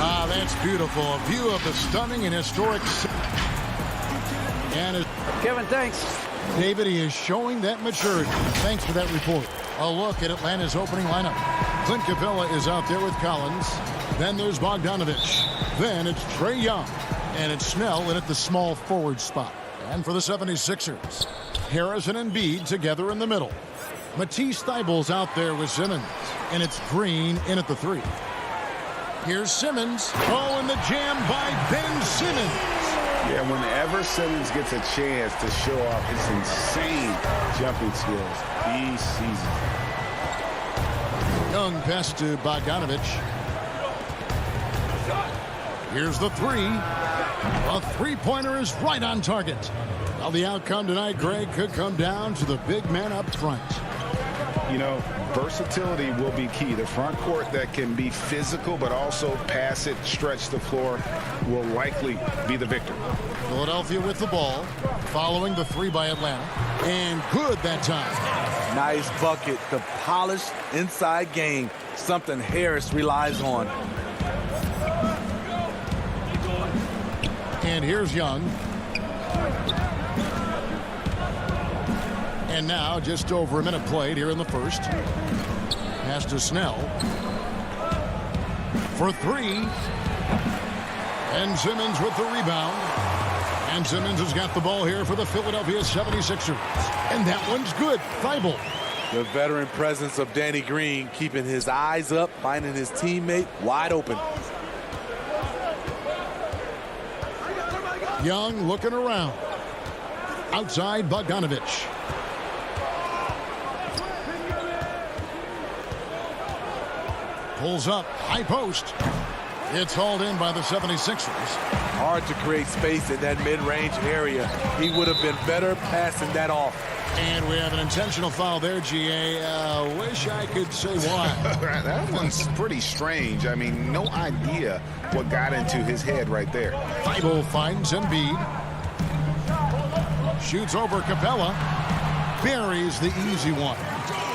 Ah, that's beautiful. A view of the stunning and historic. And Kevin, thanks. David, he is showing that maturity. Thanks for that report. A look at Atlanta's opening lineup. Clint Capella is out there with Collins. Then there's Bogdanovich. Then it's Trae Young. And it's Snell in at the small forward spot. And for the 76ers, Harrison and Embiid together in the middle. Matisse Thybulle's out there with Simmons. And it's Green in at the 3. Here's Simmons. Oh, and the jam by Ben Simmons. Yeah, whenever Simmons gets a chance to show off his insane jumping skills, he sees it. Young pass to Bogdanovich. Here's the 3. A three-pointer is right on target. Now the outcome tonight, Greg, could come down to the big man up front. You know, versatility will be key. The front court that can be physical but also pass it, stretch the floor will likely be the victor. Philadelphia with the ball, following the 3 by Atlanta. And good that time. Nice bucket. The polished inside game. Something Harris relies on. And here's Young. And now just over a minute played here in the first. Pass to Snell. For 3. And Simmons with the rebound. And Simmons has got the ball here for the Philadelphia 76ers. And that one's good. Thibault. The veteran presence of Danny Green keeping his eyes up, finding his teammate wide open. Young looking around. Outside Bogdanovich. Pulls up. High post. It's hauled in by the 76ers. Hard to create space in that mid-range area. He would have been better passing that off. And we have an intentional foul there, GA. Wish I could say why. That one's pretty strange. I mean, no idea what got into his head right there. Thibault finds Embiid. Shoots over Capella. Buries the easy one.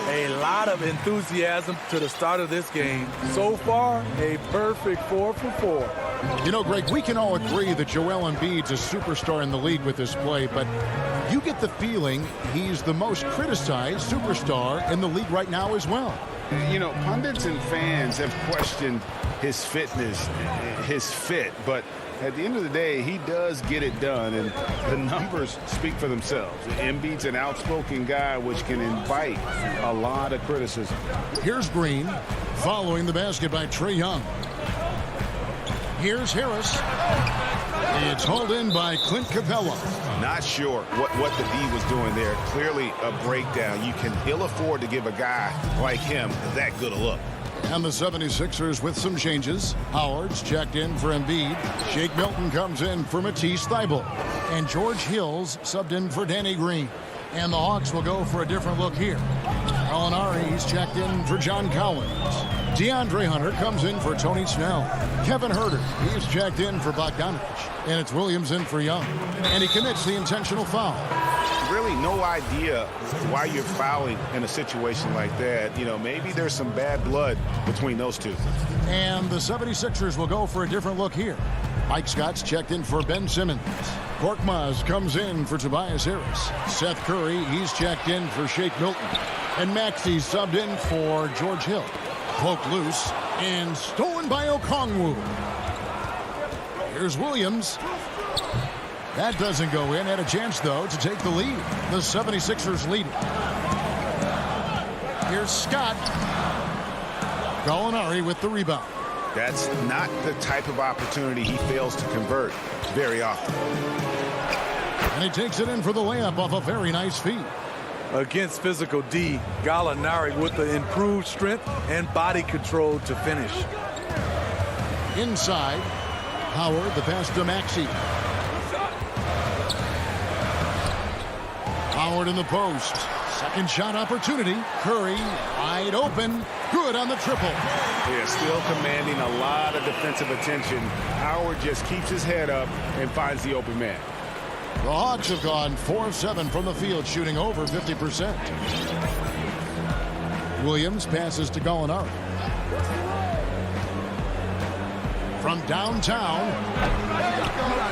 A lot of enthusiasm to the start of this game. So far, a perfect 4 for 4. You know, Greg, we can all agree that Joel Embiid's a superstar in the league with this play, but you get the feeling he's the most criticized superstar in the league right now as well. You know, pundits and fans have questioned his fitness, his fit, but at the end of the day, he does get it done, and the numbers speak for themselves. Embiid's an outspoken guy, which can invite a lot of criticism. Here's Green, following the basket by Trae Young. Here's Harris. It's hauled in by Clint Capella. Not sure what the D was doing there. Clearly a breakdown. You can ill afford to give a guy like him that good a look. And the 76ers with some changes. Howard's checked in for Embiid. Shake Milton comes in for Matisse Thybulle. And George Hill's subbed in for Danny Green. And the Hawks will go for a different look here. Gallinari's checked in for John Collins. DeAndre Hunter comes in for Tony Snell. Kevin Huerter, he's checked in for Bogdanovich. And it's Williams in for Young. And he commits the intentional foul. Really no idea why you're fouling in a situation like that. You know, maybe there's some bad blood between those two. And the 76ers will go for a different look here. Mike Scott's checked in for Ben Simmons. Korkmaz comes in for Tobias Harris. Seth Curry, he's checked in for Shake Milton. And Maxey's subbed in for George Hill. Poked loose and stolen by Okongwu. Here's Williams. That doesn't go in. Had a chance, though, to take the lead. The 76ers lead. Here's Scott. Gallinari with the rebound. That's not the type of opportunity he fails to convert very often. And he takes it in for the layup off a very nice feed. Against physical D, Gallinari with the improved strength and body control to finish. Inside, Howard, the pass to Maxey. Howard in the post. Second shot opportunity. Curry wide open. Good on the triple. Yeah, still commanding a lot of defensive attention. Howard just keeps his head up and finds the open man. The Hawks have gone 4 of 7 from the field, shooting over 50%. Williams passes to Gallinari. from downtown.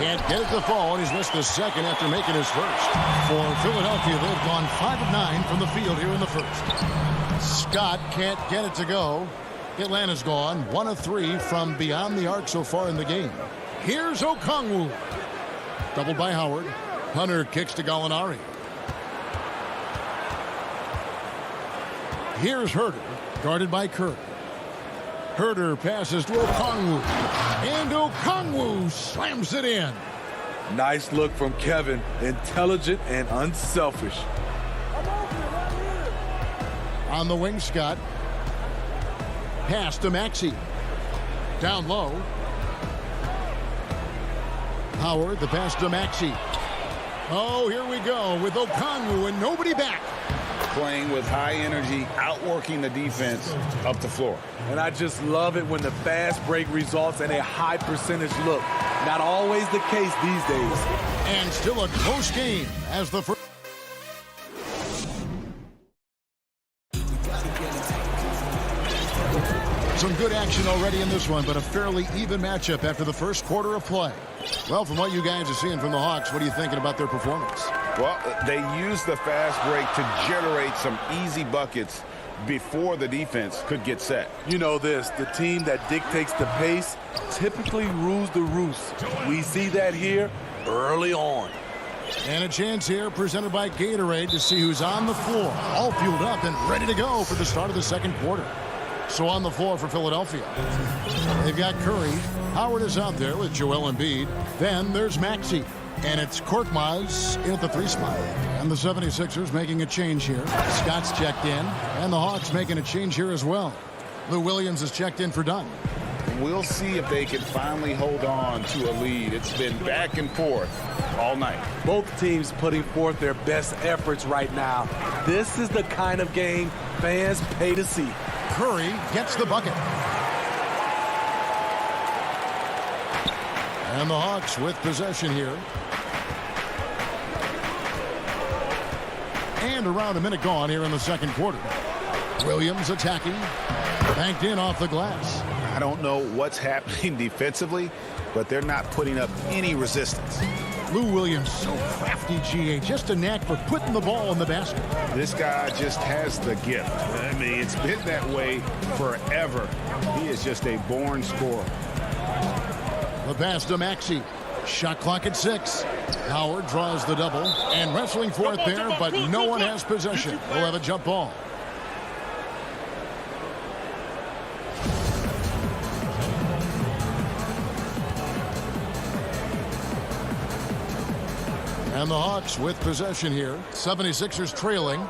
Can't get it to fall, and he's missed the second after making his first. For Philadelphia, they've gone 5 of 9 from the field here in the first. Scott can't get it to go. Atlanta's gone 1 of 3 from beyond the arc so far in the game. Here's Okongwu. Doubled by Howard. Hunter kicks to Gallinari. Here's Herter, guarded by Curry. Herter passes to Okongwu. And Okongwu slams it in. Nice look from Kevin. Intelligent and unselfish. On the wing, Scott. Pass to Maxey. Down low. Howard, the pass to Maxey. Oh, here we go with Okongwu and nobody back. Playing with high energy, outworking the defense up the floor. And I just love it when the fast break results in a high percentage look. Not always the case these days. And still a close game as the first. Some good action already in this one, but a fairly even matchup after the first quarter of play. Well, from what you guys are seeing from the Hawks, what are you thinking about their performance? Well, they used the fast break to generate some easy buckets before the defense could get set. You know this, the team that dictates the pace typically rules the roost. We see that here early on. And a chance here presented by Gatorade to see who's on the floor, all fueled up and ready to go for the start of the second quarter. So on the floor for Philadelphia, they've got Curry. Howard is out there with Joel Embiid. Then there's Maxey. And it's Korkmaz in at the 3 spot. And the 76ers making a change here. Scott's checked in. And the Hawks making a change here as well. Lou Williams is checked in for Dunn. We'll see if they can finally hold on to a lead. It's been back and forth all night. Both teams putting forth their best efforts right now. This is the kind of game fans pay to see. Curry gets the bucket. And the Hawks with possession here. And around a minute gone here in the second quarter. Williams attacking. Banked in off the glass. I don't know what's happening defensively, but they're not putting up any resistance. Lou Williams, so crafty, GA. Just a knack for putting the ball in the basket. This guy just has the gift. I mean, it's been that way forever. He is just a born scorer. The pass to Maxey. Shot clock at 6. Howard draws the double and wrestling for it there, but no one has possession. We'll have a jump ball. And the Hawks with possession here. 76ers trailing.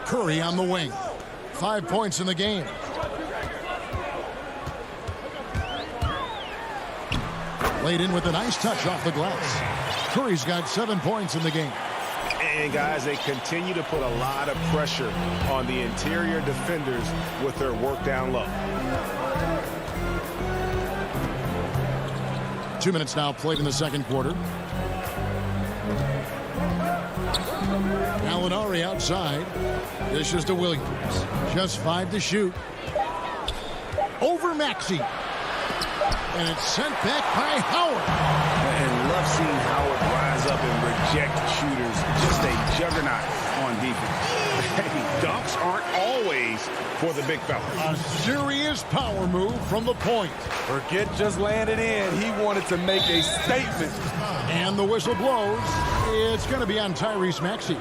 Curry on the wing. 5 points in the game. Laid in with a nice touch off the glass. Curry's got 7 points in the game. And guys, they continue to put a lot of pressure on the interior defenders with their work down low. 2 minutes now played in the second quarter. Gallinari outside. Dishes to Williams. Just 5 to shoot. Over Maxey. And it's sent back by Howard. And love seeing Howard rise up and reject shooters. Just a juggernaut on defense. Dunks aren't always for the big fella. A serious power move from the point. Forget just landed in. He wanted to make a statement. And the whistle blows. It's going to be on Tyrese Maxey.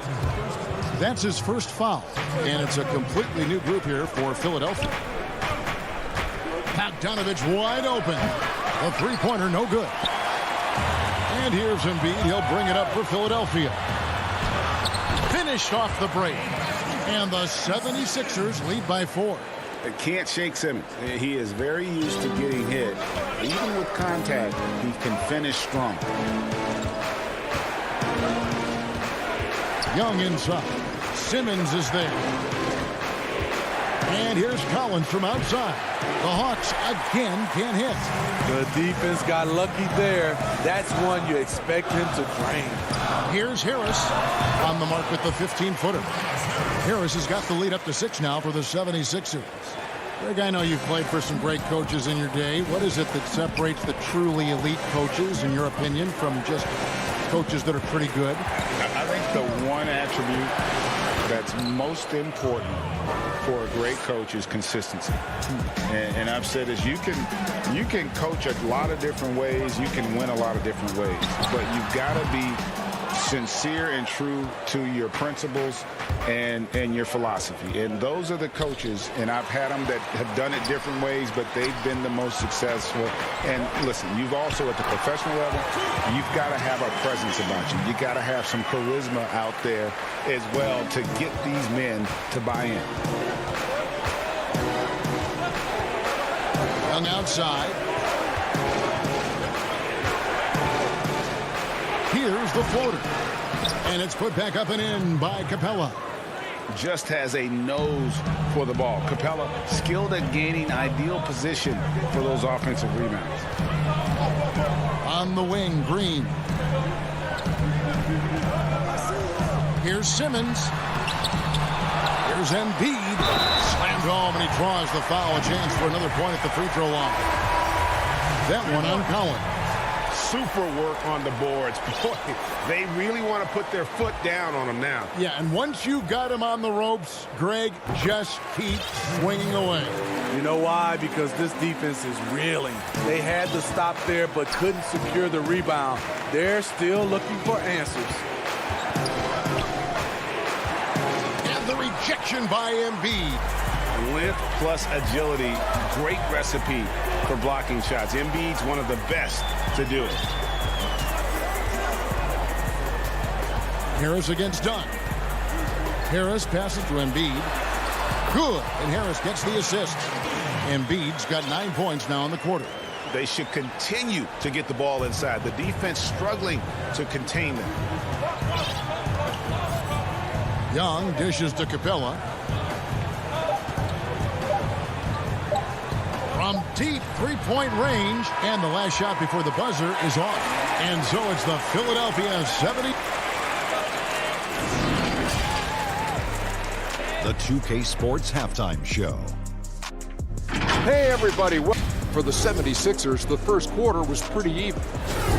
That's his first foul. And it's a completely new group here for Philadelphia. Bogdanovich wide open. The three-pointer no good. And here's Embiid. He'll bring it up for Philadelphia. Finished off the break. And the 76ers lead by 4. It can't shake Simmons. He is very used to getting hit. Even with contact, he can finish strong. Young inside. Simmons is there. And here's Collins from outside. The Hawks again can't hit. The defense got lucky there. That's one you expect him to drain. Here's Harris on the mark with the 15-footer. Harris has got the lead up to 6 now for the 76ers. Greg, I know you've played for some great coaches in your day. What is it that separates the truly elite coaches, in your opinion, from just coaches that are pretty good? I think the one attribute that's most important for a great coach is consistency. And I've said this, you can coach a lot of different ways, you can win a lot of different ways, but you've got to be sincere and true to your principles and your philosophy. And those are the coaches, and I've had them that have done it different ways, but they've been the most successful. And listen, you've also at the professional level, you've got to have a presence about you. You got to have some charisma out there as well to get these men to buy in. Young outside. Here's the floater. And it's put back up and in by Capella. Just has a nose for the ball. Capella skilled at gaining ideal position for those offensive rebounds. On the wing, Green. Here's Simmons. Here's Embiid. Slammed home, and he draws the foul. A chance for another point at the free throw line. That one on Collins. Super work on the boards. Boy, they really want to put their foot down on him now. Yeah, and once you got him on the ropes, Greg, just keep swinging away. You know why? Because this defense is reeling. They had to stop there but couldn't secure the rebound. They're still looking for answers. And the rejection by Embiid. Length plus agility, great recipe for blocking shots. Embiid's one of the best to do it. Harris against Dunn. Harris passes to Embiid. Good, and Harris gets the assist. Embiid's got 9 points now in the quarter. They should continue to get the ball inside. The defense struggling to contain them. Young dishes to Capella. From deep three-point range, and the last shot before the buzzer is off. And so it's the Philadelphia 70. The 2K Sports Halftime Show. Hey, everybody. For the 76ers, the first quarter was pretty even.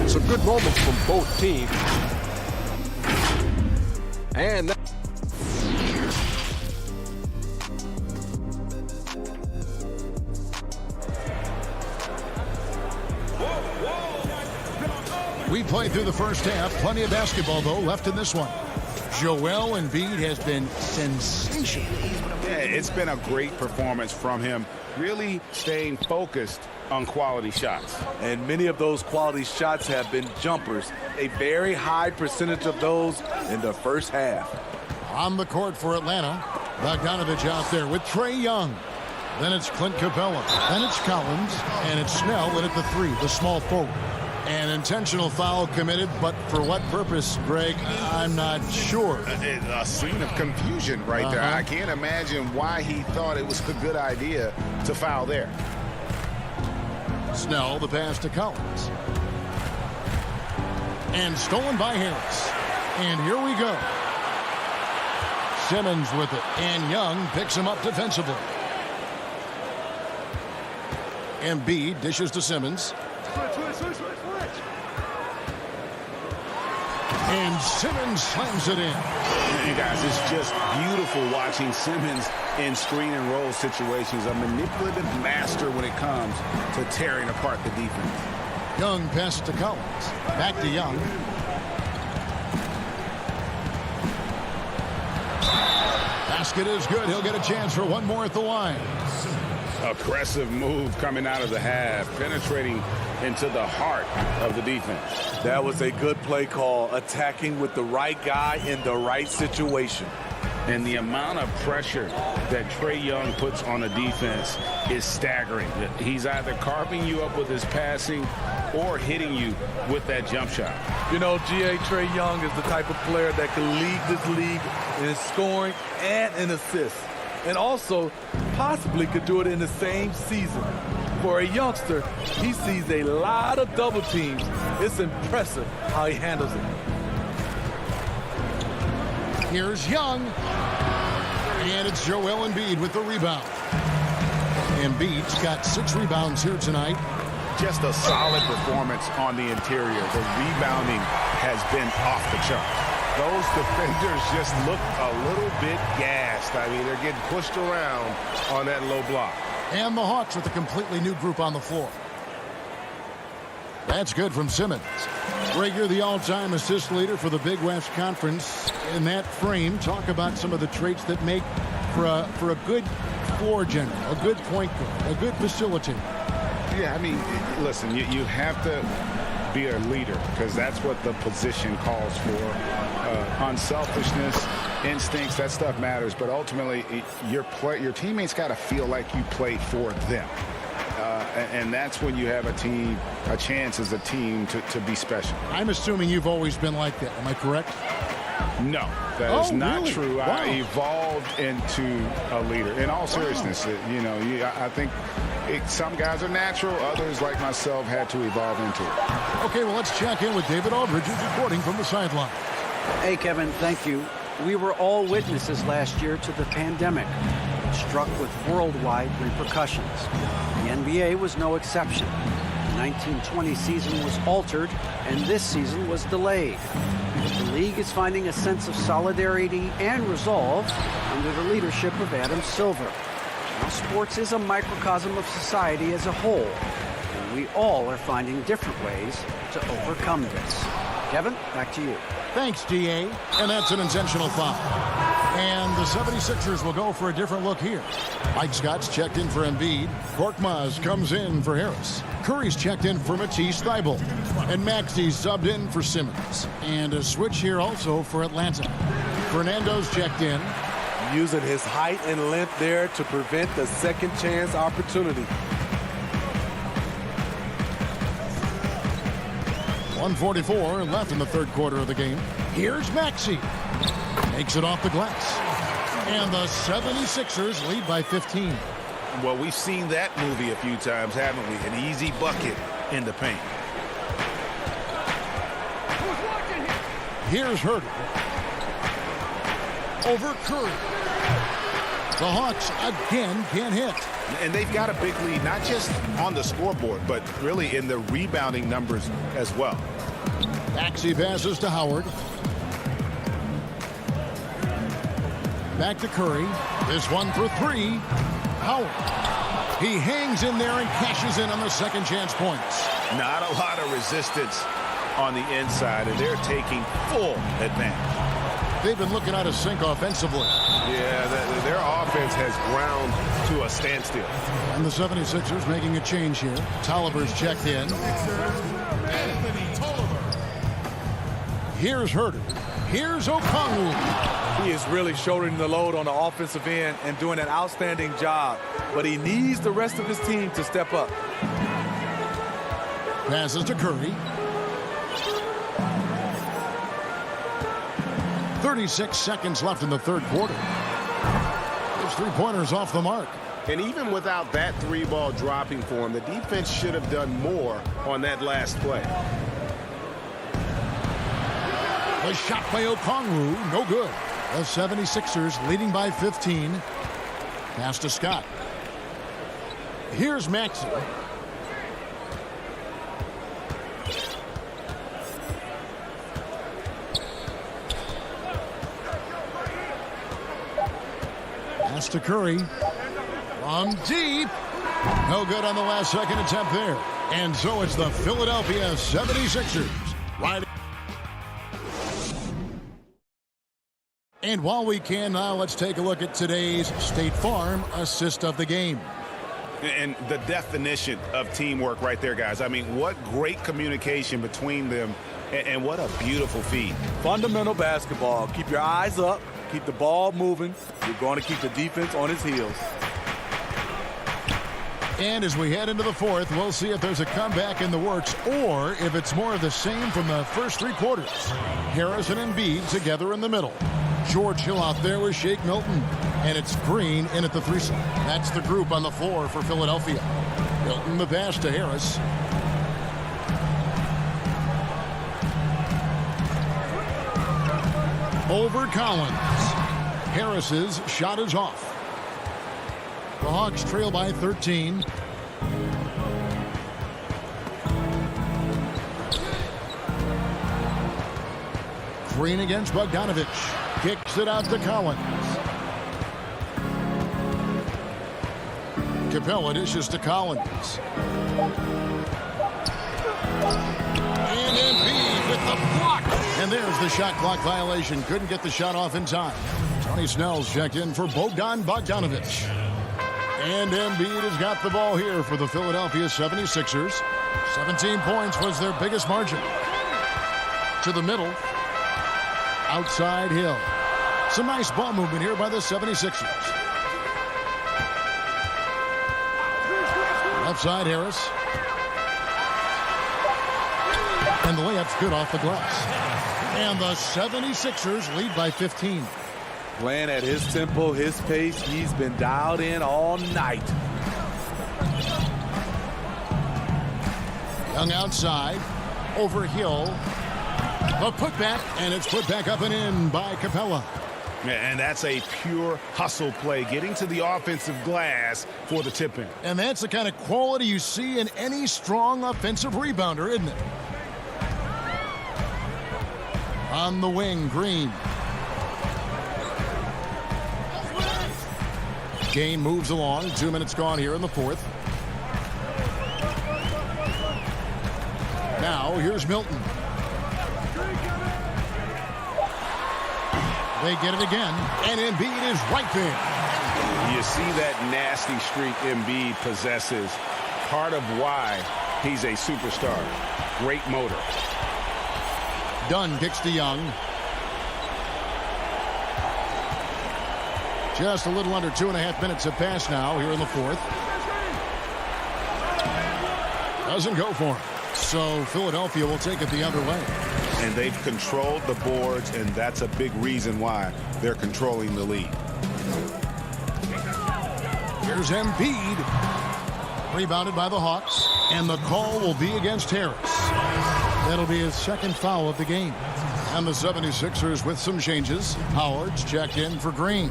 Some good moments from both teams. And We played through the first half. Plenty of basketball, though, left in this one. Joel Embiid has been sensational. Yeah, it's been a great performance from him, really staying focused on quality shots. And many of those quality shots have been jumpers. A very high percentage of those in the first half. On the court for Atlanta, Bogdanovich out there with Trae Young. Then it's Clint Capella. Then it's Collins. And it's Snell in at the three, the small forward. An intentional foul committed, but for what purpose, Greg, I'm not sure. A scene of confusion right there. I can't imagine why he thought it was a good idea to foul there. Snell, the pass to Collins. And stolen by Harris. And here we go. Simmons with it. And Young picks him up defensively. Embiid dishes to Simmons. And Simmons slams it in. You guys, it's just beautiful watching Simmons in screen and roll situations. A manipulative master when it comes to tearing apart the defense. Young passes to Collins. Back to Young. Basket is good. He'll get a chance for one more at the line. Aggressive move coming out of the half, penetrating into the heart of the defense. That was a good play call, attacking with the right guy in the right situation. And the amount of pressure that Trae Young puts on a defense is staggering. He's either carving you up with his passing or hitting you with that jump shot. You know, Trae Young is the type of player that can lead this league in scoring and in assists. And also possibly could do it in the same season. For a youngster, he sees a lot of double teams. It's impressive how he handles it. Here's Young. And it's Joel Embiid with the rebound. Embiid's got 6 rebounds here tonight. Just a solid performance on the interior. The rebounding has been off the chart. Those defenders just look a little bit gassed. I mean, they're getting pushed around on that low block. And the Hawks with a completely new group on the floor. That's good from Simmons. Rager, the all-time assist leader for the Big West Conference. In that frame, talk about some of the traits that make for a good floor general, a good point guard, a good facilitator. Yeah, I mean, listen, you have to be a leader because that's what the position calls for. Unselfishness, instincts, that stuff matters. But ultimately, your teammates got to feel like you played for them. And that's when you have a chance as a team to be special. I'm assuming you've always been like that. Am I correct? No, that is not really? true. Wow. I evolved into a leader. In all seriousness, I think some guys are natural. Others, like myself, had to evolve into it. Okay, well, let's check in with David Aldridge, who's reporting from the sideline. Hey, Kevin, thank you. We were all witnesses last year to the pandemic, struck with worldwide repercussions. The NBA was no exception. The 1920 season was altered, and this season was delayed. The league is finding a sense of solidarity and resolve under the leadership of Adam Silver. Now, sports is a microcosm of society as a whole, and we all are finding different ways to overcome this. Kevin, back to you. Thanks, D.A. And that's an intentional foul. And the 76ers will go for a different look here. Mike Scott's checked in for Embiid. Korkmaz comes in for Harris. Curry's checked in for Matisse Thybulle. And Maxey's subbed in for Simmons. And a switch here also for Atlanta. Fernando's checked in. Using his height and length there to prevent the second chance opportunity. 1:44 left in the third quarter of the game. Here's Maxey. Makes it off the glass. And the 76ers lead by 15. Well, we've seen that movie a few times, haven't we? An easy bucket in the paint. Here's Herter. Over Curry. The Hawks again can't hit. And they've got a big lead, not just on the scoreboard, but really in the rebounding numbers as well. Maxey passes to Howard. Back to Curry. This one for 3. Howard. He hangs in there and cashes in on the second chance points. Not a lot of resistance on the inside, and they're taking full advantage. They've been looking out of sync offensively. Yeah, their offense has ground to a standstill. And the 76ers making a change here. Tolliver's checked in. Here's Herter. Here's Okongwu. He is really shouldering the load on the offensive end and doing an outstanding job. But he needs the rest of his team to step up. Passes to Curry. 36 seconds left in the third quarter. His three-pointers off the mark. And even without that 3-ball dropping for him, the defense should have done more on that last play. The shot by Okongwu, no good. The 76ers leading by 15. Pass to Scott. Here's Maxey. Pass to Curry. From deep. No good on the last second attempt there. And so it's the Philadelphia 76ers. Right. And while we can now, let's take a look at today's State Farm assist of the game. And the definition of teamwork right there, guys. I mean, what great communication between them, and what a beautiful feed. Fundamental basketball. Keep your eyes up. Keep the ball moving. You're going to keep the defense on its heels. And as we head into the fourth, we'll see if there's a comeback in the works or if it's more of the same from the first 3 quarters. Harris and Embiid together in the middle. George Hill out there with Shake Milton. And it's Green in at the 3 side. That's the group on the floor for Philadelphia. Milton the pass to Harris. Over Collins. Harris's shot is off. The Hawks trail by 13. Green against Bogdanovich. Kicks it out to Collins. Capella dishes to Collins. And Embiid with the block. And there's the shot clock violation. Couldn't get the shot off in time. Tony Snell's checked in for Bogdanovich. And Embiid has got the ball here for the Philadelphia 76ers. 17 points was their biggest margin. To the middle. Outside Hill. Some nice ball movement here by the 76ers. Left side Harris. And the layup's good off the glass. And the 76ers lead by 15. Playing at his tempo, his pace. He's been dialed in all night. Young outside. Over Hill. A putback, and it's put back up and in by Capella. And that's a pure hustle play, getting to the offensive glass for the tip-in. And that's the kind of quality you see in any strong offensive rebounder, isn't it? On the wing, Green. Game moves along. 2 minutes gone here in the fourth. Now, here's Milton. They get it again, and Embiid is right there. You see that nasty streak Embiid possesses. Part of why he's a superstar. Great motor. Dunn kicks to Young. Just a little under 2.5 minutes have passed now here in the fourth. Doesn't go for him. So Philadelphia will take it the other way. And they've controlled the boards, and that's a big reason why they're controlling the lead. Here's Embiid. Rebounded by the Hawks. And the call will be against Harris. That'll be his second foul of the game. And the 76ers with some changes. Howard's checked in for Green.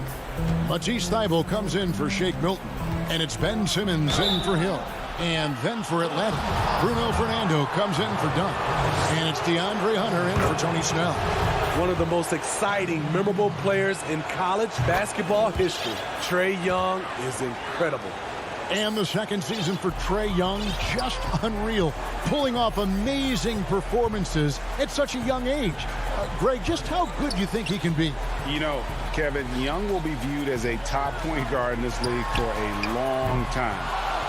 Matisse Thybulle comes in for Shake Milton. And it's Ben Simmons in for Hill. And then for Atlanta, Bruno Fernando comes in for Dunn. And it's DeAndre Hunter in for Tony Snell. One of the most exciting, memorable players in college basketball history. Trae Young is incredible. And the second season for Trae Young, just unreal. Pulling off amazing performances at such a young age. Greg, just how good do you think he can be? You know, Kevin, Young will be viewed as a top point guard in this league for a long time.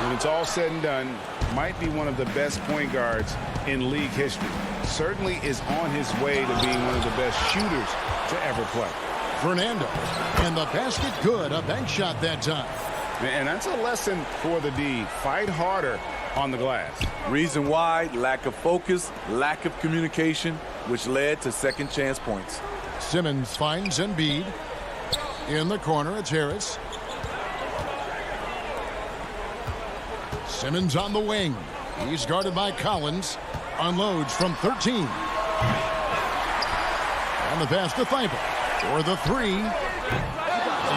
When it's all said and done, might be one of the best point guards in league history. Certainly is on his way to being one of the best shooters to ever play. Fernando, and the basket good, a bank shot that time. And that's a lesson for the D. Fight harder on the glass. Reason why, lack of focus, lack of communication, which led to second chance points. Simmons finds Embiid. In the corner, it's Harris. Simmons on the wing. He's guarded by Collins. Unloads from 13. And the pass to Thybulle for the three.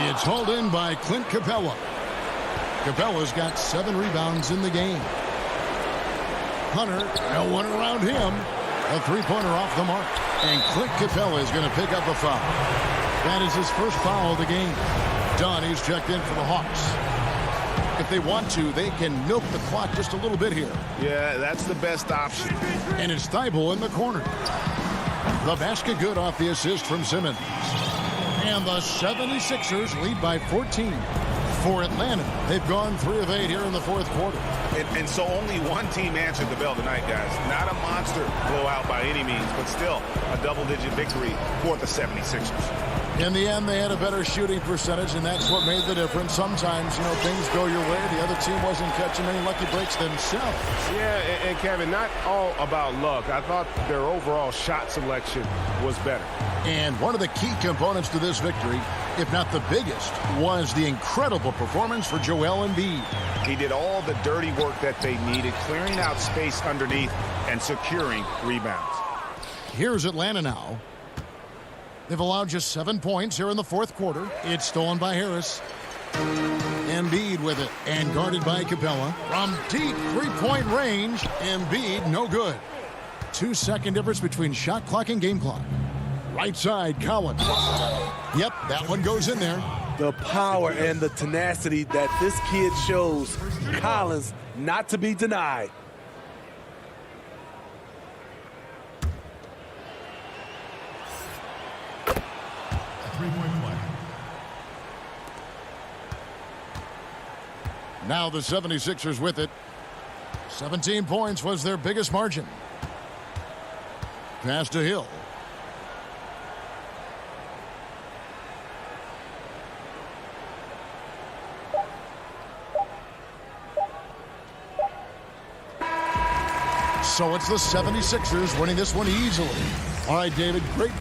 It's hauled in by Clint Capella. Capella's got 7 rebounds in the game. Hunter, no one around him. A three-pointer off the mark. And Clint Capella is going to pick up a foul. That is his first foul of the game. Dunn, he's checked in for the Hawks. If they want to, they can milk the clock just a little bit here. Yeah, that's the best option. And it's Thybulle in the corner. The basket good off the assist from Simmons. And the 76ers lead by 14. For Atlanta, they've gone 3 of 8 here in the fourth quarter. And so only one team answered the bell tonight, guys. Not a monster blowout by any means, but still a double-digit victory for the 76ers. In the end, they had a better shooting percentage, and that's what made the difference. Sometimes, things go your way. The other team wasn't catching many lucky breaks themselves. Yeah, and Kevin, not all about luck. I thought their overall shot selection was better. And one of the key components to this victory, if not the biggest, was the incredible performance for Joel Embiid. He did all the dirty work that they needed, clearing out space underneath and securing rebounds. Here's Atlanta now. They've allowed just 7 points here in the fourth quarter. It's stolen by Harris. Embiid Embiid with it, and guarded by Capella. From deep three-point range, Embiid no good. 2-second difference between shot clock and game clock. Right side, Collins. Yep, that one goes in there. The power and the tenacity that this kid shows, Collins, not to be denied. Now the 76ers with it. 17 points was their biggest margin. Pass to Hill. So it's the 76ers winning this one easily. All right, David, great.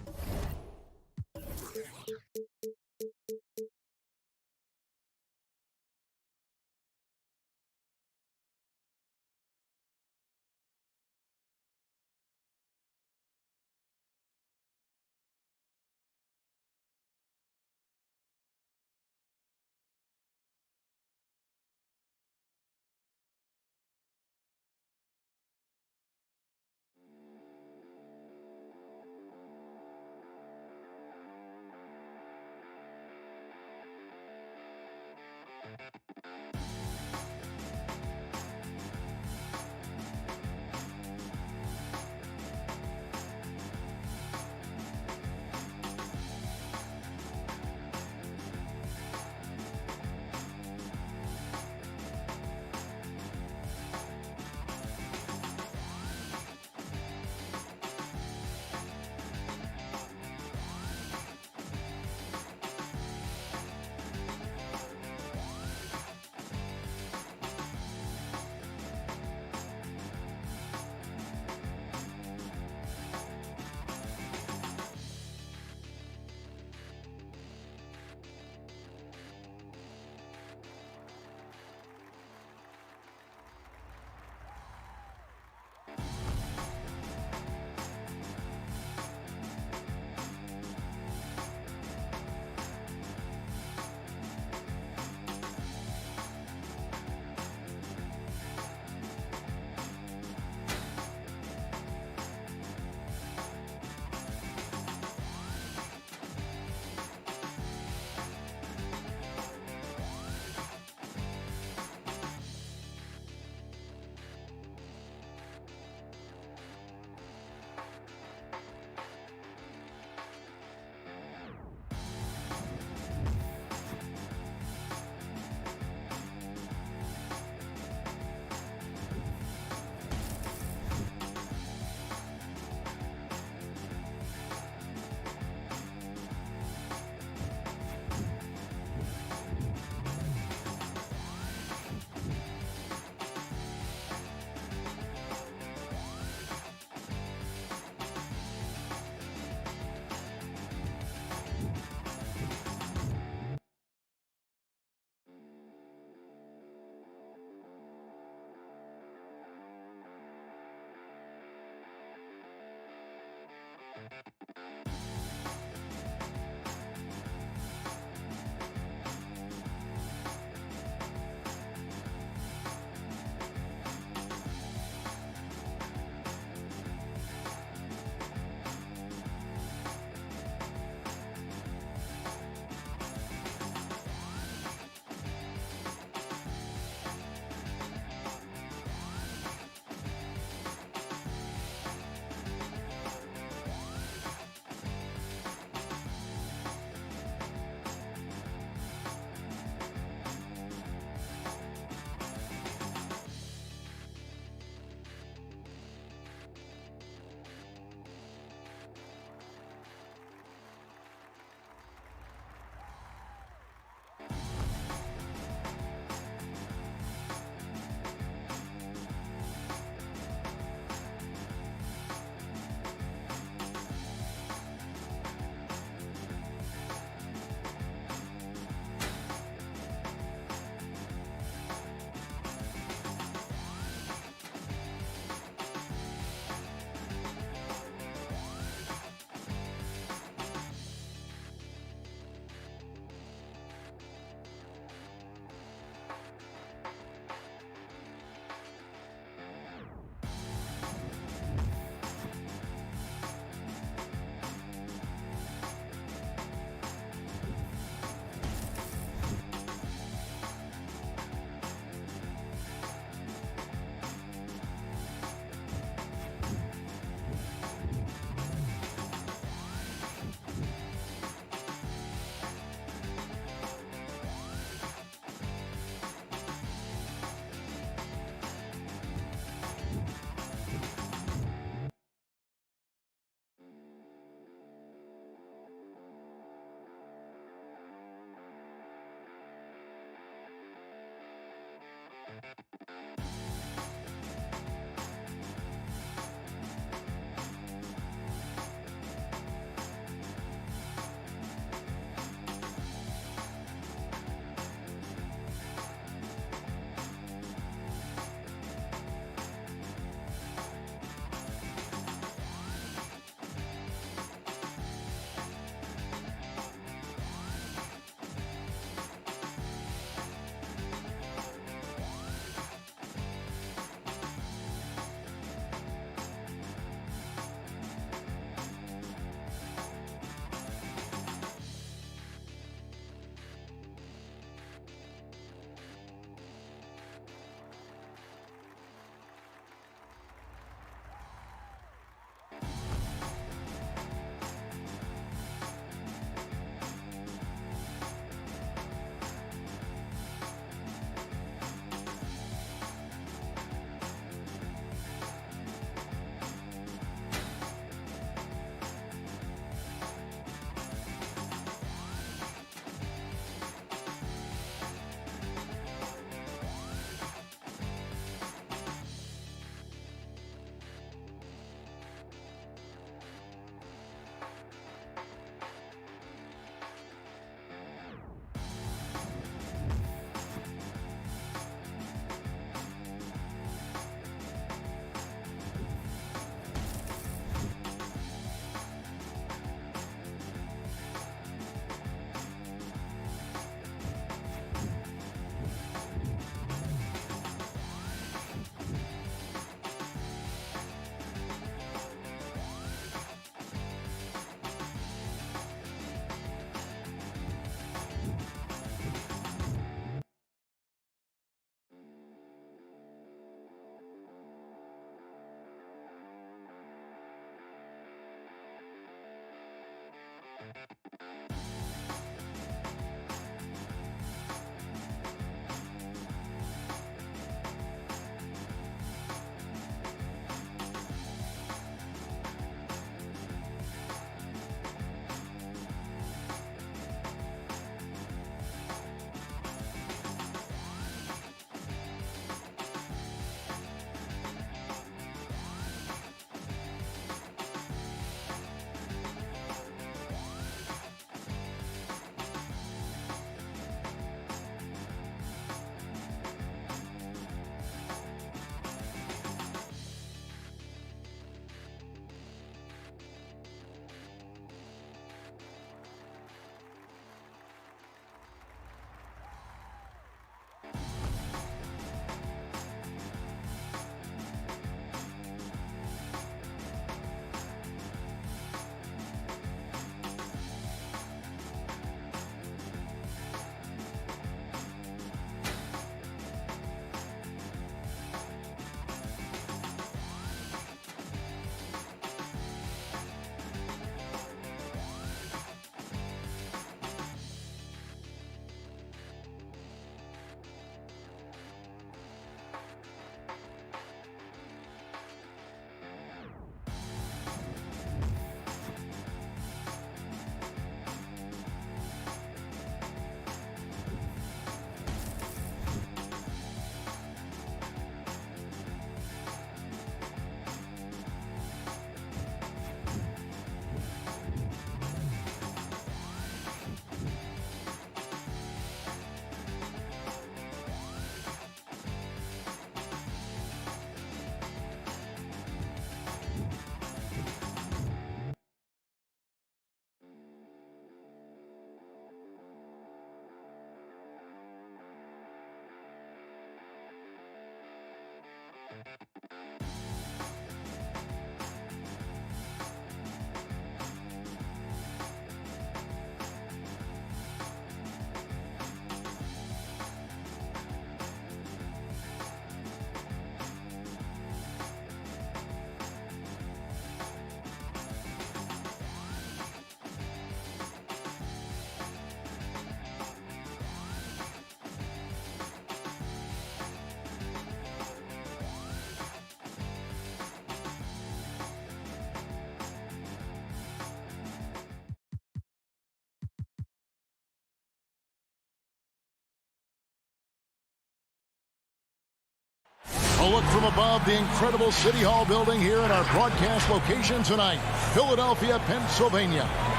A look from above the incredible City Hall building here at our broadcast location tonight, Philadelphia, Pennsylvania.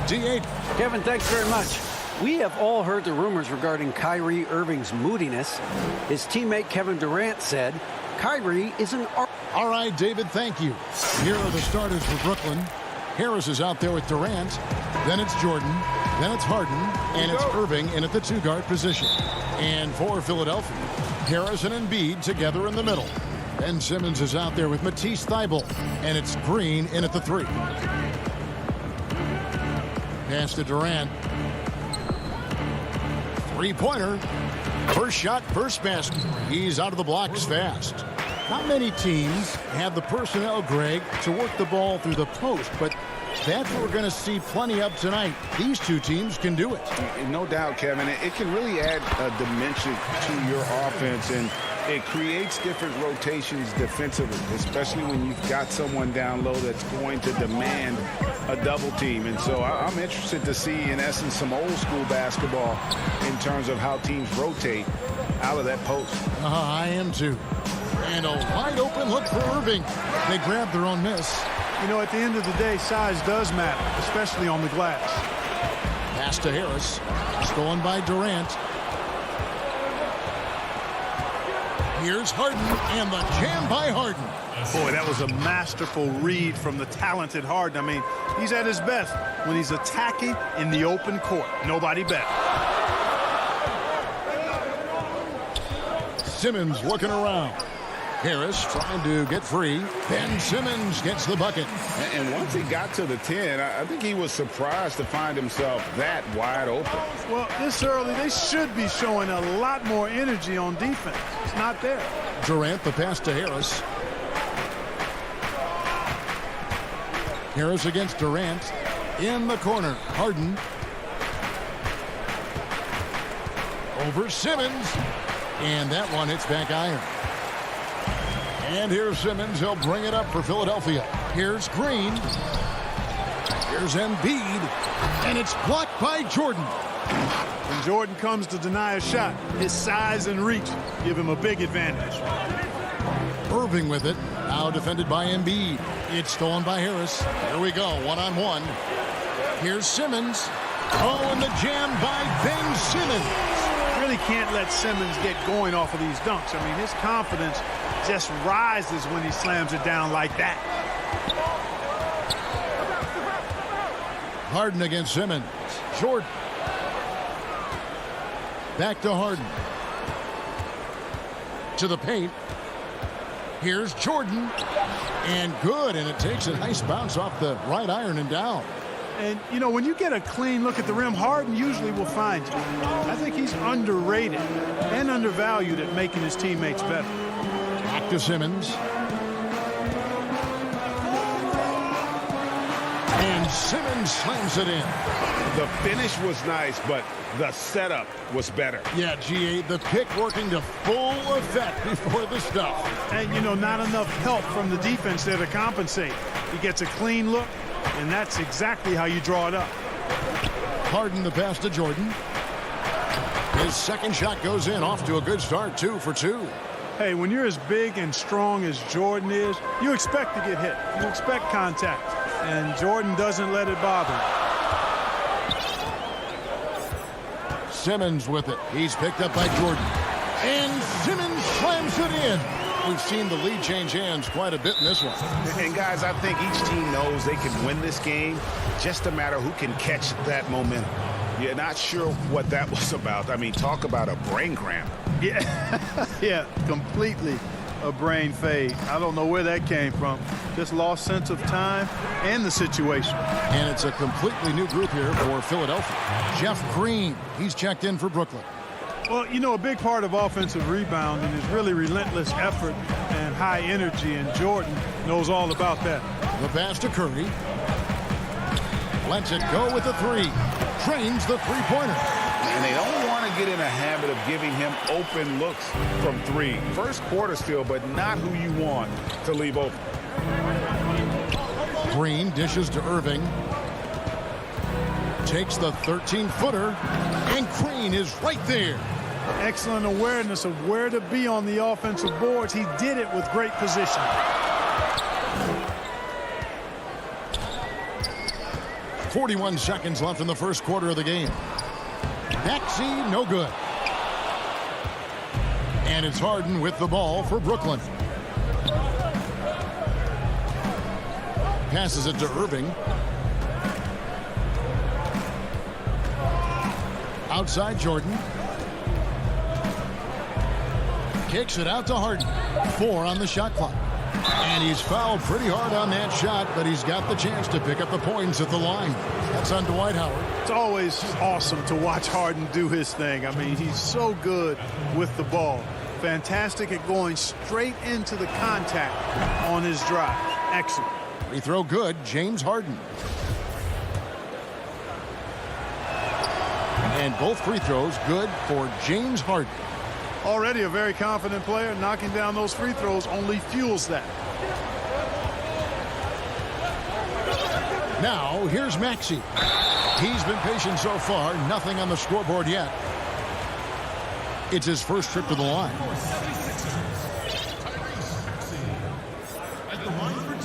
D8. Kevin, thanks very much. We have all heard the rumors regarding Kyrie Irving's moodiness. His teammate Kevin Durant said, Kyrie is an... All right, David, thank you. Here are the starters for Brooklyn. Harris is out there with Durant. Then it's Jordan. Then it's Harden. And it's Irving in at the two-guard position. And for Philadelphia, Harris and Embiid together in the middle. Ben Simmons is out there with Matisse Thybulle. And it's Green in at the three. Pass to Durant. Three-pointer. First shot, first basket. He's out of the blocks fast. Not many teams have the personnel, Greg, to work the ball through the post, but that's what we're going to see plenty of tonight. These two teams can do it. No doubt, Kevin. It can really add a dimension to your offense, and it creates different rotations defensively, especially when you've got someone down low that's going to demand a double team. And so I'm interested to see, in essence, some old school basketball in terms of how teams rotate out of that post. I am too. And a wide open look for Irving. They grabbed their own miss. You know, at the end of the day, size does matter, especially on the glass. Pass to Harris. Stolen by Durant. Here's Harden, and the jam by Harden. Boy, that was a masterful read from the talented Harden. I mean, he's at his best when he's attacking in the open court. Nobody better. Simmons looking around. Harris trying to get free. Ben Simmons gets the bucket. And once he got to the 10, I think he was surprised to find himself that wide open. Well, this early, they should be showing a lot more energy on defense. It's not there. Durant, the pass to Harris. Harris against Durant. In the corner, Harden. Over Simmons. And that one hits back iron. And here's Simmons. He'll bring it up for Philadelphia. Here's Green. Here's Embiid. And it's blocked by Jordan. When Jordan comes to deny a shot, his size and reach give him a big advantage. Irving with it. Now defended by Embiid. It's stolen by Harris. Here we go. One-on-one. Here's Simmons. Oh, and the jam by Ben Simmons. Really can't let Simmons get going off of these dunks. I mean, his confidence just rises when he slams it down like that. Harden against Simmons. Jordan. Back to Harden. To the paint. Here's Jordan. And good, and it takes a nice bounce off the right iron and down. And, you know, when you get a clean look at the rim, Harden usually will find you. I think he's underrated and undervalued at making his teammates better. Back to Simmons. And Simmons slams it in. The finish was nice, but the setup was better. Yeah, GA, the pick working to full effect before the stuff. And, you know, not enough help from the defense there to compensate. He gets a clean look, and that's exactly how you draw it up. Harden the pass to Jordan. His second shot goes in, off to a good start, 2 for 2. Hey, when you're as big and strong as Jordan is, you expect to get hit. You expect contact, and Jordan doesn't let it bother him. Simmons with it. He's picked up by Jordan. And Simmons slams it in. We've seen the lead change hands quite a bit in this one. And, guys, I think each team knows they can win this game. Just a matter who can catch that momentum. You're not sure what that was about. I mean, talk about a brain cramp. Yeah, yeah, completely a brain fade. I don't know where that came from. Just lost sense of time and the situation. And it's a completely new group here for Philadelphia. Jeff Green, he's checked in for Brooklyn. Well, you know, a big part of offensive rebounding is really relentless effort and high energy, and Jordan knows all about that. The pass to Curry. Lets it go with the three. Trains the three-pointer. And they don't want to get in a habit of giving him open looks from three. First quarter still, but not who you want to leave open. Green dishes to Irving. Takes the 13-footer. And Green is right there. Excellent awareness of where to be on the offensive boards. He did it with great position. .41 seconds left in the first quarter of the game. Maxey, no good. And it's Harden with the ball for Brooklyn. Passes it to Irving. Outside Jordan. Kicks it out to Harden. 4 on the shot clock. And he's fouled pretty hard on that shot, but he's got the chance to pick up the points at the line. That's on Dwight Howard. It's always awesome to watch Harden do his thing. I mean, he's so good with the ball. Fantastic at going straight into the contact on his drive. Excellent. Free throw good, James Harden. And both free throws good for James Harden. Already a very confident player. Knocking down those free throws only fuels that. Now, here's Maxey. He's been patient so far. Nothing on the scoreboard yet. It's his first trip to the line. At the line for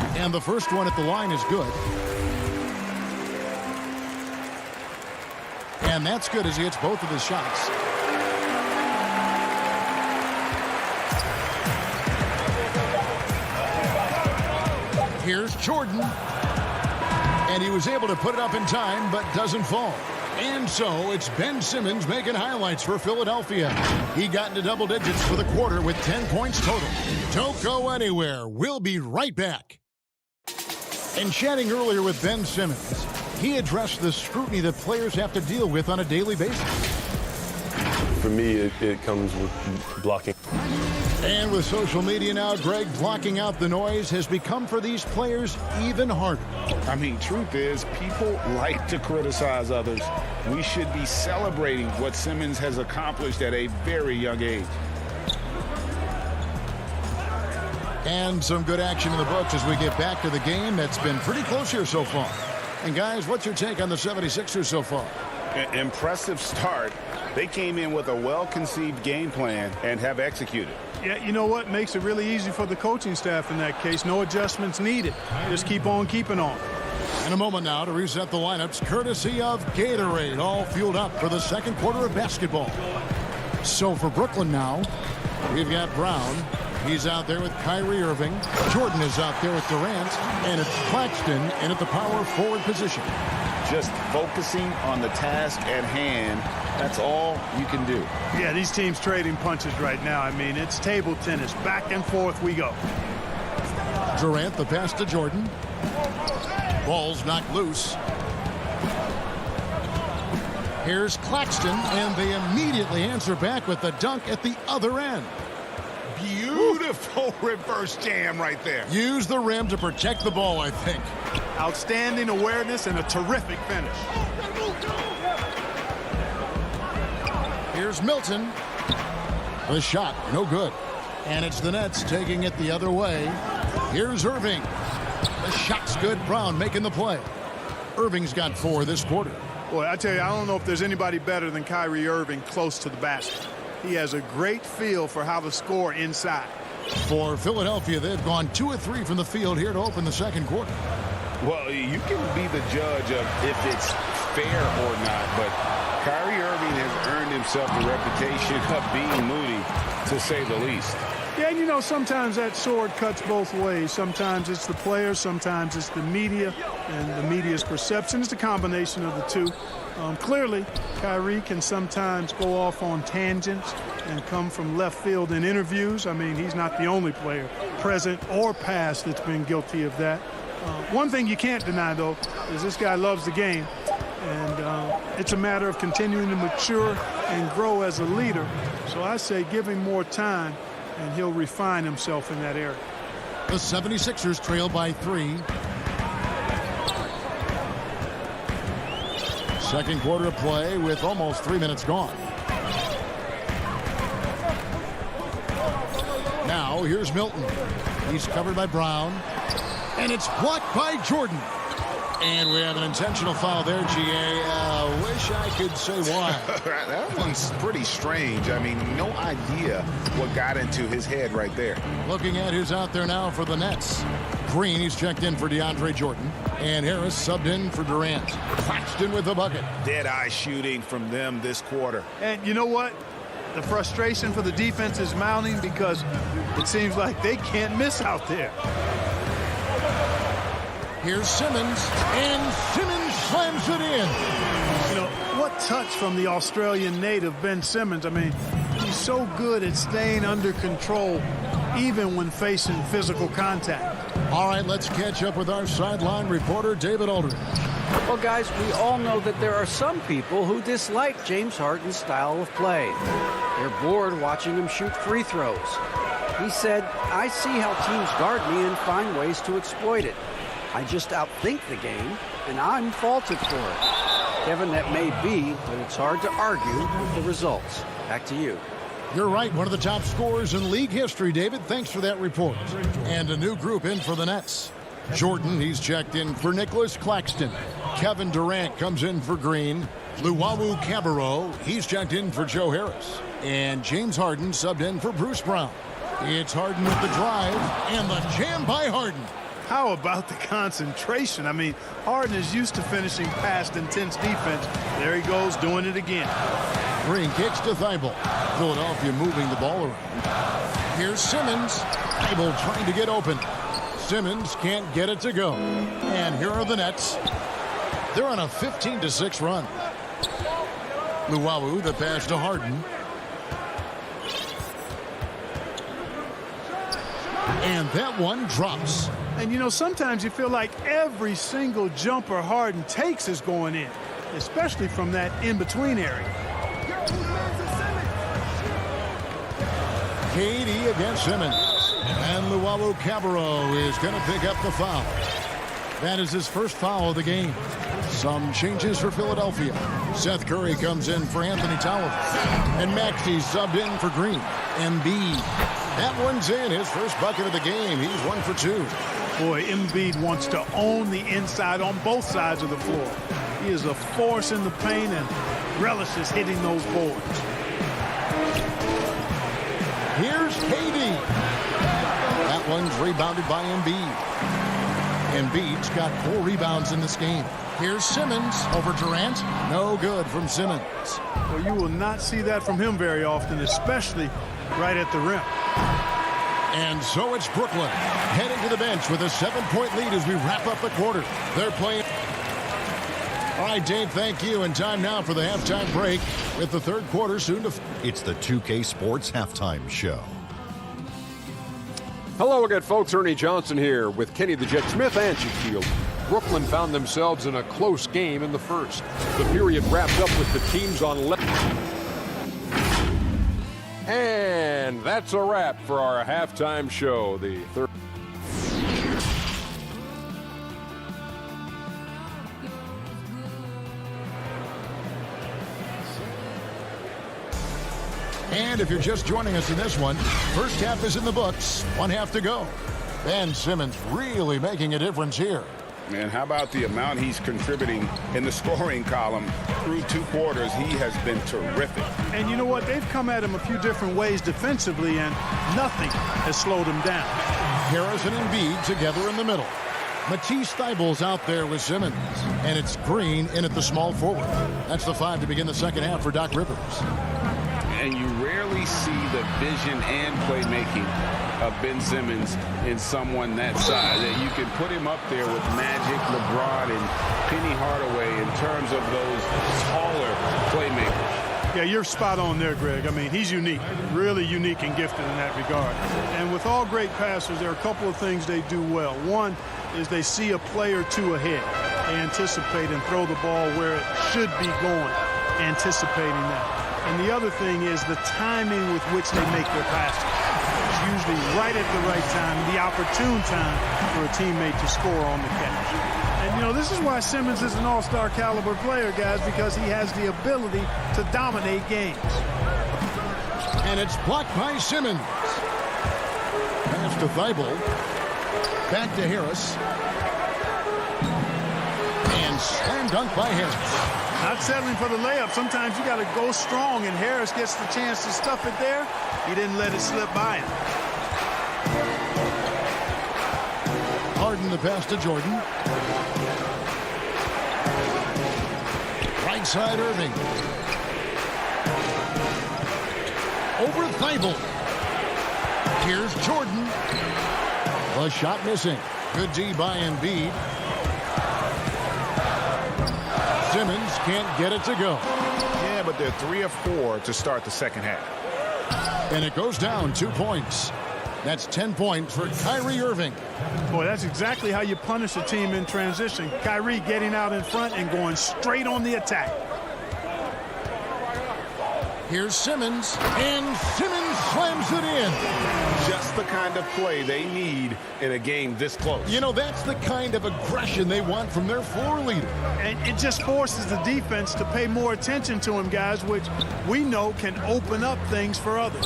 2. And the first one at the line is good. And that's good as he hits both of his shots. Here's Jordan. And he was able to put it up in time, but doesn't fall. And so it's Ben Simmons making highlights for Philadelphia. He got into double digits for the quarter with 10 points total. Don't go anywhere. We'll be right back. And chatting earlier with Ben Simmons, he addressed the scrutiny that players have to deal with on a daily basis. For me, it comes with blocking. And with social media now, Greg, blocking out the noise has become for these players even harder. I mean, truth is, people like to criticize others. We should be celebrating what Simmons has accomplished at a very young age. And some good action in the books as we get back to the game that's been pretty close here so far. And guys, what's your take on the 76ers so far? Impressive start. They came in with a well-conceived game plan and have executed. Yeah, you know what? Makes it really easy for the coaching staff in that case. No adjustments needed. Just keep on keeping on. In a moment now to reset the lineups, courtesy of Gatorade, all fueled up for the second quarter of basketball. So for Brooklyn now, we've got Brown. He's out there with Kyrie Irving. Jordan is out there with Durant. And it's Claxton in at the power forward position. Just focusing on the task at hand. That's all you can do. Yeah, these teams trading punches right now. I mean, it's table tennis. Back and forth we go. Durant, the pass to Jordan. Ball's knocked loose. Here's Claxton, and they immediately answer back with the dunk at the other end. Beautiful reverse jam right there. Use the rim to protect the ball, I think. Outstanding awareness and a terrific finish. Here's Milton. The shot, no good. And it's the Nets taking it the other way. Here's Irving. The shot's good. Brown making the play. Irving's got 4 this quarter. Boy, I tell you, I don't know if there's anybody better than Kyrie Irving close to the basket. He has a great feel for how to score inside. For Philadelphia, they've gone 2 of 3 from the field here to open the second quarter. Well, you can be the judge of if it's fair or not, but Kyrie Irving has earned himself the reputation of being moody, to say the least. Yeah, and you know, sometimes that sword cuts both ways. Sometimes it's the players, sometimes it's the media, and the media's perception. It's a combination of the two. Clearly, Kyrie can sometimes go off on tangents and come from left field in interviews. I mean, he's not the only player, present or past, that's been guilty of that. One thing you can't deny, though, is this guy loves the game. And it's a matter of continuing to mature and grow as a leader. So I say give him more time, and he'll refine himself in that area. The 76ers trail by 3. Second quarter of play with almost 3 minutes gone. Now here's Milton. He's covered by Brown. And it's blocked by Jordan. And we have an intentional foul there, GA. Wish I could say why. That one's pretty strange. I mean, no idea what got into his head right there. Looking at who's out there now for the Nets. Green, he's checked in for DeAndre Jordan. And Harris subbed in for Durant. Claxton with the bucket. Dead-eye shooting from them this quarter. And you know what? The frustration for the defense is mounting because it seems like they can't miss out there. Here's Simmons, and Simmons slams it in. You know, what touch from the Australian native, Ben Simmons. I mean, he's so good at staying under control, even when facing physical contact. All right, let's catch up with our sideline reporter, David Aldridge. Well, guys, we all know that there are some people who dislike James Harden's style of play. They're bored watching him shoot free throws. He said, "I see how teams guard me and find ways to exploit it. I just outthink the game, and I'm faulted for it." Kevin, that may be, but it's hard to argue with the results. Back to you. You're right, one of the top scorers in league history, David. Thanks for that report. And a new group in for the Nets. Jordan, he's checked in for Nicholas Claxton. Kevin Durant comes in for Green. Luwawu Cabarrot, he's checked in for Joe Harris. And James Harden subbed in for Bruce Brown. It's Harden with the drive, and the jam by Harden. How about the concentration? I mean, Harden is used to finishing past intense defense. There he goes, doing it again. Green kicks to Thibault. Philadelphia moving the ball around. Here's Simmons. Thibault trying to get open. Simmons can't get it to go. And here are the Nets. They're on a 15-6 run. Luwawu, the pass to Harden. And that one drops. And, you know, sometimes you feel like every single jumper Harden takes is going in, especially from that in-between area. Katie against Simmons. And Luau Cabarro is going to pick up the foul. That is his first foul of the game. Some changes for Philadelphia. Seth Curry comes in for Anthony Tolliver. And Maxey subbed in for Green. Embiid. That one's in. His first bucket of the game. He's 1 for 2. Boy, Embiid wants to own the inside on both sides of the floor. He is a force in the paint and relishes hitting those boards. Here's KD. That one's rebounded by Embiid. Embiid's got 4 rebounds in this game. Here's Simmons over Durant. No good from Simmons. Well, you will not see that from him very often, especially right at the rim. And so it's Brooklyn heading to the bench with a 7-point lead as we wrap up the quarter. They're playing. All right, Dave, thank you. And time now for the halftime break with the third quarter soon to. It's the 2K Sports Halftime Show. Hello again, folks. Ernie Johnson here with Kenny the Jet Smith and Shaquille. Brooklyn found themselves in a close game in the first. The period wrapped up with the teams on left. And that's a wrap for our halftime show. The third. And if you're just joining us in this one, first half is in the books. 1 half to go. Ben Simmons really making a difference here. And how about the amount he's contributing in the scoring column through 2 quarters? He has been terrific. And you know what? They've come at him a few different ways defensively, and nothing has slowed him down. Harris and Embiid together in the middle. Matisse Thybulle's out there with Simmons. And it's Green in at the small forward. That's the 5 to begin the second half for Doc Rivers. And you rarely see the vision and playmaking of Ben Simmons in someone that size. That you can put him up there with Magic, LeBron, and Penny Hardaway in terms of those taller playmakers. Yeah, you're spot on there, Greg. I mean, he's unique, really unique and gifted in that regard. And with all great passers, there are a couple of things they do well. One is they see a play or two ahead. They anticipate and throw the ball where it should be going, anticipating that. And the other thing is the timing with which they make their passes. It's usually right at the right time, the opportune time for a teammate to score on the catch. And, you know, this is why Simmons is an all-star caliber player, guys, because he has the ability to dominate games. And it's blocked by Simmons. Pass to Thibault. Back to Harris. And slam dunk by Harris. Not settling for the layup. Sometimes you got to go strong, and Harris gets the chance to stuff it there. He didn't let it slip by him. Harden the pass to Jordan. Right side Irving. Over Thibault. Here's Jordan. A shot missing. Good D by Embiid. Simmons can't get it to go. Yeah, but they're 3 of 4 to start the second half. And it goes down 2 points. That's 10 points for Kyrie Irving. Boy, that's exactly how you punish a team in transition. Kyrie getting out in front and going straight on the attack. Here's Simmons, and Simmons slams it in. Just the kind of play they need in a game this close. You know, that's the kind of aggression they want from their floor leader. And it just forces the defense to pay more attention to him, guys, which we know can open up things for others.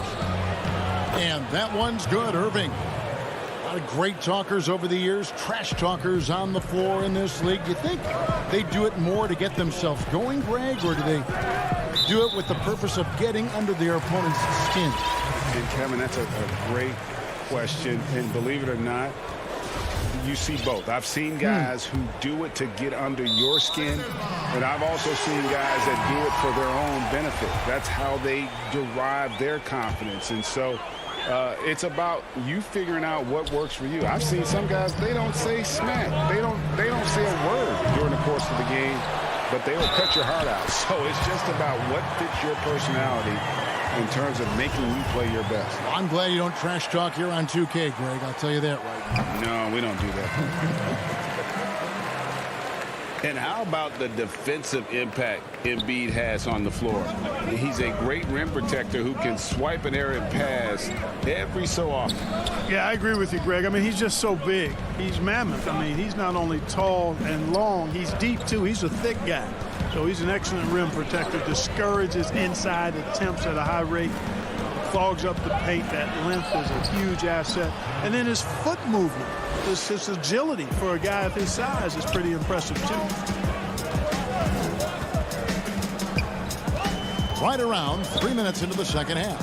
And that one's good, Irving. A lot of great talkers over the years, trash talkers on the floor in this league. You think they do it more to get themselves going, Greg, or do they do it with the purpose of getting under their opponent's skin? And Kevin, that's a great question. And believe it or not, you see both. I've seen guys who do it to get under your skin, and I've also seen guys that do it for their own benefit. That's how they derive their confidence. And so it's about you figuring out what works for you. I've seen some guys, they don't say smack. They don't say a word during the course of the game, but they will cut your heart out. So it's just about what fits your personality in terms of making you play your best. Well, I'm glad you don't trash talk here on 2K, Greg. I'll tell you that right now. No, we don't do that. And how about the defensive impact Embiid has on the floor? He's a great rim protector who can swipe an errant pass every so often. Yeah, I agree with you, Greg. I mean, he's just so big. He's mammoth. I mean, he's not only tall and long, he's deep, too. He's a thick guy. So he's an excellent rim protector. Discourages inside attempts at a high rate. Clogs up the paint. That length is a huge asset. And then his foot movement, his agility for a guy of his size is pretty impressive, too. Right around 3 minutes into the second half.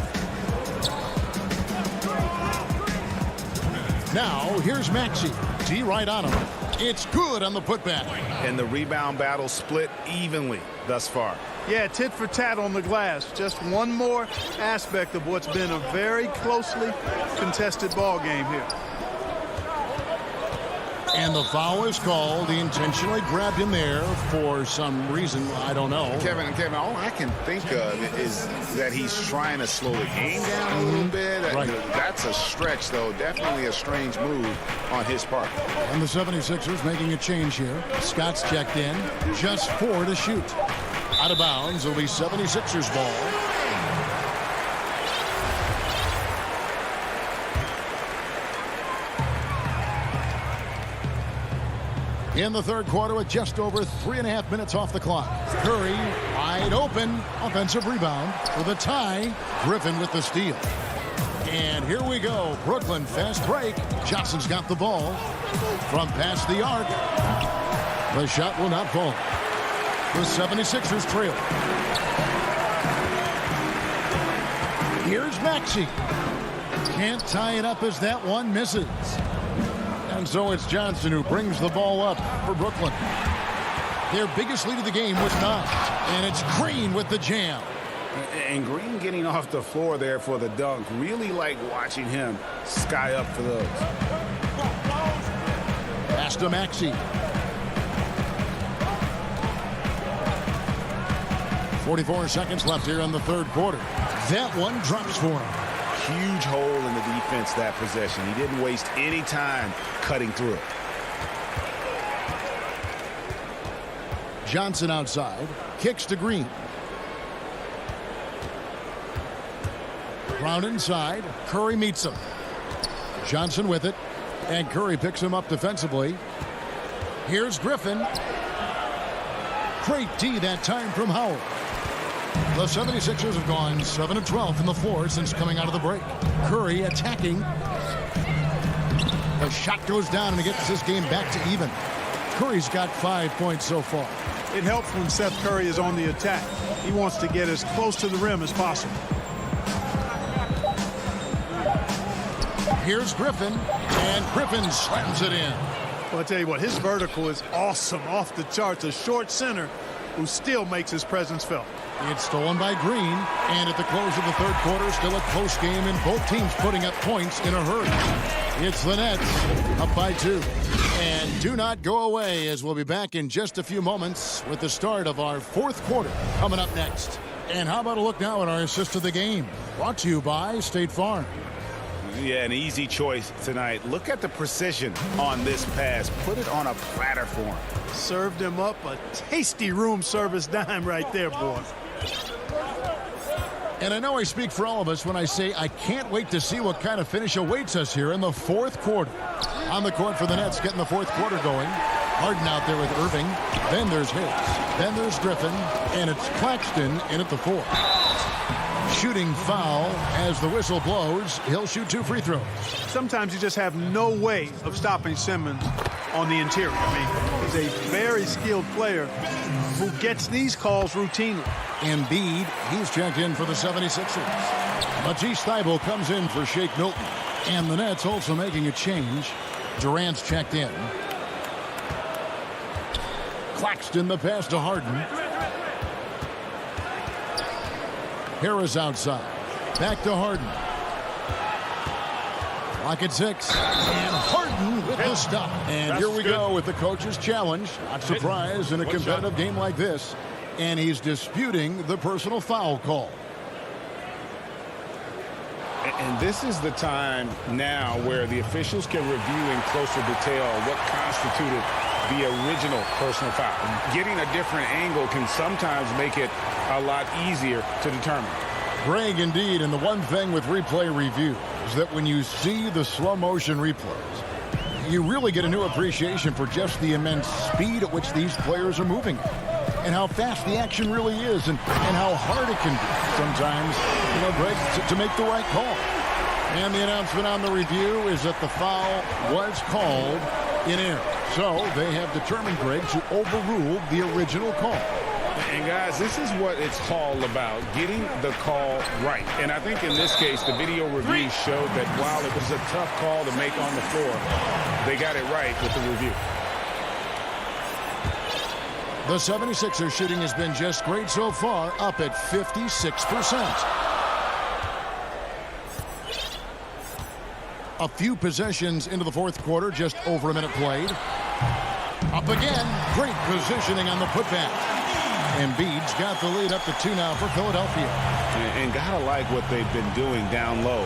Now, here's Maxey. D right on him. It's good on the putback. And the rebound battle split evenly thus far. Yeah, tit for tat on the glass. Just one more aspect of what's been a very closely contested ball game here. And the foul is called. He intentionally grabbed him there for some reason. I don't know. Kevin, all I can think of is that he's trying to slow the game down a little bit. Right. That's a stretch, though. Definitely a strange move on his part. And the 76ers making a change here. Scott's checked in. Just 4 to shoot. Out of bounds. It'll be 76ers ball. In the third quarter with just over 3.5 minutes off the clock. Curry wide open. Offensive rebound for the tie. Griffin with the steal. And here we go. Brooklyn fast break. Johnson's got the ball from past the arc. The shot will not fall. The 76ers trail. Here's Maxey. Can't tie it up as that one misses. And so it's Johnson who brings the ball up for Brooklyn. Their biggest lead of the game was 9. And it's Green with the jam. And Green getting off the floor there for the dunk. Really like watching him sky up for those. Pass to Maxey. 44 seconds left here in the third quarter. That one drops for him. Huge hole in the defense that possession. He didn't waste any time cutting through it. Johnson outside. Kicks to Green. Brown inside. Curry meets him. Johnson with it. And Curry picks him up defensively. Here's Griffin. Great D that time from Howard. The 76ers have gone 7 of 12 from the floor since coming out of the break. Curry attacking. The shot goes down and it gets this game back to even. Curry's got 5 points so far. It helps when Seth Curry is on the attack. He wants to get as close to the rim as possible. Here's Griffin, and Griffin slams it in. Well, I tell you what, his vertical is awesome, off the charts. A short center who still makes his presence felt. It's stolen by Green, and at the close of the third quarter, still a close game, and both teams putting up points in a hurry. It's the Nets up by 2. And do not go away, as we'll be back in just a few moments with the start of our fourth quarter coming up next. And how about a look now at our assist of the game, brought to you by State Farm. Yeah, an easy choice tonight. Look at the precision on this pass. Put it on a platter for him. Served him up a tasty room service dime right there, boy. And I know I speak for all of us when I say I can't wait to see what kind of finish awaits us here in the fourth quarter. On the court for the Nets, getting the fourth quarter going. Harden out there with Irving. Then there's Hicks. Then there's Griffin. And it's Claxton in at the 4. Shooting foul as the whistle blows. He'll shoot 2 free throws. Sometimes you just have no way of stopping Simmons on the interior. I mean, he's a very skilled player who gets these calls routinely. Embiid, he's checked in for the 76ers. Matisse Thybulle comes in for Shake Milton. And the Nets also making a change. Durant's checked in. Claxton the pass to Harden. Harris outside. Back to Harden. Clock at 6. And Harden with the stop. And here we go with the coach's challenge. Not surprised in a competitive game like this. And he's disputing the personal foul call. And this is the time now where the officials can review in closer detail what constituted the original personal foul. Getting a different angle can sometimes make it a lot easier to determine. Greg, indeed, and the one thing with replay review is that when you see the slow motion replays, you really get a new appreciation for just the immense speed at which these players are moving and how fast the action really is and how hard it can be sometimes, Greg, to make the right call. And the announcement on the review is that the foul was called in error. So they have determined, Greg, to overrule the original call. And, guys, this is what it's all about, getting the call right. And I think in this case, the video review showed that while it was a tough call to make on the floor, they got it right with the review. The 76ers shooting has been just great so far, up at 56%. A few possessions into the fourth quarter, just over a minute played. Up again, great positioning on the putback. Embiid's got the lead up to 2 now for Philadelphia. And gotta like what they've been doing down low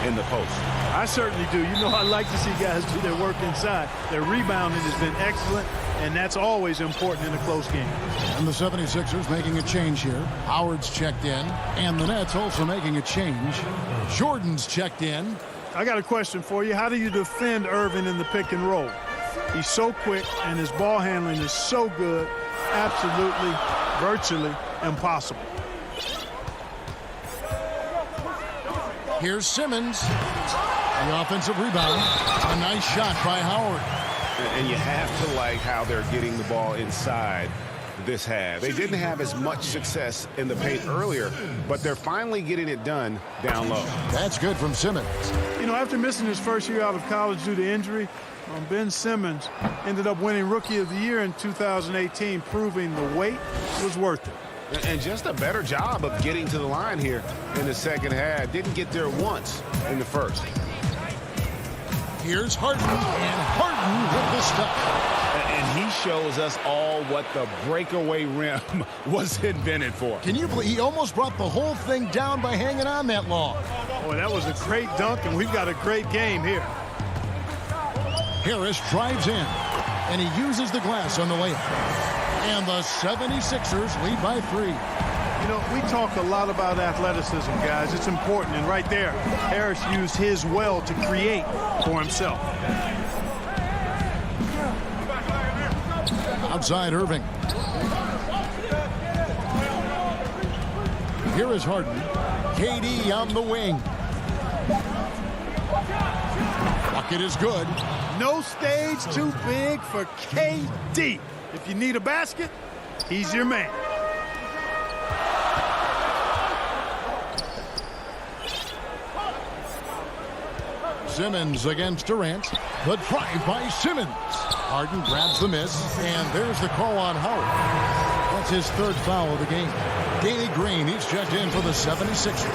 in the post. I certainly do. I like to see guys do their work inside. Their rebounding has been excellent, and that's always important in a close game. And the 76ers making a change here. Howard's checked in, and the Nets also making a change. Jordan's checked in. I got a question for you. How do you defend Irving in the pick and roll? He's so quick, and his ball handling is so good. Absolutely, virtually impossible. Here's Simmons. The offensive rebound. A nice shot by Howard. And you have to like how they're getting the ball inside this half. They didn't have as much success in the paint earlier, but they're finally getting it done down low. That's good from Simmons. After missing his first year out of college due to injury, Ben Simmons ended up winning Rookie of the Year in 2018, proving the wait was worth it. And just a better job of getting to the line here in the second half. Didn't get there once in the first. Here's Harden, and Harden with the stuff. And he shows us all what the breakaway rim was invented for. Can you believe he almost brought the whole thing down by hanging on that long? Boy, that was a great dunk, and we've got a great game here. Harris drives in, and he uses the glass on the layup. And the 76ers lead by 3. We talk a lot about athleticism, guys. It's important, and right there, Harris used his well to create for himself. Outside Irving. Here is Harden. KD on the wing. Bucket is good. No stage too big for KD. If you need a basket, he's your man. Simmons against Durant. The drive by Simmons. Harden grabs the miss, and there's the call on Howard. That's his 3rd foul of the game. Danny Green, he's checked in for the 76ers.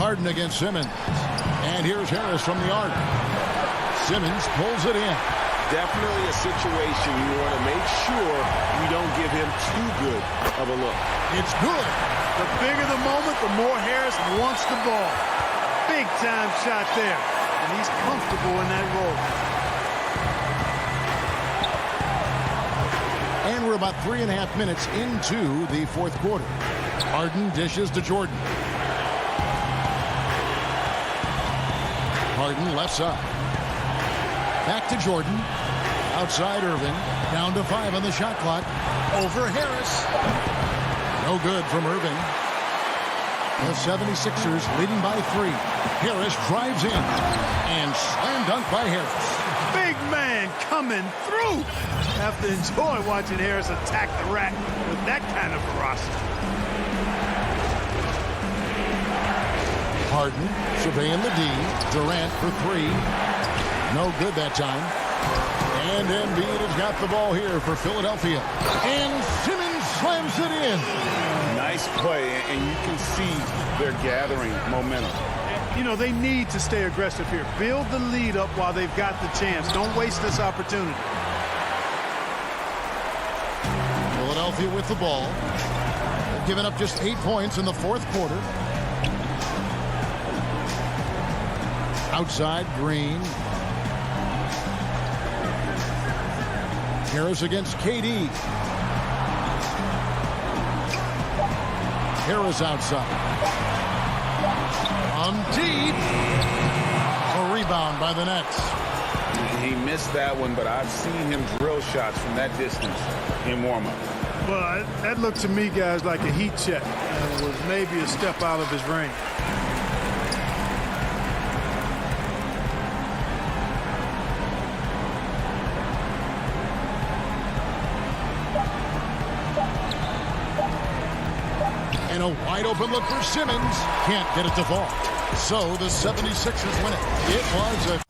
Harden against Simmons. And here's Harris from the arc. Simmons pulls it in. Definitely a situation you want to make sure you don't give him too good of a look. It's good. The bigger the moment, the more Harris wants the ball. Big time shot there. And he's comfortable in that role. And we're about 3.5 minutes into the fourth quarter. Harden dishes to Jordan. Harden left side. Back to Jordan. Outside Irving. Down to 5 on the shot clock. Over Harris. No good from Irving. The 76ers leading by 3. Harris drives in. And slam dunk by Harris. Big man coming through. Have to enjoy watching Harris attack the rack with that kind of ferocity. Harden surveying the D. Durant for 3. No good that time. And Embiid has got the ball here for Philadelphia. And Simmons slams it in. Nice play, and you can see they're gathering momentum. They need to stay aggressive here. Build the lead up while they've got the chance. Don't waste this opportunity. Philadelphia with the ball. They've given up just 8 points in the fourth quarter. Outside Green. Harris against KD. Harris outside. On deep. A rebound by the Nets. He missed that one, but I've seen him drill shots from that distance in warm-up. Well, that looked to me, guys, like a heat check. And was maybe a step out of his range. And a wide open look for Simmons. Can't get it to fall. So the 76ers win it. It was a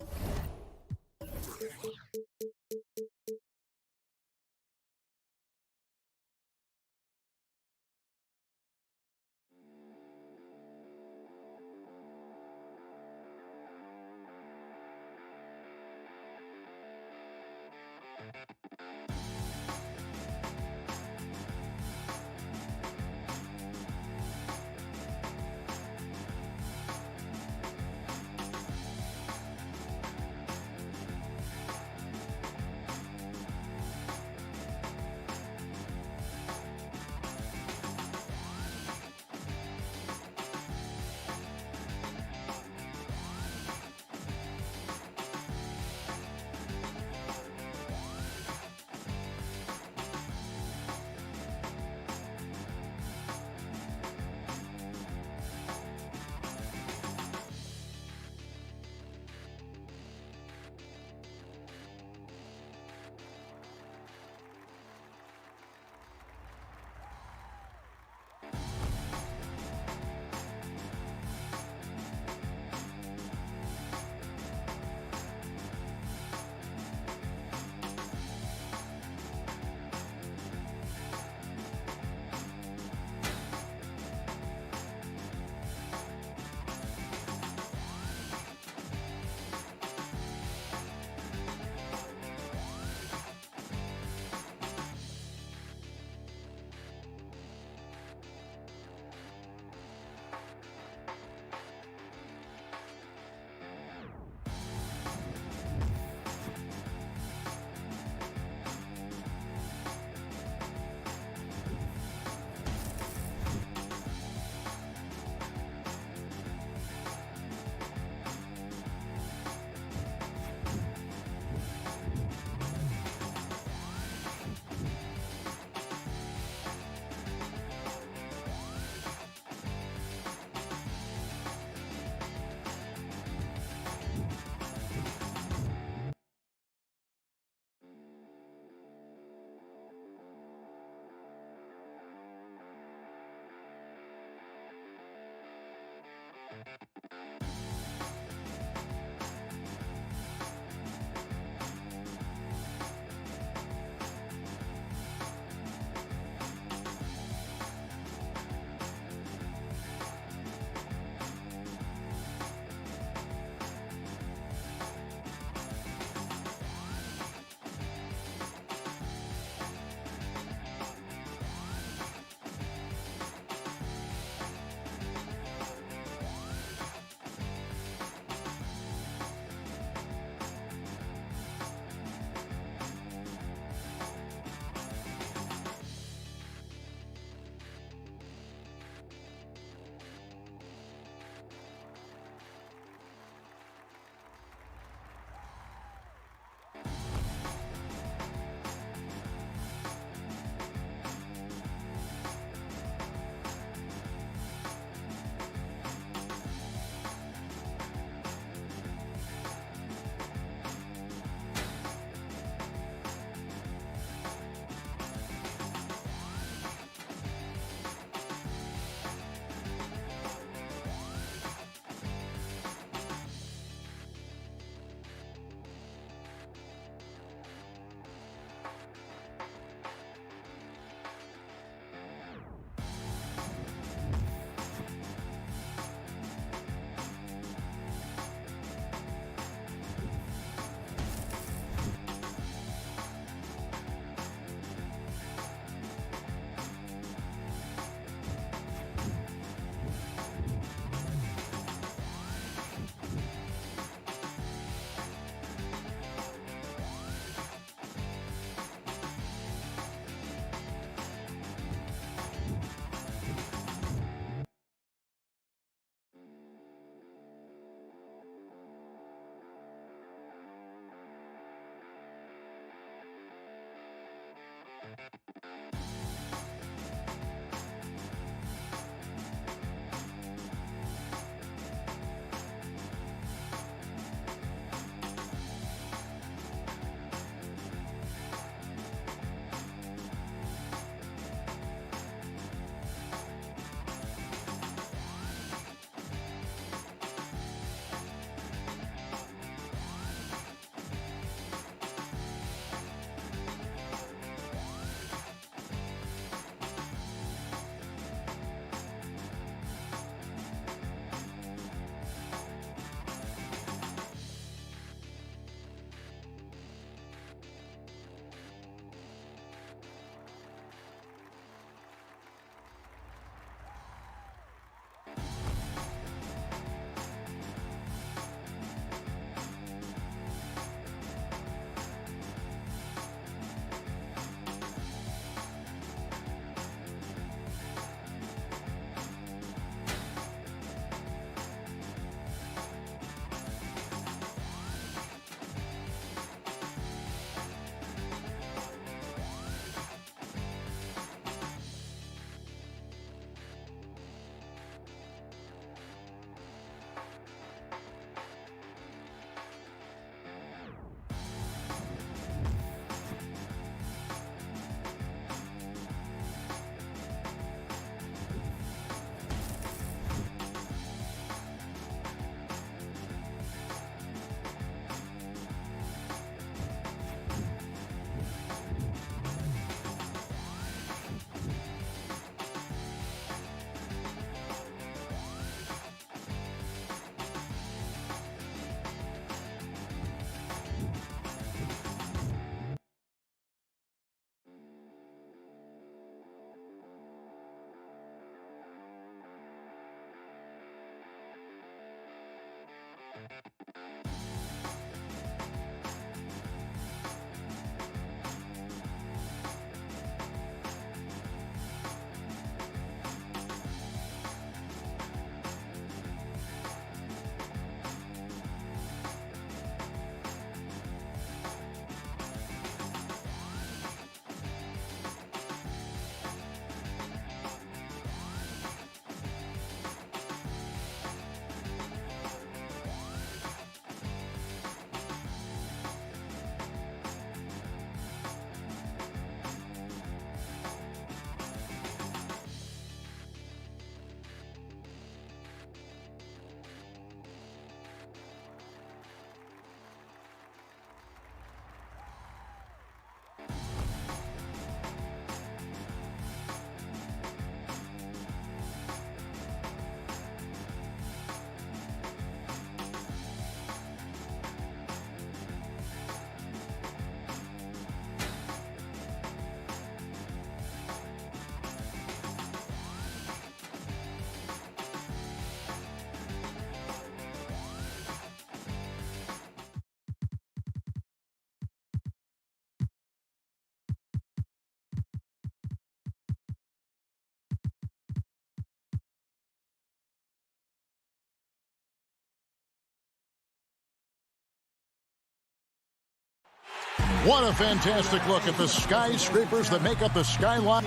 What a fantastic look at the skyscrapers that make up the skyline.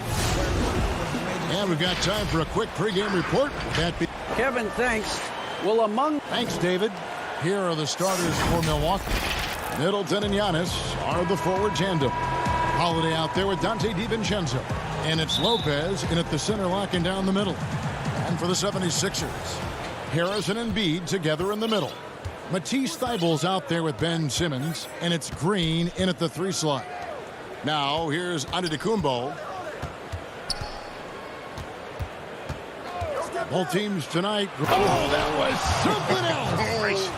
And we've got time for a quick pregame report. Kevin, thanks. Thanks, David. Here are the starters for Milwaukee. Middleton and Giannis are the forward tandem. Holiday out there with Dante DiVincenzo. And it's Lopez in at the center, locking down the middle. And for the 76ers, Harris and Embiid together in the middle. Matisse Thybulle's out there with Ben Simmons, and it's Green in at the 3 slot. Now, here's Antetokounmpo. Both teams tonight. Oh, that was something else.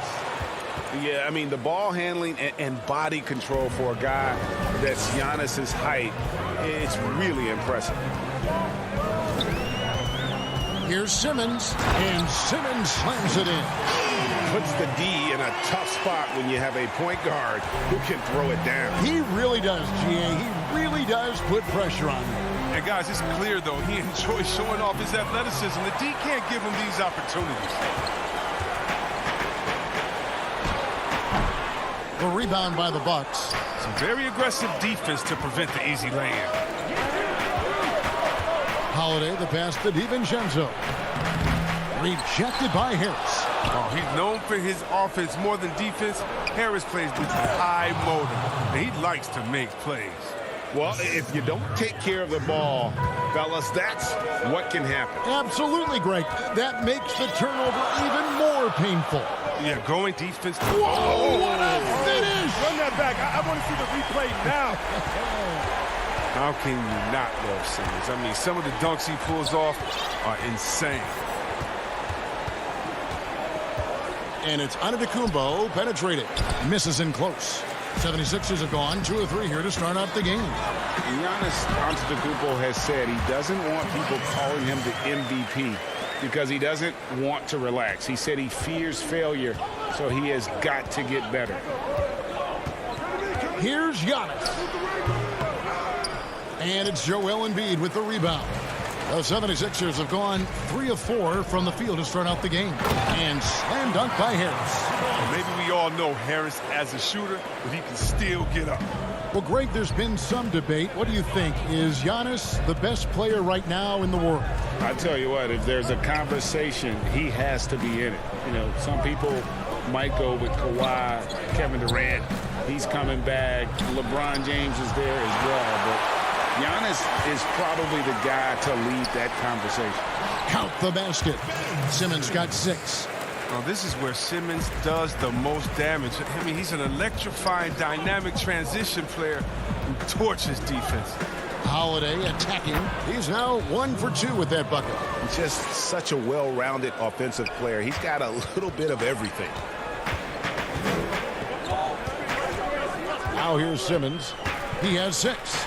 Yeah, I mean, the ball handling and body control for a guy that's Giannis's height, it's really impressive. Here's Simmons, and Simmons slams it in. Puts the D in a tough spot when you have a point guard who can throw it down. He really does, GA. He really does put pressure on him. And guys, it's clear, though, he enjoys showing off his athleticism. The D can't give him these opportunities. The rebound by the Bucks. Some very aggressive defense to prevent the easy lay-in. Holiday, the pass to DiVincenzo. Rejected by Harris. Oh, he's known for his offense more than defense. Harris plays with high motor, and he likes to make plays. Well, if you don't take care of the ball, fellas, that's what can happen. Absolutely, Greg. That makes the turnover even more painful. Yeah, going defense. Whoa, what a finish! Run that back. I want to see the replay now. How can you not love Simmons? I mean, some of the dunks he pulls off are insane. And it's Antetokounmpo penetrated. Misses in close. 76ers have gone 2 of 3 here to start out the game. Giannis Antetokounmpo has said he doesn't want people calling him the MVP because he doesn't want to relax. He said he fears failure, so he has got to get better. Here's Giannis. And it's Joel Embiid with the rebound. The 76ers have gone 3 of 4 from the field to start out the game. And slam dunk by Harris. Maybe we all know Harris as a shooter, but he can still get up. Well, Greg, there's been some debate. What do you think? Is Giannis the best player right now in the world? I tell you what, if there's a conversation, he has to be in it. You know, some people might go with Kawhi, Kevin Durant. He's coming back. LeBron James is there as well, but Giannis is probably the guy to lead that conversation. Count the basket. Simmons got 6. Well, this is where Simmons does the most damage. I mean, he's an electrifying, dynamic transition player who torches defense. Holiday attacking. He's now 1 for 2 with that bucket. He's just such a well-rounded offensive player. He's got a little bit of everything. Now here's Simmons. He has 6.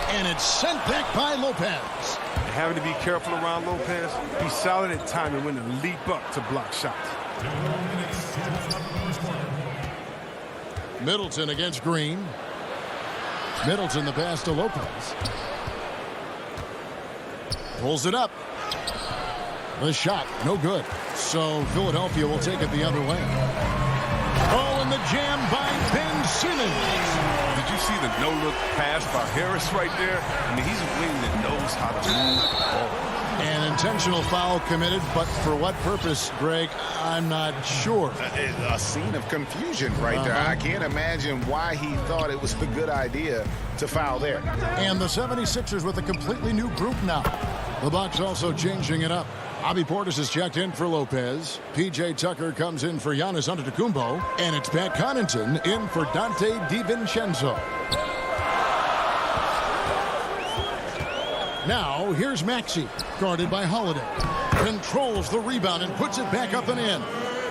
And it's sent back by Lopez. Having to be careful around Lopez. He's solid at timing when to leap up to block shots. Middleton against Green. Middleton the pass to Lopez. Pulls it up. The shot, no good. So Philadelphia will take it the other way. Oh, and the jam by Ben Simmons. Did you see the no-look pass by Harris right there? I mean, he's a wing that knows how to move the ball. An intentional foul committed, but for what purpose, Greg, I'm not sure. A scene of confusion right there. I can't imagine why he thought it was a good idea to foul there. And the 76ers with a completely new group now. The Bucks also changing it up. Bobby Portis is checked in for Lopez. P.J. Tucker comes in for Giannis Antetokounmpo. And it's Pat Connaughton in for Dante DiVincenzo. Now, here's Maxey, guarded by Holiday. Controls the rebound and puts it back up and in.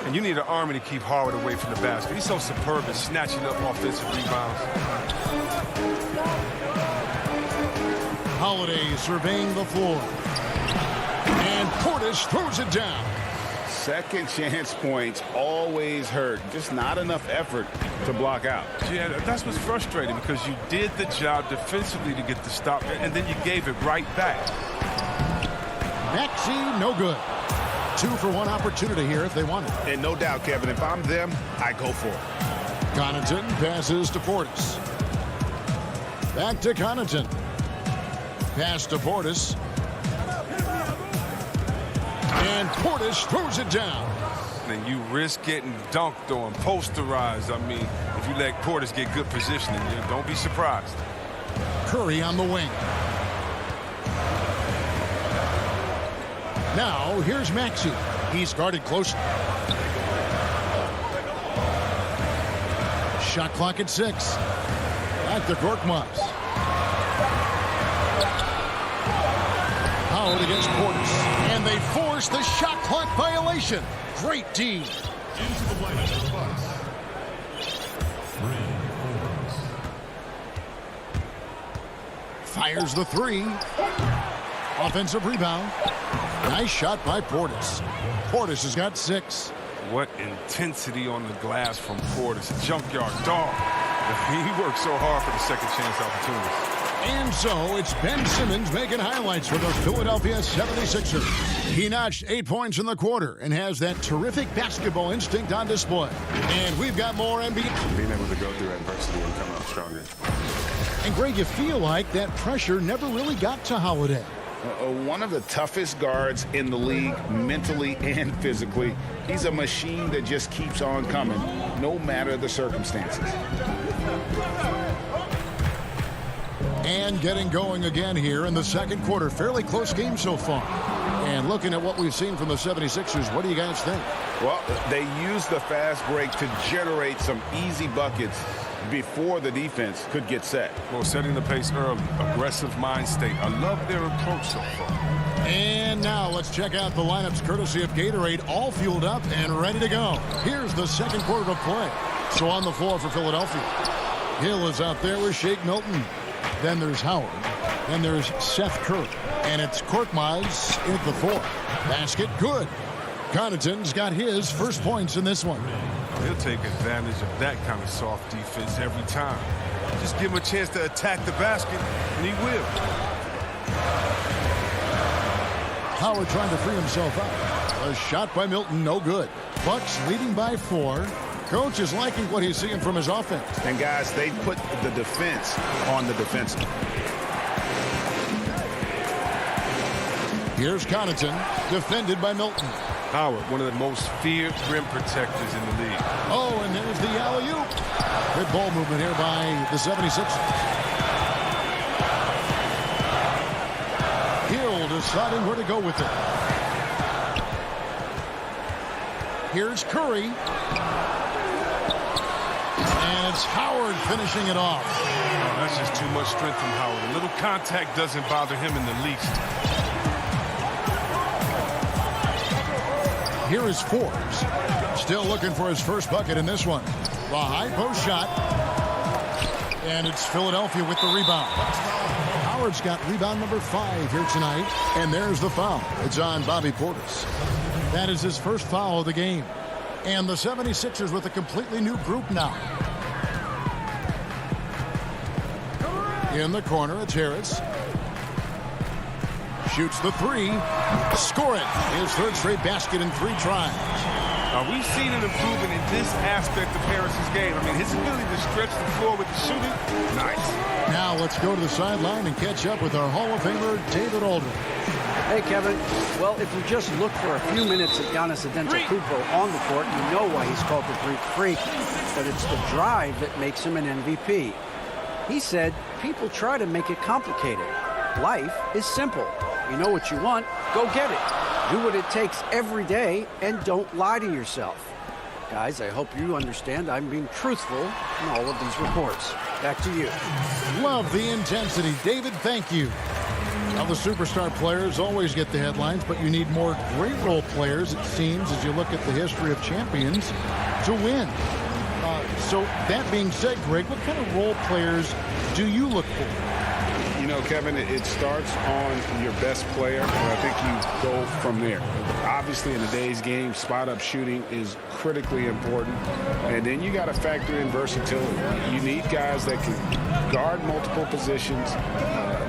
And you need an army to keep Howard away from the basket. He's so superb at snatching up offensive rebounds. Holiday surveying the floor. And Portis throws it down. Second chance points always hurt. Just not enough effort to block out. Yeah, that's what's frustrating because you did the job defensively to get the stop, and then you gave it right back. Maxey, no good. 2-for-1 opportunity here if they want it. And no doubt, Kevin, if I'm them, I go for it. Connaughton passes to Portis. Back to Connaughton. Pass to Portis. And Portis throws it down. And you risk getting dunked on, posterized. I mean, if you let Portis get good positioning, don't be surprised. Curry on the wing. Now, here's Maxey. He's guarded closely. Shot clock at 6. Back to Korkmaz. Howard against Portis. And they force the shot clock violation. Great D. Into the lineup for the Bucks. 3 forwards. Fires the 3. Offensive rebound. Nice shot by Portis. Portis has got 6. What intensity on the glass from Portis. A junkyard dog. He worked so hard for the second chance opportunities. And so it's Ben Simmons making highlights for those Philadelphia 76ers. He notched 8 points in the quarter and has that terrific basketball instinct on display. And we've got more NBA. Being able to go through adversity and come out stronger. And Greg, you feel like that pressure never really got to Holiday. One of the toughest guards in the league, mentally and physically. He's a machine that just keeps on coming, no matter the circumstances. And getting going again here in the second quarter. Fairly close game so far. And looking at what we've seen from the 76ers, what do you guys think? Well, they used the fast break to generate some easy buckets before the defense could get set. Well, setting the pace early, aggressive mind state. I love their approach so far. And now let's check out the lineups courtesy of Gatorade, all fueled up and ready to go. Here's the second quarter of play. So on the floor for Philadelphia. Hill is out there with Shake Milton. Then there's Howard. Then there's Seth Curry. And it's Korkmaz in at the 4. Basket good. Connaughton's got his first points in this one. He'll take advantage of that kind of soft defense every time. Just give him a chance to attack the basket, and he will. Howard trying to free himself up. A shot by Milton, no good. Bucks leading by 4. Coach is liking what he's seeing from his offense. And guys, they put the defense on the defensive. Here's Connaughton, defended by Milton. Howard, one of the most feared rim protectors in the league. Oh, and there's the alley-oop. Good ball movement here by the 76ers. Hill deciding where to go with it. Here's Curry. And it's Howard finishing it off. Oh, that's just too much strength from Howard. A little contact doesn't bother him in the least. Here is Forbes. Still looking for his first bucket in this one. The high post shot. And it's Philadelphia with the rebound. Howard's got rebound number 5 here tonight. And there's the foul. It's on Bobby Portis. That is his first foul of the game. And the 76ers with a completely new group now. In the corner, it's Harris. Shoots the three. Score it. His third straight basket in 3 tries. We've seen an improvement in this aspect of Harris's game. I mean, his ability to stretch the floor with the shooting, nice. Now let's go to the sideline and catch up with our Hall of Famer, David Aldridge. Hey, Kevin. Well, if you just look for a few minutes at Giannis Antetokounmpo on the court, you know why he's called the Greek Freak. But it's the drive that makes him an MVP. He said, people try to make it complicated. Life is simple. You know what you want, go get it. Do what it takes every day and don't lie to yourself. Guys, I hope you understand I'm being truthful in all of these reports. Back to you. Love the intensity. David, thank you. Now, the superstar players always get the headlines, but you need more great role players, it seems, as you look at the history of champions, to win. So that being said, Greg, what kind of role players do you look for? You know, Kevin, it starts on your best player, and I think you go from there. Obviously, in today's game, spot-up shooting is critically important, and then you got to factor in versatility. You need guys that can guard multiple positions,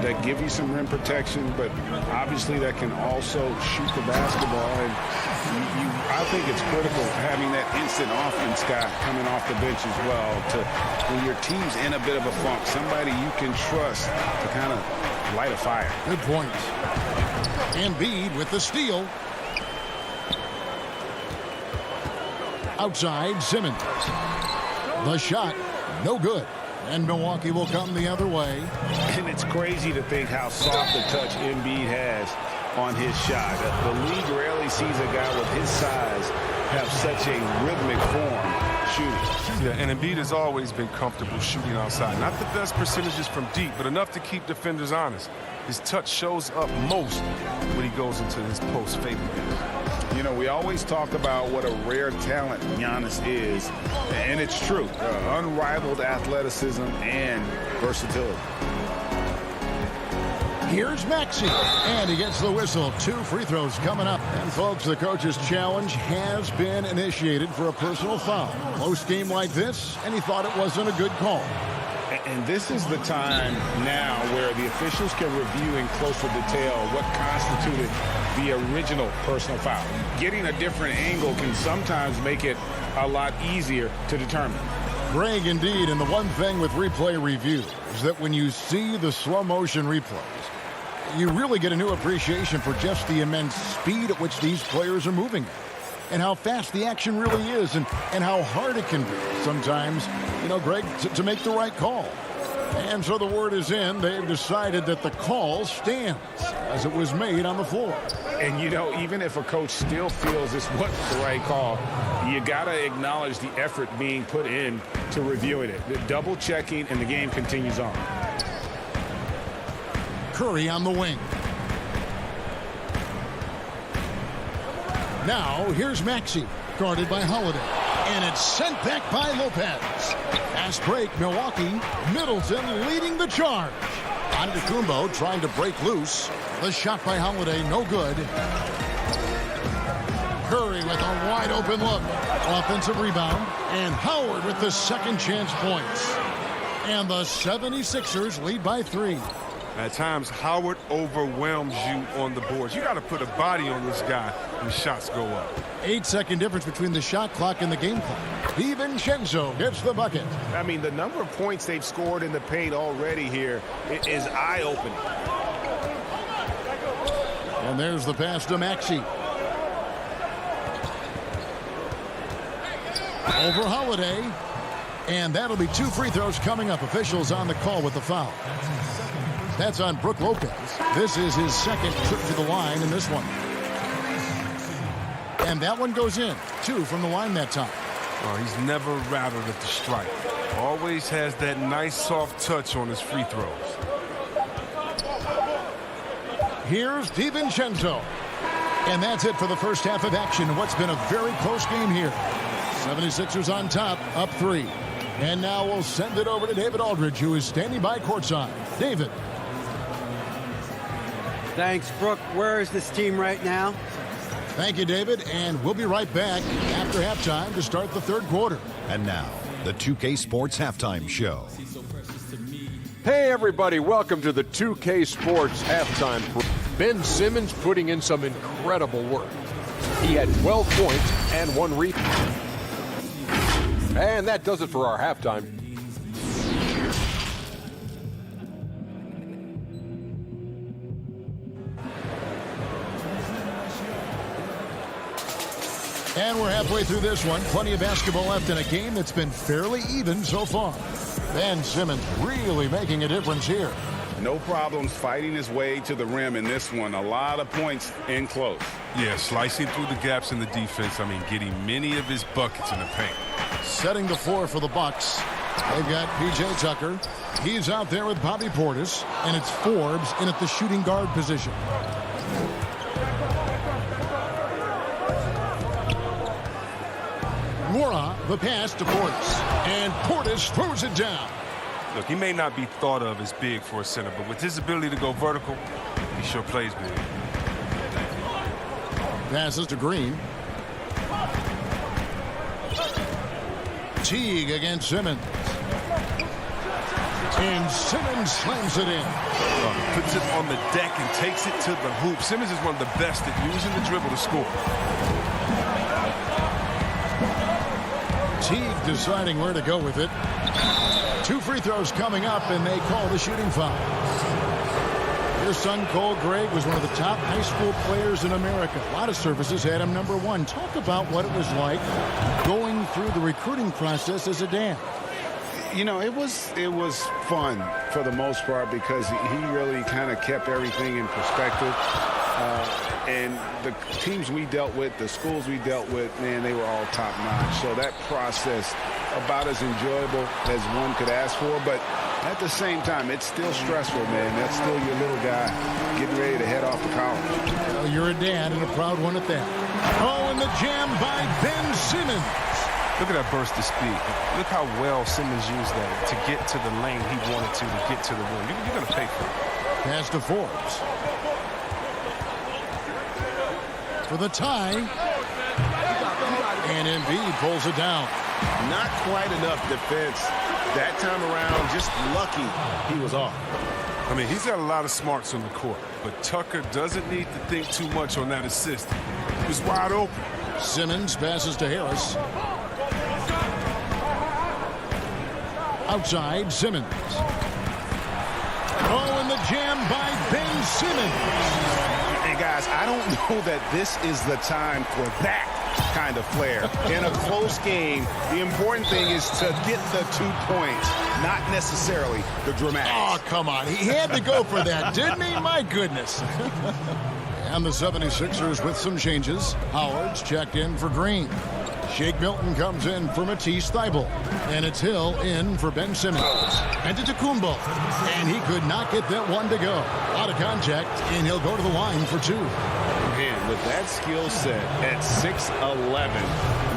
that give you some rim protection, but obviously that can also shoot the basketball. And I think it's critical having that instant offense guy coming off the bench as well to, when your team's in a bit of a funk, somebody you can trust to kind of light a fire. Good point. Embiid with the steal. Outside, Simmons. The shot, no good. And Milwaukee will come the other way. And it's crazy to think how soft a touch Embiid has on his shot. The league rarely sees a guy with his size have such a rhythmic form shooting. Yeah, and Embiid has always been comfortable shooting outside. Not the best percentages from deep, but enough to keep defenders honest. His touch shows up most when he goes into his post fade. You know, we always talk about what a rare talent Giannis is, and it's true. Unrivaled athleticism and versatility. Here's Maxey, and he gets the whistle. 2 free throws coming up. And, folks, the coach's challenge has been initiated for a personal foul. Close game like this, and he thought it wasn't a good call. And this is the time now where the officials can review in closer detail what constituted the original personal foul. Getting a different angle can sometimes make it a lot easier to determine. Greg, indeed, and the one thing with replay review is that when you see the slow motion replays, you really get a new appreciation for just the immense speed at which these players are moving at. And how fast the action really is, and how hard it can be sometimes, you know, Greg, to make the right call. And so the word is in. They've decided that the call stands as it was made on the floor. And, you know, even if a coach still feels this wasn't the right call, you got to acknowledge the effort being put in to reviewing it. The double checking, and the game continues on. Curry on the wing. Now, here's Maxey, guarded by Holiday. And it's sent back by Lopez. Fast break, Milwaukee. Middleton leading the charge. Antetokounmpo trying to break loose. The shot by Holiday, no good. Curry with a wide open look. Offensive rebound. And Howard with the second chance points. And the 76ers lead by 3. At times, Howard overwhelms you on the boards. You got to put a body on this guy when shots go up. 8-second difference between the shot clock and the game clock. DiVincenzo gets the bucket. I mean, the number of points they've scored in the paint already here is eye-opening. And there's the pass to Maxey. Over Holiday. And that'll be 2 free throws coming up. Officials on the call with the foul. That's on Brook Lopez. This is his second trip to the line in this one. And that one goes in. 2 from the line that time. Oh, he's never rattled at the strike. Always has that nice soft touch on his free throws. Here's DiVincenzo. And that's it for the first half of action. What's been a very close game here. 76ers on top, up 3. And now we'll send it over to David Aldridge, who is standing by courtside. David. Thanks, Brooke. Where is this team right now? Thank you, David, and we'll be right back after halftime to start the third quarter. And now, the 2K Sports Halftime Show. Hey, everybody. Welcome to the 2K Sports Halftime. Ben Simmons putting in some incredible work. He had 12 points and 1 rebound. And that does it for our halftime. And we're halfway through this one. Plenty of basketball left in a game that's been fairly even so far. Ben Simmons really making a difference here. No problems fighting his way to the rim in this one. A lot of points in close. Yeah, slicing through the gaps in the defense. I mean, getting many of his buckets in the paint. Setting the floor for the Bucks. They've got P.J. Tucker. He's out there with Bobby Portis. And it's Forbes in at the shooting guard position. Mora, the pass to Portis. And Portis throws it down. Look, he may not be thought of as big for a center, but with his ability to go vertical, he sure plays big. Passes to Green. Teague against Simmons. And Simmons slams it in. Puts it on the deck and takes it to the hoop. Simmons is one of the best at using the dribble to score. Teague deciding where to go with it. 2 free throws coming up, and they call the shooting foul. Your son, Cole Gregg, was one of the top high school players in America. A lot of services had him number 1. Talk about what it was like going through the recruiting process as a dad. You know, it was fun for the most part because he really kind of kept everything in perspective. And the teams we dealt with, the schools we dealt with, man, they were all top-notch. So that process, about as enjoyable as one could ask for. But at the same time, it's still stressful, man. That's still your little guy getting ready to head off to college. Well, you're a dad and a proud one at that. Oh, and the jam by Ben Simmons. Look at that burst of speed. Look how well Simmons used that to get to the lane he wanted to get to the rim. You're going to pay for it. Pass to Forbes. For the tie. And Embiid pulls it down. Not quite enough defense that time around. Just lucky he was off. I mean, he's got a lot of smarts on the court, but Tucker doesn't need to think too much on that assist. He was wide open. Simmons passes to Harris. Outside, Simmons. Oh, and the jam by Ben Simmons. And guys, I don't know that this is the time for that kind of flair. In a close game, the important thing is to get the 2 points, not necessarily the dramatics. Oh, come on. He had to go for that, didn't he? My goodness. And the 76ers with some changes. Howard's checked in for Green. Shake Milton comes in for Matisse Thybulle. And it's Hill in for Ben Simmons. And to Tacumbo. And he could not get that one to go. Out of contact, and he'll go to the line for 2. Man, with that skill set at 6'11",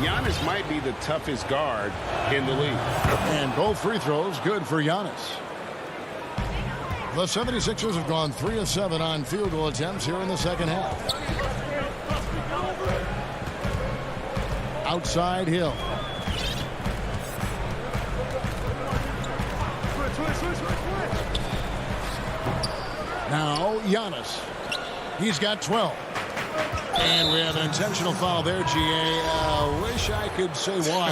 Giannis might be the toughest guard in the league. And both free throws good for Giannis. The 76ers have gone 3 of 7 on field goal attempts here in the second half. Outside Hill. Now Giannis. He's got 12. And we have an intentional foul there, G.A. Wish I could say why.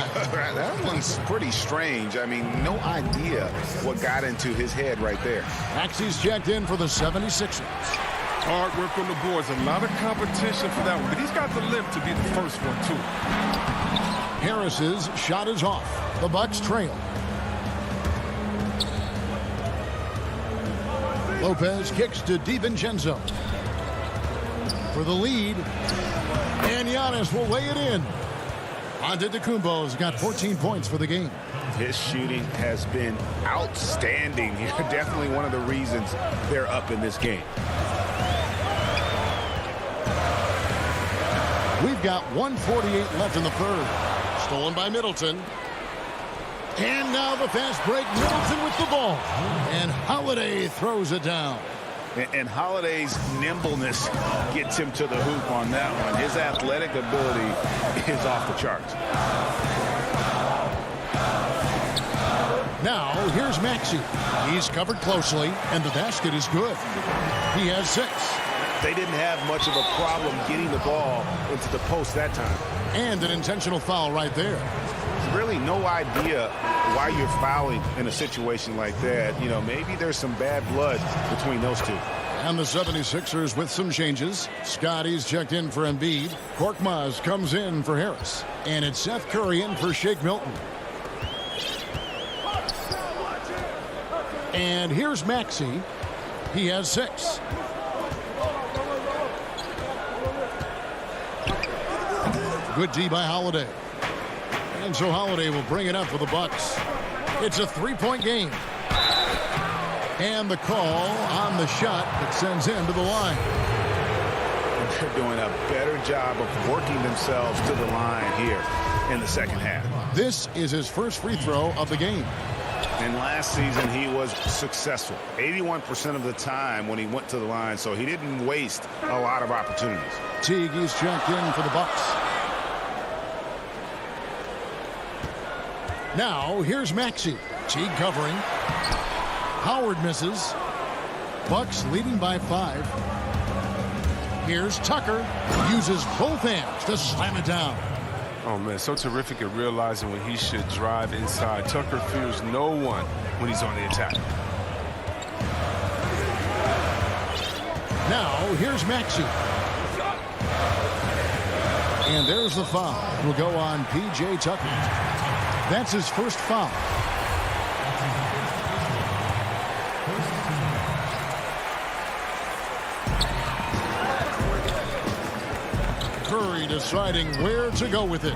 That one's pretty strange. I mean, no idea what got into his head right there. Maxi's checked in for the 76ers. Hard work on the boards. A lot of competition for that one. But he's got the lift to be the first one, too. Harris's shot is off. The Bucks trail. Lopez kicks to DiVincenzo for the lead. And Giannis will lay it in. Antetokounmpo has got 14 points for the game. His shooting has been outstanding. Definitely one of the reasons they're up in this game. We've got 1:48 left in the third. Stolen by Middleton. And now the fast break. Middleton with the ball. And Holiday throws it down. And Holiday's nimbleness gets him to the hoop on that one. His athletic ability is off the charts. Now, here's Maxey. He's covered closely, and the basket is good. He has 6. They didn't have much of a problem getting the ball into the post that time. And an intentional foul right there. Really no idea why you're fouling in a situation like that. You know, maybe there's some bad blood between those two. And the 76ers with some changes. Scotty's checked in for Embiid. Korkmaz comes in for Harris. And it's Seth Curry in for Shake Milton. And here's Maxey. He has 6. Good D by Holiday. And so Holiday will bring it up for the Bucks. It's a 3-point game. And the call on the shot that sends him to the line. They're doing a better job of working themselves to the line here in the second half. This is his first free throw of the game. And last season he was successful 81% of the time when he went to the line, so he didn't waste a lot of opportunities. Teague is checked in for the Bucks. Now here's Maxey. Teague covering. Howard misses. Bucks leading by 5. Here's Tucker. Uses both hands to slam it down. Oh, man, so terrific at realizing when he should drive inside. Tucker fears no one when he's on the attack. Now, here's Maxey. And there's the foul. Will go on P.J. Tucker. That's his first foul. Curry deciding where to go with it.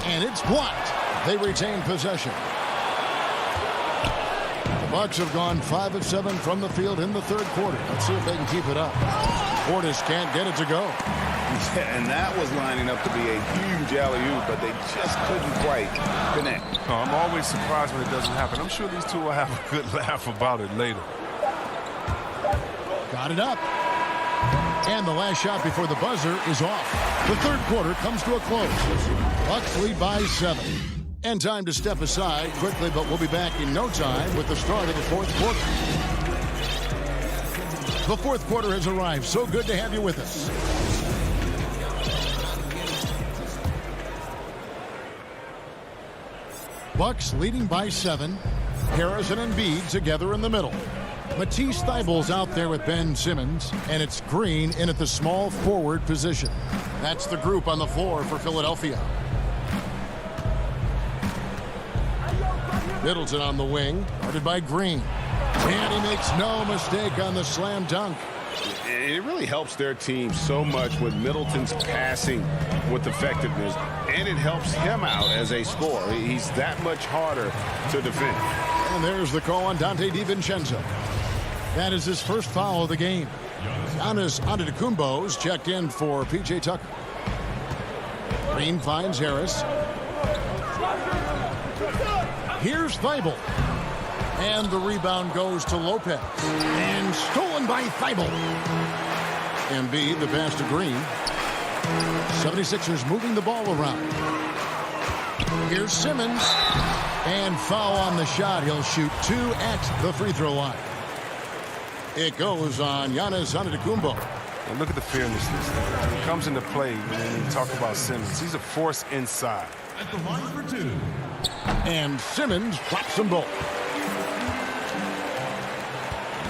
And it's blocked. They retain possession. The Bucks have gone 5 of 7 from the field in the third quarter. Let's see if they can keep it up. Portis can't get it to go. Yeah, and that was lining up to be a huge alley-oop, but they just couldn't quite connect. Oh, I'm always surprised when it doesn't happen. I'm sure these two will have a good laugh about it later. Got it up. And the last shot before the buzzer is off. The third quarter comes to a close. Bucks lead by 7. And time to step aside quickly, but we'll be back in no time with the start of the fourth quarter. The fourth quarter has arrived. So good to have you with us. Bucks leading by 7. Harris and Embiid together in the middle. Matisse Thybulle's out there with Ben Simmons, and it's Green in at the small forward position. That's the group on the floor for Philadelphia. Middleton on the wing, guarded by Green. And he makes no mistake on the slam dunk. It really helps their team so much with Middleton's passing with effectiveness, and it helps him out as a scorer. He's that much harder to defend. And there's the call on Dante DiVincenzo. That is his first foul of the game. Giannis Antetokounmpo's checked in for P.J. Tucker. Green finds Harris. Here's Thybulle. And the rebound goes to Lopez. And stolen by Thybulle. Embiid, the pass to Green. 76ers moving the ball around. Here's Simmons. And foul on the shot. He'll shoot 2 at the free throw line. It goes on Giannis Antetokounmpo. And look at the fairness of this thing. It comes into play when you talk about Simmons. He's a force inside. At the line for 2. And Simmons drops them both.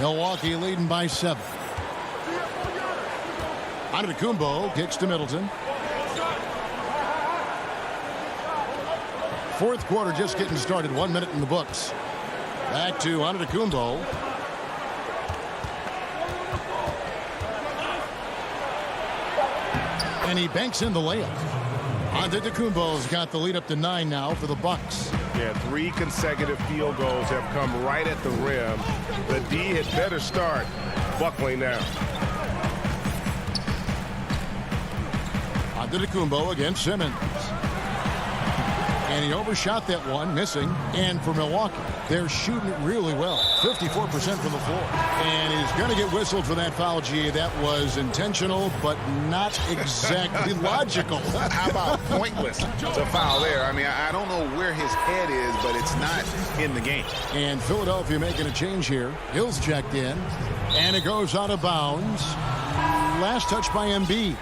Milwaukee leading by 7. Antetokounmpo kicks to Middleton. Fourth quarter just getting started. 1 minute in the books. Back to Antetokounmpo. And he banks in the layup. Antetokounmpo's got the lead up to 9 now for the Bucks. Yeah, 3 consecutive field goals have come right at the rim. The D had better start buckling down. Antetokounmpo against Simmons. And he overshot that one, missing. And for Milwaukee, they're shooting it really well. 54% from the floor. And he's going to get whistled for that foul, G. That was intentional, but not exactly logical. How about pointless to foul there? I mean, I don't know where his head is, but it's not in the game. And Philadelphia making a change here. Hill's checked in. And it goes out of bounds. Last touch by Embiid.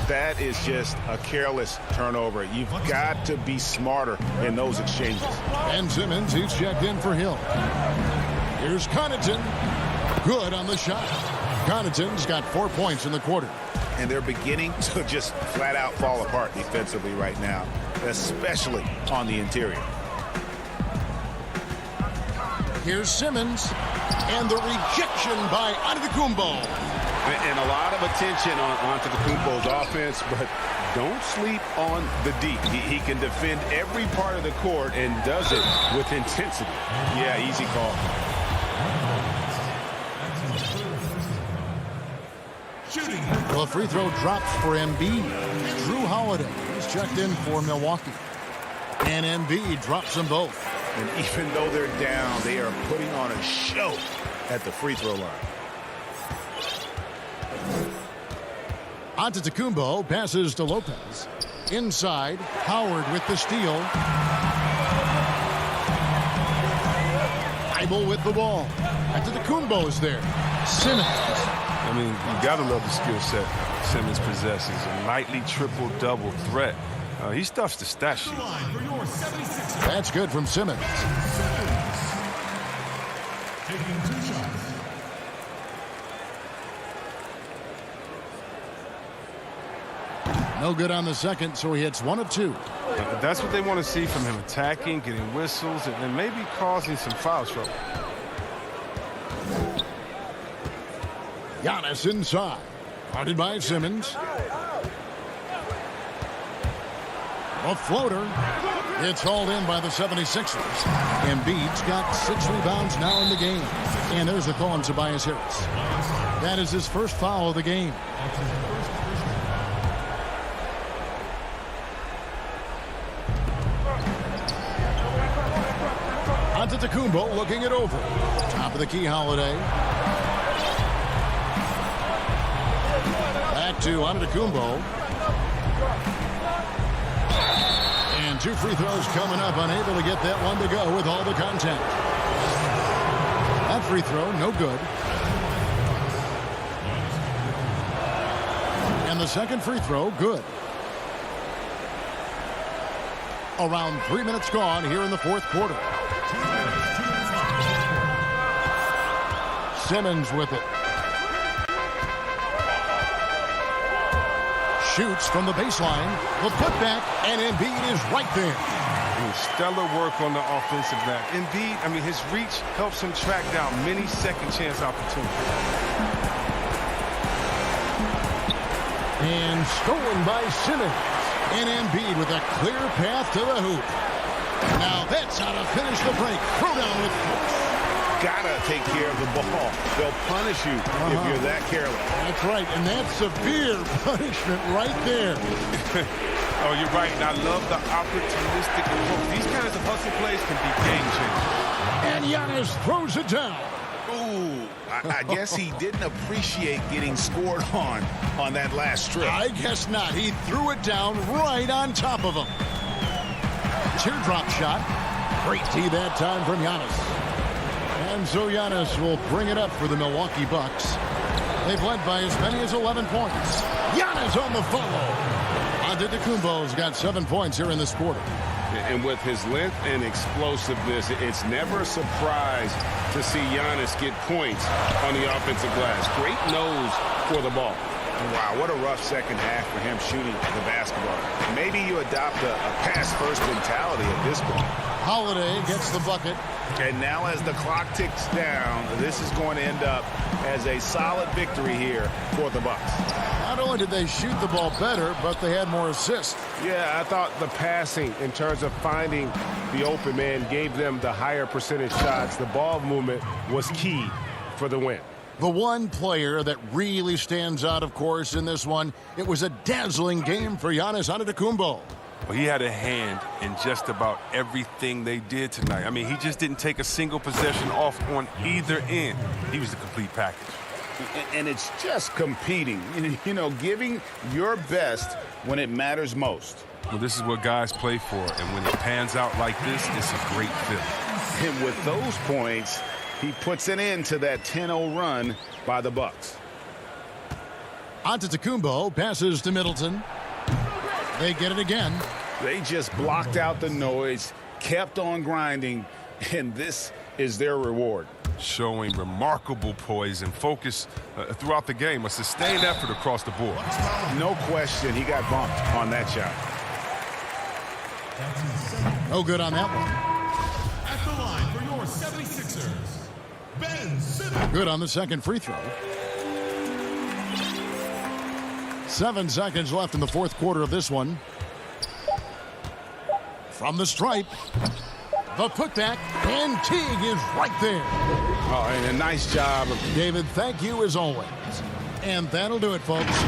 That is just a careless turnover. You've got to be smarter in those exchanges. And Simmons, he's checked in for Hill. Here's Connaughton. Good on the shot. Connaughton's got 4 points in the quarter. And they're beginning to just flat out fall apart defensively right now, especially on the interior. Here's Simmons. And the rejection by Antetokounmpo. And a lot of attention on Antetokounmpo's offense, but don't sleep on the D. He can defend every part of the court and does it with intensity. Yeah, easy call. Well, a free throw drops for Embiid. Drew Holiday is checked in for Milwaukee. And Embiid drops them both. And even though they're down, they are putting on a show at the free throw line. Antetokounmpo passes to Lopez. Inside, Howard with the steal. Bible with the ball. Antetokounmpo is there. Simmons. I mean, you got to love the skill set Simmons possesses. A nightly triple-double threat. He stuffs the stat sheet. That's good from Simmons. Taking 2 shots. No good on the second, so he hits 1 of 2. That's what they want to see from him, attacking, getting whistles, and maybe causing some foul trouble. Giannis inside. Guarded by Simmons. A floater. It's hauled in by the 76ers. Embiid's got 6 rebounds now in the game. And there's the call on Tobias Harris. That is his first foul of the game. Antetokounmpo looking it over. Top of the key, Holiday. Back to Antetokounmpo. And 2 free throws coming up. Unable to get that one to go with all the contact. That free throw, no good. And the second free throw, good. Around 3 minutes gone here in the fourth quarter. Simmons with it. Shoots from the baseline. The putback, and Embiid is right there. Stellar work on the offensive back. Embiid, I mean, his reach helps him track down many second chance opportunities. And stolen by Simmons. And Embiid with a clear path to the hoop. Now that's how to finish the break. Throw down with force. Gotta take care of the ball. They'll punish you if you're that careless. That's right, and that's severe punishment right there. Oh, you're right, and I love the opportunistic approach. These kinds of hustle plays can be game-changing. And Giannis throws it down. Ooh, I guess he didn't appreciate getting scored on that last strip. I guess not. He threw it down right on top of him. Teardrop shot. Great tee that time from Giannis. And so Giannis will bring it up for the Milwaukee Bucks. They've led by as many as 11 points. Giannis on the follow. Antetokounmpo's got 7 points here in this quarter. And with his length and explosiveness, it's never a surprise to see Giannis get points on the offensive glass. Great nose for the ball. Wow, what a rough second half for him shooting the basketball. Maybe you adopt a pass-first mentality at this point. Holiday gets the bucket. And now as the clock ticks down, this is going to end up as a solid victory here for the Bucks. Not only did they shoot the ball better, but they had more assists. Yeah, I thought the passing in terms of finding the open man gave them the higher percentage shots. The ball movement was key for the win. The one player that really stands out, of course, in this one, it was a dazzling game for Giannis Antetokounmpo. Well, he had a hand in just about everything they did tonight. I mean, he just didn't take a single possession off on either end. He was the complete package. And it's just competing, you know, giving your best when it matters most. Well, this is what guys play for, and when it pans out like this, it's a great feeling. And with those points, he puts an end to that 10-0 run by the Bucks. Antetokounmpo passes to Middleton. They get it again. They just blocked out the noise, kept on grinding, and this is their reward. Showing remarkable poise and focus throughout the game, a sustained effort across the board. No question, he got bumped on that shot. No good on that one. At the line for your 76ers, Ben Simmons. Good on the second free throw. 7 seconds left in the fourth quarter of this one. From the stripe, the putback, and Teague is right there. Oh, and a nice job. David, thank you as always. And that'll do it, folks.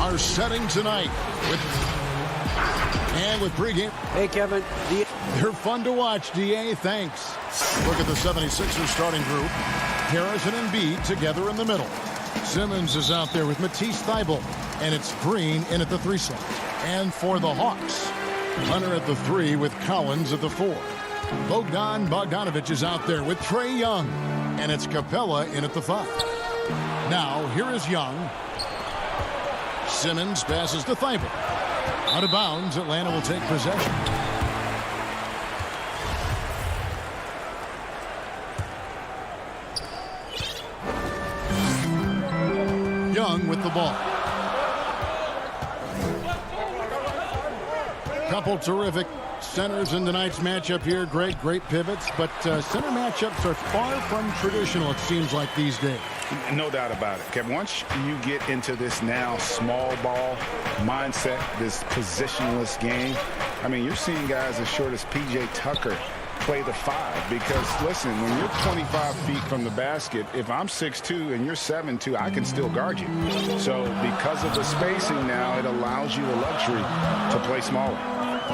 are setting tonight with pregame. Hey, Kevin. They're fun to watch, DA. Thanks. Look at the 76ers starting group. Harris and Embiid together in the middle. Simmons is out there with Matisse Thybulle, and it's Green in at the 3 slot. And for the Hawks, Hunter at the 3 with Collins at the 4. Bogdanovich is out there with Trae Young, and it's Capella in at the 5. Now, here is Young. Simmons passes to Thybulle. Out of bounds, Atlanta will take possession. Young with the ball. Couple terrific centers in tonight's matchup here. Great pivots, but center matchups are far from traditional, it seems like, these days. No doubt about it, Kevin. Once you get into this now small ball mindset, this positionless game, I mean, you're seeing guys as short as P.J. Tucker play the 5, because listen, when you're 25 feet from the basket, if I'm 6'2" and you're 7'2", I can still guard you. So because of the spacing now, it allows you the luxury to play smaller.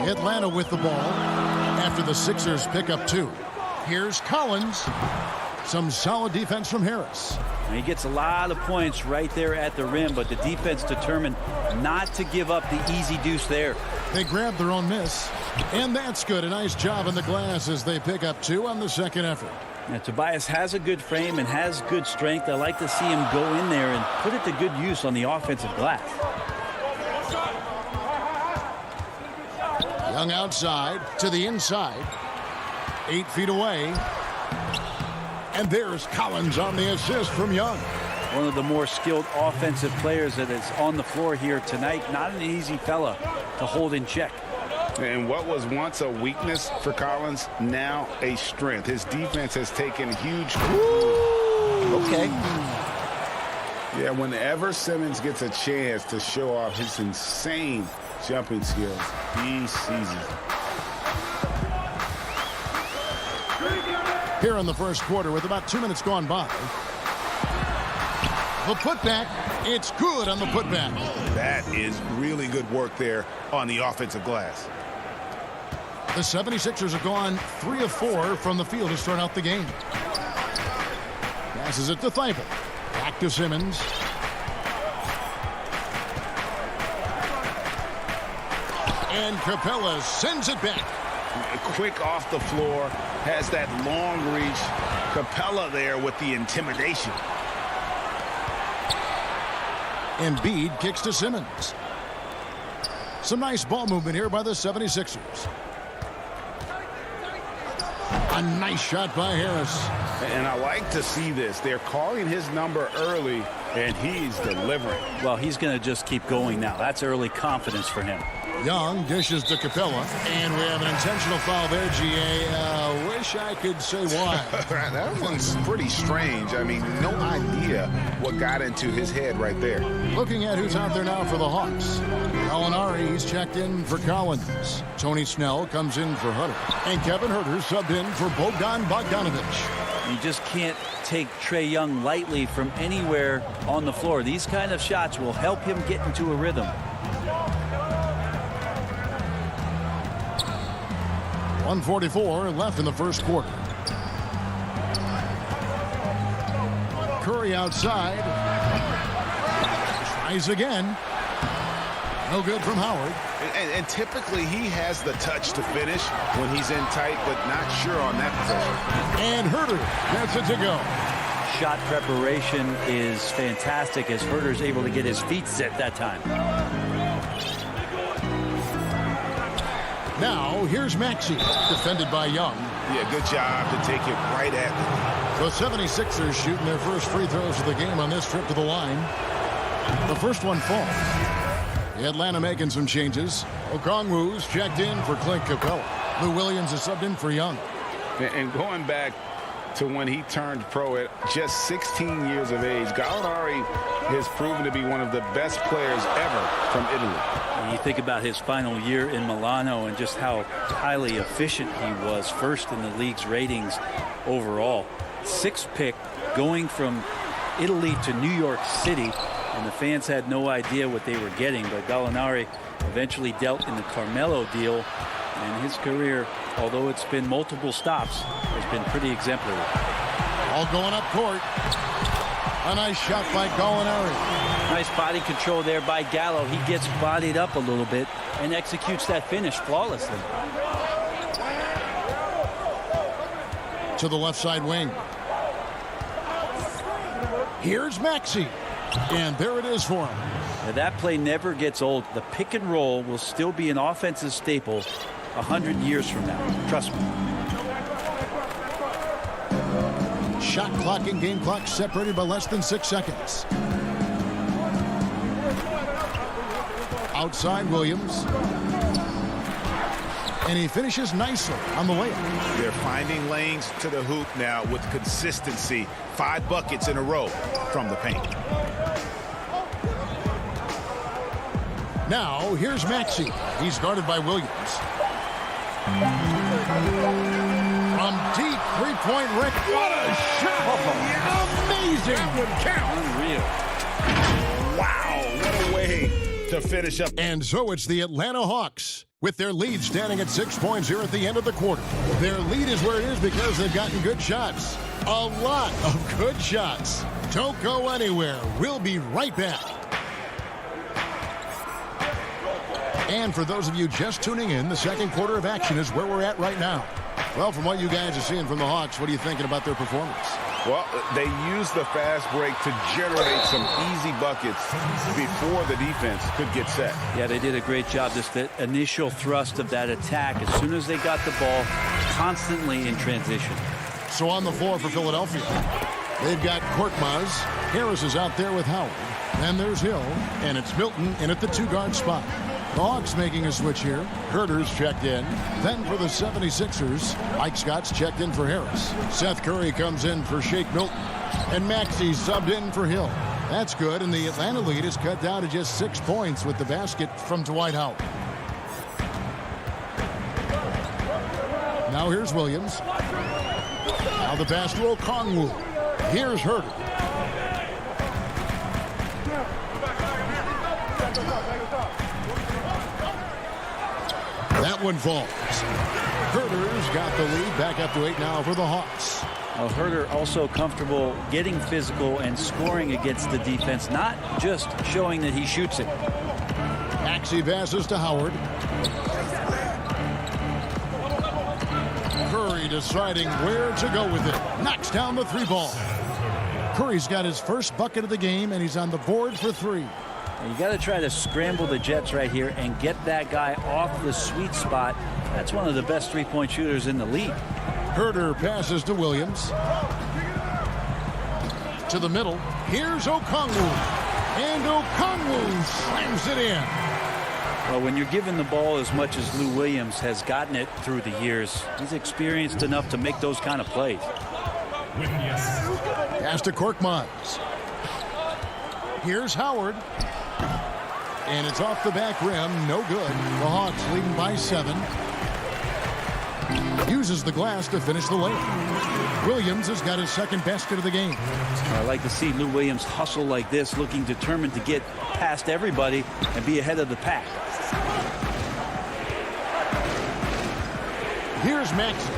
Atlanta with the ball after the Sixers pick up 2. Here's Collins. Some solid defense from Harris. He gets a lot of points right there at the rim, but the defense determined not to give up the easy deuce there. They grab their own miss, and that's good. A nice job on the glass as they pick up 2 on the second effort. Now, Tobias has a good frame and has good strength. I like to see him go in there and put it to good use on the offensive glass. Young outside to the inside. 8 feet away. And there's Collins on the assist from Young. One of the more skilled offensive players that is on the floor here tonight. Not an easy fella to hold in check. And what was once a weakness for Collins, now a strength. His defense has taken huge. Okay. Yeah, whenever Simmons gets a chance to show off his insane jumping skills, he seizes it. Here in the first quarter with about 2 minutes gone by. The putback, it's good on the putback. That is really good work there on the offensive glass. The 76ers have gone 3 of 4 from the field to start out the game. Passes it to Thybulle. Back to Simmons. And Capella sends it back. Quick off the floor, has that long reach. Capella there with the intimidation. Embiid kicks to Simmons. Some nice ball movement here by the 76ers. A nice shot by Harris. And I like to see this. They're calling his number early, and he's delivering. Well, he's going to just keep going now. That's early confidence for him. Young dishes to Capella, and we have an intentional foul there, GA. Wish I could say why. That one's pretty strange. I mean, no idea what got into his head right there. Looking at who's out there now for the Hawks. Gallinari, he's checked in for Collins. Tony Snell comes in for Hunter. And Kevin Huerter subbed in for Bogdanovich. You just can't take Trae Young lightly from anywhere on the floor. These kind of shots will help him get into a rhythm. 1:44 left in the first quarter. Curry outside. Tries again. No good from Howard. And typically he has the touch to finish when he's in tight, but not sure on that possession. And Huerter gets it to go. Shot preparation is fantastic as Huerter's able to get his feet set that time. Now, here's Maxey, defended by Young. Yeah, good job to take it right at them. The 76ers shooting their first free throws of the game on this trip to the line. The first one falls. Atlanta making some changes. Okongwu's checked in for Clint Capella. Lou Williams is subbed in for Young. And going back to when he turned pro at just 16 years of age, Gallinari has proven to be one of the best players ever from Italy. When you think about his final year in Milano and just how highly efficient he was, first in the league's ratings overall. 6th pick going from Italy to New York City, and the fans had no idea what they were getting. But Gallinari eventually dealt in the Carmelo deal, and his career, although it's been multiple stops, has been pretty exemplary. All going up court. A nice shot by Gallinari. Nice body control there by Gallo. He gets bodied up a little bit and executes that finish flawlessly. To the left side wing. Here's Maxey. And there it is for him. Now that play never gets old. The pick and roll will still be an offensive staple 100 years from now. Trust me. Shot clock and game clock separated by less than 6 seconds. Outside Williams. And he finishes nicely on the layup. They're finding lanes to the hoop now with consistency. 5 buckets in a row from the paint. Now, here's Maxey. He's guarded by Williams. From deep three-point range. What a shot! Amazing! That would count. Unreal. Wow, what a way to finish up. And so it's the Atlanta Hawks with their lead standing at 6 points here at the end of the quarter. Their lead is where it is because they've gotten good shots. A lot of good shots. Don't go anywhere. We'll be right back. And for those of you just tuning in, the second quarter of action is where we're at right now. Well, from what you guys are seeing from the Hawks, what are you thinking about their performance? Well, they used the fast break to generate some easy buckets before the defense could get set. Yeah, they did a great job. Just the initial thrust of that attack, as soon as they got the ball, constantly in transition. So on the floor for Philadelphia, they've got Korkmaz. Harris is out there with Howard. Then there's Hill, and it's Milton in at the 2-guard spot. The Hawks making a switch here. Herter's checked in. Then for the 76ers, Mike Scott's checked in for Harris. Seth Curry comes in for Shake Milton. And Maxey subbed in for Hill. That's good, and the Atlanta lead is cut down to just 6 points with the basket from Dwight Howard. Now here's Williams. Now the pass to Okongwu. Here's Herter. That one falls. Herter's got the lead back up to 8 now for the Hawks. Well, Herter also comfortable getting physical and scoring against the defense, not just showing that he shoots it. Maxey passes to Howard. Curry deciding where to go with it. Knocks down the 3-ball. Curry's got his first bucket of the game, and he's on the board for 3. You got to try to scramble the Jets right here and get that guy off the sweet spot. That's one of the best three-point shooters in the league. Herter passes to Williams. To the middle. Here's Okongwu. And Okongwu slams it in. Well, when you're given the ball as much as Lou Williams has gotten it through the years, he's experienced enough to make those kind of plays. Pass to Korkmaz. Here's Howard. And it's off the back rim. No good. The Hawks leading by 7. Uses the glass to finish the layup. Williams has got his second basket of the game. I like to see Lou Williams hustle like this, looking determined to get past everybody and be ahead of the pack. Here's Maxey.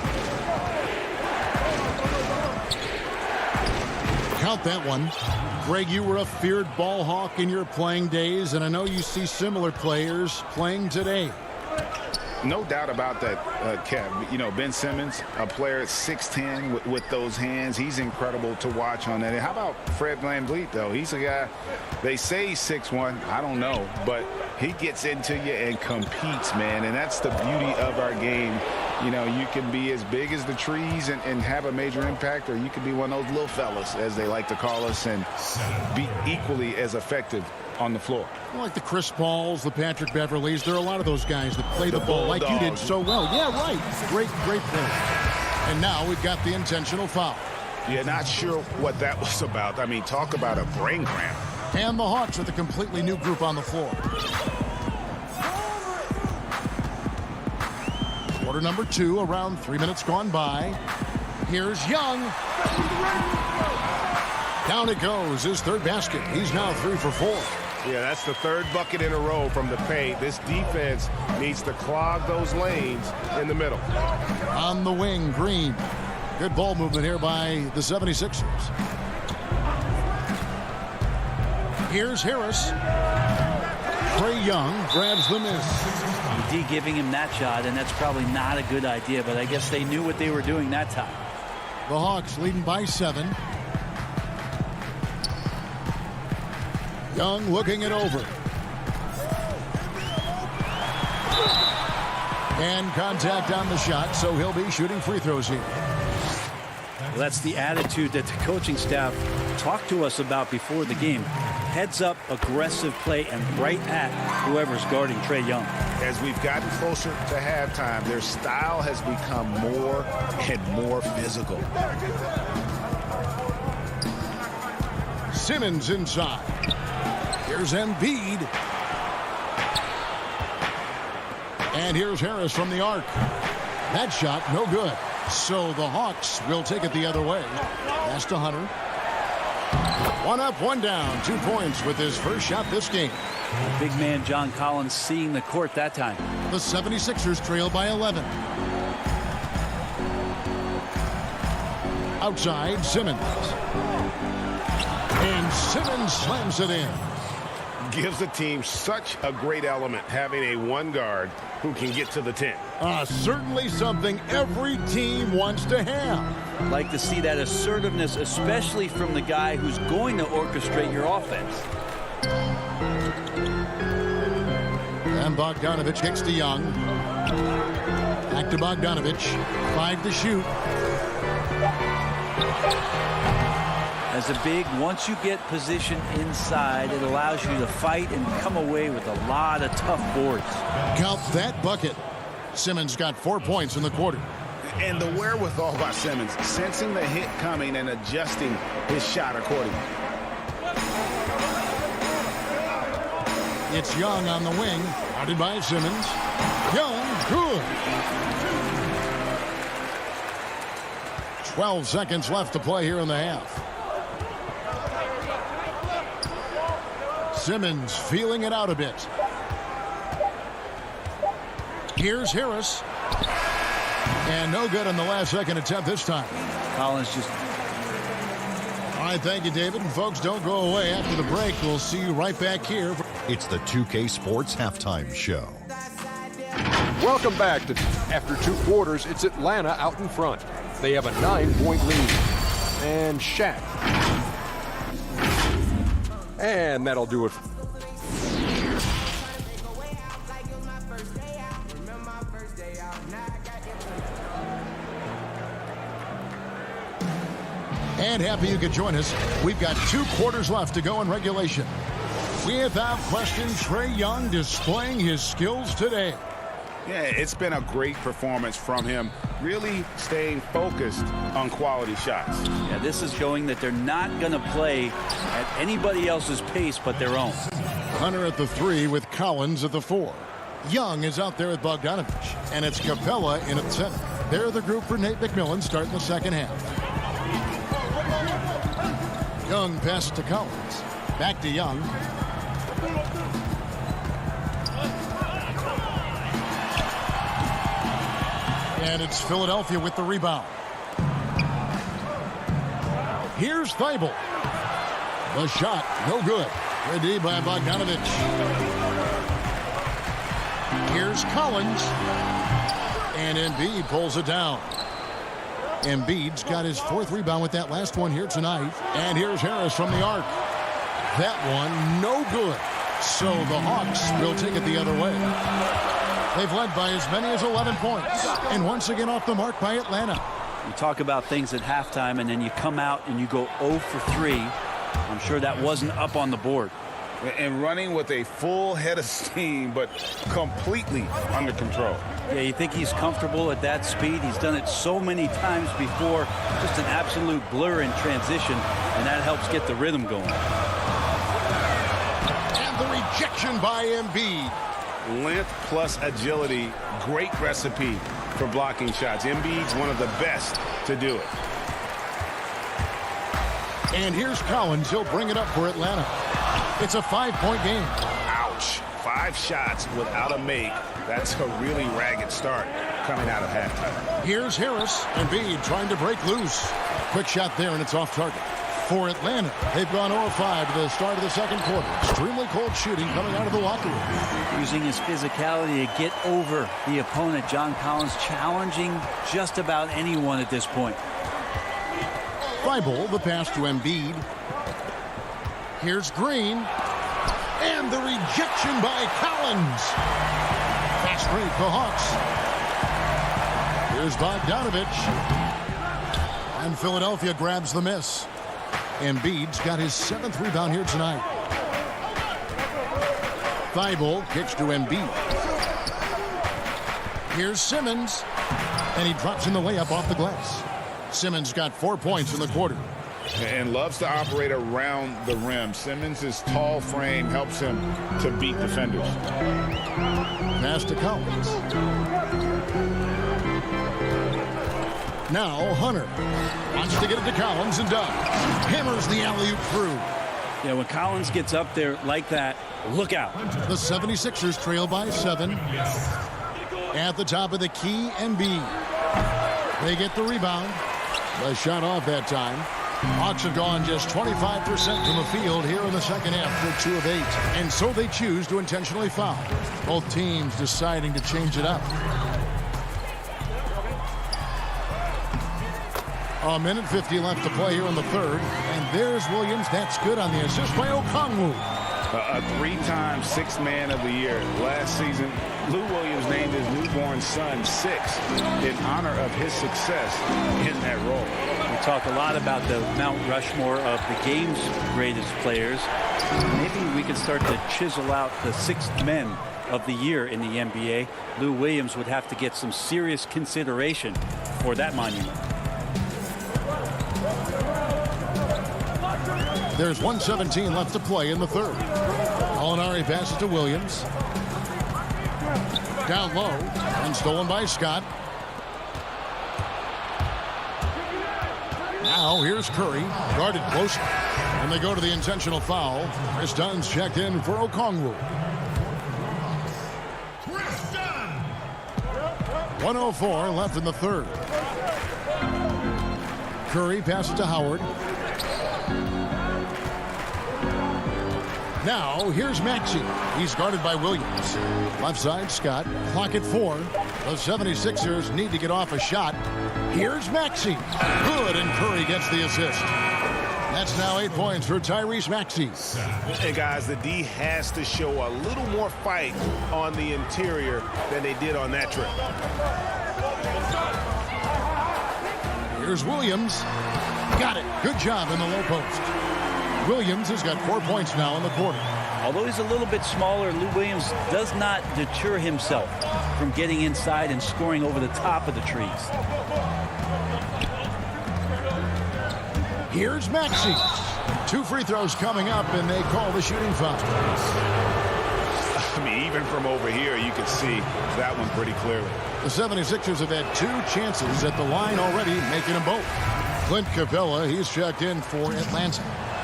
Count that one. Greg, you were a feared ball hawk in your playing days, and I know you see similar players playing today. No doubt about that, Kev. You know, Ben Simmons, a player at 6'10" with those hands. He's incredible to watch on that. And how about Fred VanVleet, though? He's a guy, they say he's 6'1". I don't know. But he gets into you and competes, man. And that's the beauty of our game. You know, you can be as big as the trees and have a major impact, or you can be one of those little fellas, as they like to call us, and be equally as effective on the floor. Like the Chris Pauls, the Patrick Beverleys, there are a lot of those guys that play the ball like you did so well. Yeah, right. Great play. And now we've got the intentional foul. Yeah, not sure what that was about. I mean, talk about a brain cramp. And the Hawks with a completely new group on the floor. Quarter number 2, around 3 minutes gone by. Here's Young. Down it goes, his third basket. He's now 3 for 4. Yeah, that's the third bucket in a row from the paint. This defense needs to clog those lanes in the middle. On the wing, Green. Good ball movement here by the 76ers. Here's Harris. Trae Young grabs the miss. D giving him that shot, and that's probably not a good idea, but I guess they knew what they were doing that time. The Hawks leading by 7. Young looking it over. And contact on the shot, so he'll be shooting free throws here. Well, that's the attitude that the coaching staff talked to us about before the game. Heads up, aggressive play, and right at whoever's guarding Trae Young. As we've gotten closer to halftime, their style has become more and more physical. Simmons inside. Here's Embiid. And here's Harris from the arc. That shot, no good. So the Hawks will take it the other way. Pass to Hunter. 1 up, 1 down. 2 points with his first shot this game. Big man John Collins seeing the court that time. The 76ers trail by 11. Outside, Simmons. And Simmons slams it in. Gives the team such a great element having a one guard who can get to the 10. Certainly something every team wants to have. Like to see that assertiveness, especially from the guy who's going to orchestrate your offense. And Bogdanovich kicks to Young. Back to Bogdanovich. 5 to shoot. As a big, once you get position inside, it allows you to fight and come away with a lot of tough boards. Count that bucket. Simmons got 4 points in the quarter. And the wherewithal by Simmons, sensing the hit coming and adjusting his shot accordingly. It's Young on the wing, guarded by Simmons. Young, good. 12 seconds left to play here in the half. Simmons feeling it out a bit. Here's Harris. And no good on the last second attempt this time. Collins just... All right, thank you, David. And folks, don't go away. After the break, we'll see you right back here. It's the 2K Sports Halftime Show. Welcome back. After 2 quarters, it's Atlanta out in front. They have a 9-point lead. And Shaq. And that'll do it. And happy you could join us. We've got 2 quarters left to go in regulation. Without question, Trae Young displaying his skills today. Yeah, it's been a great performance from him, really staying focused on quality shots. Yeah, this is showing that they're not going to play at anybody else's pace but their own. Hunter at the 3 with Collins at the 4. Young is out there with Bogdanovich, and it's Capella in at center. They're the group for Nate McMillan starting the second half. Young passes to Collins. Back to Young. And it's Philadelphia with the rebound. Here's Thibault. The shot, no good. Good D by Bogdanovich. Here's Collins. And Embiid pulls it down. Embiid's got his 4th rebound with that last one here tonight. And here's Harris from the arc. That one, no good. So the Hawks will take it the other way. They've led by as many as 11 points. And once again off the mark by Atlanta. You talk about things at halftime, and then you come out and you go 0 for 3. I'm sure that wasn't up on the board. And running with a full head of steam, but completely under control. Yeah, you think he's comfortable at that speed. He's done it so many times before. Just an absolute blur in transition, and that helps get the rhythm going. And the rejection by Embiid. Length plus agility, great recipe for blocking shots. Embiid's one of the best to do it. And here's Collins. He'll bring it up for Atlanta. It's a 5-point game. Ouch. 5 shots without a make. That's a really ragged start coming out of halftime. Here's Harris. Embiid trying to break loose. Quick shot there, and it's off target. For Atlanta, they've gone 0-5 to the start of the second quarter. Extremely cold shooting coming out of the locker room. Using his physicality to get over the opponent. John Collins challenging just about anyone at this point. Thibault, the pass to Embiid. Here's Green. And the rejection by Collins. Fast break, the Hawks. Here's Bogdanovich. And Philadelphia grabs the miss. Embiid's got his 7th rebound here tonight. Thibault kicks to Embiid. Here's Simmons. And he drops in the layup off the glass. Simmons got 4 points in the quarter. And loves to operate around the rim. Simmons' tall frame helps him to beat defenders. Pass to Collins. Now Hunter wants to get it to Collins and does. Hammers the alley-oop through. Yeah, when Collins gets up there like that, look out. The 76ers trail by 7. At the top of the key, Embiid. They get the rebound. The shot off that time. Hawks have gone just 25% from the field here in the second half for 2 of 8. And so they choose to intentionally foul. Both teams deciding to change it up. A minute 50 left to play here in the third. And there's Williams. That's good on the assist by Okongwu. A 3-time 6th man of the year. Last season, Lou Williams named his newborn son 6 in honor of his success in that role. We talk a lot about the Mount Rushmore of the game's greatest players. Maybe we can start to chisel out the 6th men of the year in the NBA. Lou Williams would have to get some serious consideration for that monument. There's 1:17 left to play in the third. Gallinari passes to Williams. Down low and stolen by Scott. Now here's Curry, guarded closely. And they go to the intentional foul. Chris Dunn's checked in for Okongwu. 1:04 left in the third. Curry passes to Howard. Now, here's Maxey. He's guarded by Williams. Left side, Scott. Clock at 4. The 76ers need to get off a shot. Here's Maxey. Good, and Curry gets the assist. That's now 8 points for Tyrese Maxey. Hey, guys, the D has to show a little more fight on the interior than they did on that trip. Here's Williams. Got it. Good job in the low post. Williams has got 4 points now in the quarter. Although he's a little bit smaller, Lou Williams does not deter himself from getting inside and scoring over the top of the trees. Here's Maxey. 2 free throws coming up, and they call the shooting foul. I mean, even from over here, you can see that one pretty clearly. The 76ers have had 2 chances at the line already, making them both. Clint Capella, he's checked in for Atlanta.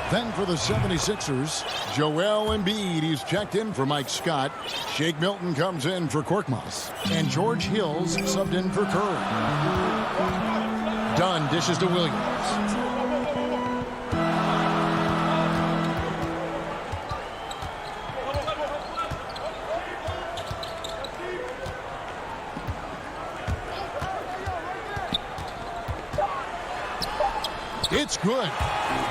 Then for the 76ers, Joel Embiid, he's checked in for Mike Scott. Shake Milton comes in for Korkmaz. And George Hills subbed in for Curry. Dunn dishes to Williams. It's good.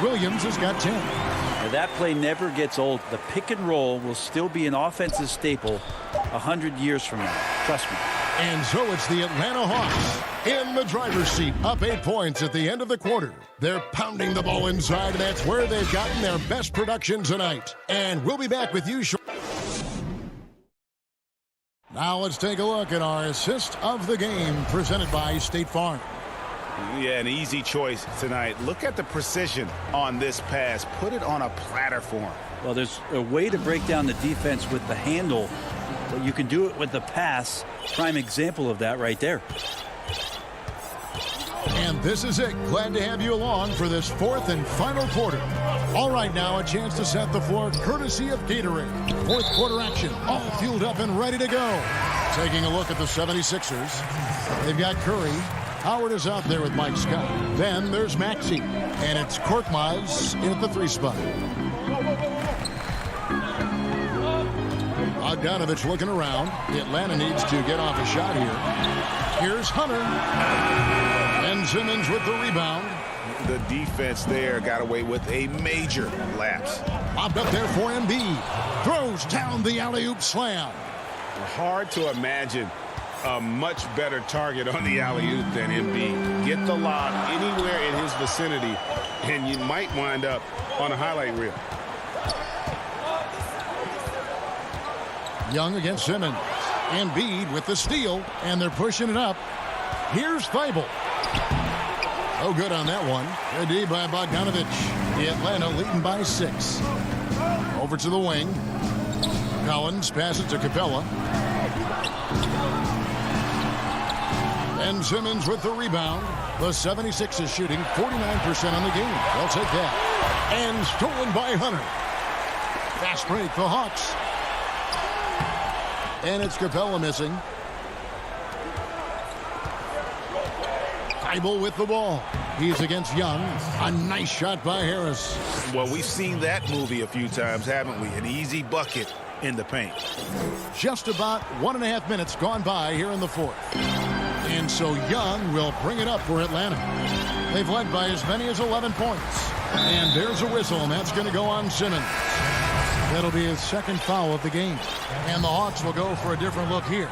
Williams has got 10. Now that play never gets old. The pick and roll will still be an offensive staple 100 years from now. Trust me. And so it's the Atlanta Hawks in the driver's seat, up 8 points at the end of the quarter. They're pounding the ball inside, and that's where they've gotten their best production tonight. And we'll be back with you shortly. Now let's take a look at our assist of the game presented by State Farm. Yeah, an easy choice tonight. Look at the precision on this pass. Put it on a platter for him. Well, there's a way to break down the defense with the handle, but you can do it with the pass. Prime example of that right there. And this is it. Glad to have you along for this fourth and final quarter. All right, now a chance to set the floor courtesy of Gatorade. Fourth quarter action, all fueled up and ready to go. Taking a look at the 76ers. They've got Curry. Howard is out there with Mike Scott. Then there's Maxey. And it's Korkmaz in at the 3 spot. Bogdanovich looking around. Atlanta needs to get off a shot here. Here's Hunter. And Simmons with the rebound. The defense there got away with a major lapse. Popped up there for Embiid. Throws down the alley-oop slam. Hard to imagine a much better target on the alley-oop than Embiid. Get the lob anywhere in his vicinity, and you might wind up on a highlight reel. Young against Simmons. Embiid with the steal, and they're pushing it up. Here's Thibault. Oh, good on that one. Good D by Bogdanovich. The Atlanta leading by 6. Over to the wing. Collins passes to Capella. And Simmons with the rebound. The 76ers shooting 49% on the game. They'll take that. And stolen by Hunter. Fast break, the Hawks. And it's Capella missing. Thibault with the ball. He's against Young. A nice shot by Harris. Well, we've seen that movie a few times, haven't we? An easy bucket in the paint. Just about 1.5 minutes gone by here in the fourth. And so Young will bring it up for Atlanta. They've led by as many as 11 points. And there's a whistle, and that's going to go on Simmons. That'll be his second foul of the game. And the Hawks will go for a different look here.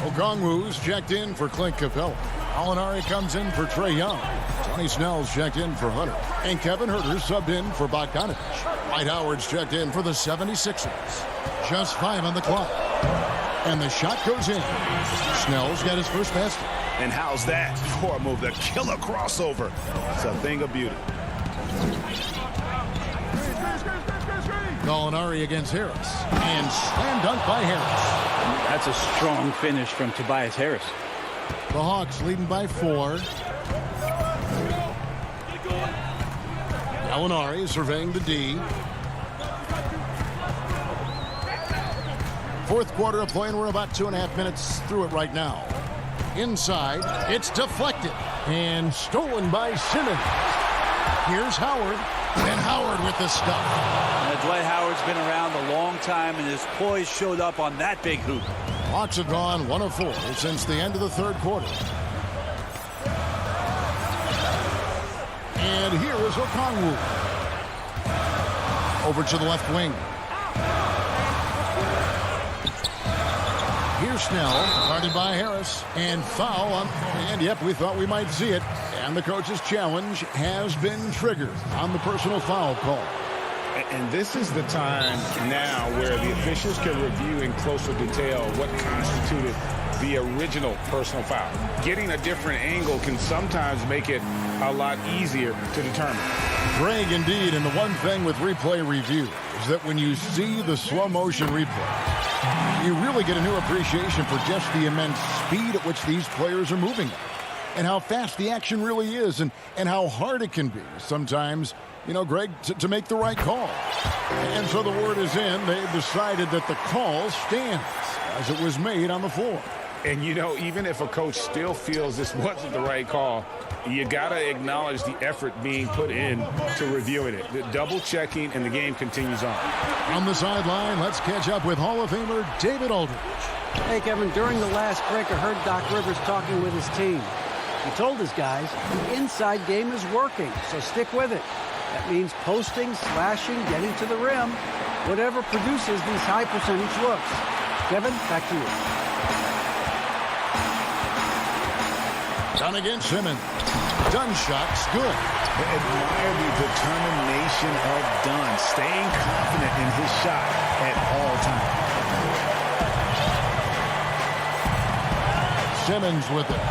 Okongwu's checked in for Clint Capella. Alinari comes in for Trae Young. Tony Snell's checked in for Hunter. And Kevin Huerter's subbed in for Bogdanovich. Dwight Howard's checked in for the 76ers. Just 5 on the clock. And the shot goes in. Snell's got his first basket. And how's that for a move? The killer crossover. It's a thing of beauty. Gallinari against Harris. And slam dunk by Harris. That's a strong finish from Tobias Harris. The Hawks leading by 4. Gallinari surveying the D. Fourth quarter of play, and we're about 2.5 minutes through it right now. Inside, it's deflected and stolen by Simmons. Here's Howard, and Howard with the stuff. Dwight Howard's been around a long time, and his poise showed up on that big hoop. Hawks have gone 1 of 4 since the end of the third quarter. And here is Okongwu. Over to the left wing. Here's Snell, guarded by Harris, and foul on, and yep, we thought we might see it. And the coach's challenge has been triggered on the personal foul call. And this is the time now where the officials can review in closer detail what constituted the original personal foul. Getting a different angle can sometimes make it a lot easier to determine. Greg, indeed, and the one thing with replay review is that when you see the slow motion replay, you really get a new appreciation for just the immense speed at which these players are moving and how fast the action really is and how hard it can be sometimes, you know, Greg, to make the right call. And so the word is in. They've decided that the call stands as it was made on the floor. And, you know, even if a coach still feels this wasn't the right call, you got to acknowledge the effort being put in to reviewing it. The double checking, and the game continues on. On the sideline, let's catch up with Hall of Famer David Aldridge. Hey, Kevin, during the last break, I heard Doc Rivers talking with his team. He told his guys the inside game is working, so stick with it. That means posting, slashing, getting to the rim, whatever produces these high percentage looks. Kevin, back to you. Done against Simmons. Dunn shot's good. Admire the determination of Dunn, staying confident in his shot at all times. Simmons with it.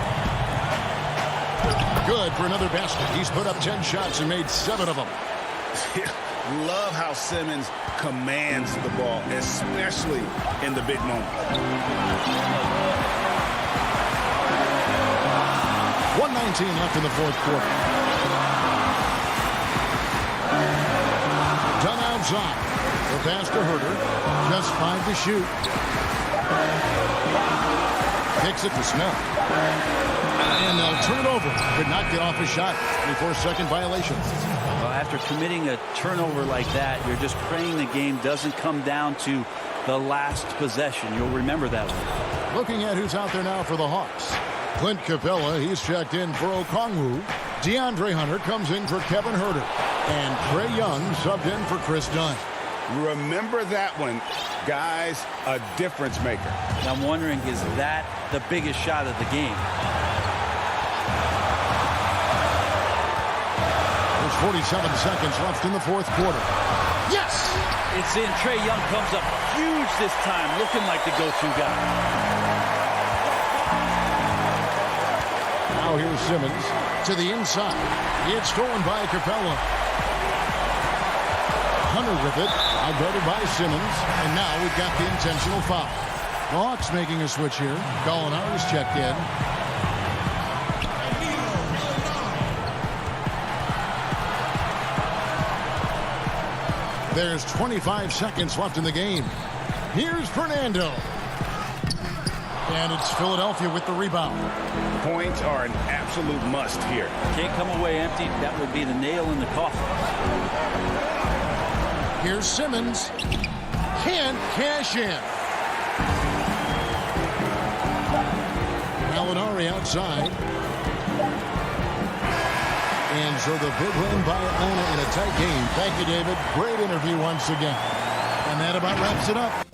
Good for another basket. He's put up 10 shots and made 7 of them. Love how Simmons commands the ball, especially in the big moment. 119 2:19 left in the fourth quarter. Done outside. The pass to Herter. Just 5 to shoot. Kicks it to Smith. And they'll turn it over. Could not get off a shot before second violation. Well, after committing a turnover like that, you're just praying the game doesn't come down to the last possession. You'll remember that one. Looking at who's out there now for the Hawks. Clint Capella, he's checked in for Okongwu. DeAndre Hunter comes in for Kevin Herter. And Trae Young subbed in for Chris Dunn. Remember that one, guys, a difference maker. I'm wondering, is that the biggest shot of the game? There's 47 seconds left in the fourth quarter. Yes! It's in. Trae Young comes up huge this time, looking like the go-to guy. Now here's Simmons to the inside. It's stolen by Capella. Hunter with it, outguarded by Simmons, and now we've got the intentional foul. The Hawks making a switch here. Gallinari's checked in. There's 25 seconds left in the game. Here's Fernando. And it's Philadelphia with the rebound. Points are an absolute must here. Can't come away empty. That would be the nail in the coffin. Here's Simmons. Can't cash in. Gallinari outside. And so the big win by Atlanta in a tight game. Thank you, David. Great interview once again. And that about wraps it up.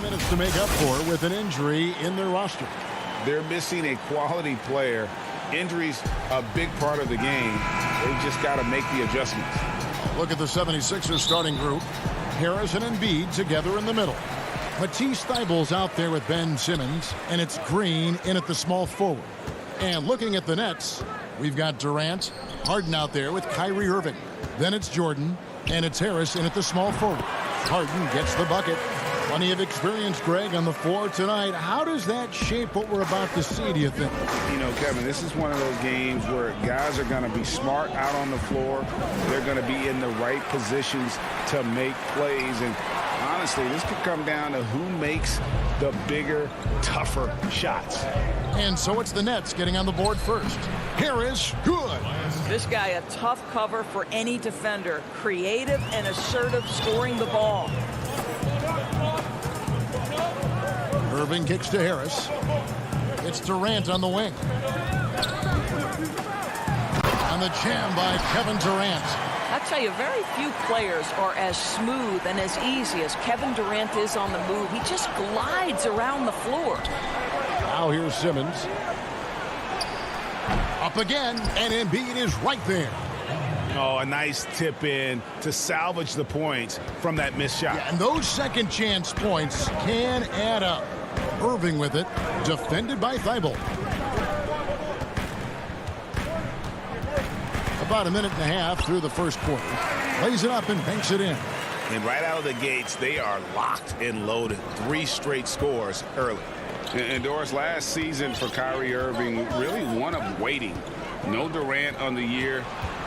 Minutes to make up for with an injury in their roster. They're missing a quality player. Injuries a big part of the game. They just got to make the adjustments. Look at the 76ers starting group. Harris and Embiid together in the middle. Matisse Thybulle's out there with Ben Simmons, and it's Green in at the small forward. And looking at the Nets, we've got Durant, Harden out there with Kyrie Irving. Then it's Jordan, and it's Harris in at the small forward. Harden gets the bucket. Plenty of experience, Greg, on the floor tonight. How does that shape what we're about to see, do you think? You know, Kevin, this is one of those games where guys are going to be smart out on the floor. They're going to be in the right positions to make plays. And honestly, this could come down to who makes the bigger, tougher shots. And so it's the Nets getting on the board first. Harris, good. This guy, a tough cover for any defender. Creative and assertive scoring the ball. Irving kicks to Harris. It's Durant on the wing. And the jam by Kevin Durant. I tell you, very few players are as smooth and as easy as Kevin Durant is on the move. He just glides around the floor. Now here's Simmons. Up again, and Embiid is right there. Oh, a nice tip in to salvage the points from that missed shot. Yeah, and those second chance points can add up. Irving with it, defended by Thybulle. About a minute and a half through the first quarter. Lays it up and banks it in. And right out of the gates, they are locked and loaded. 3 straight scores early. And Doris, last season for Kyrie Irving, really one of waiting. No Durant on the year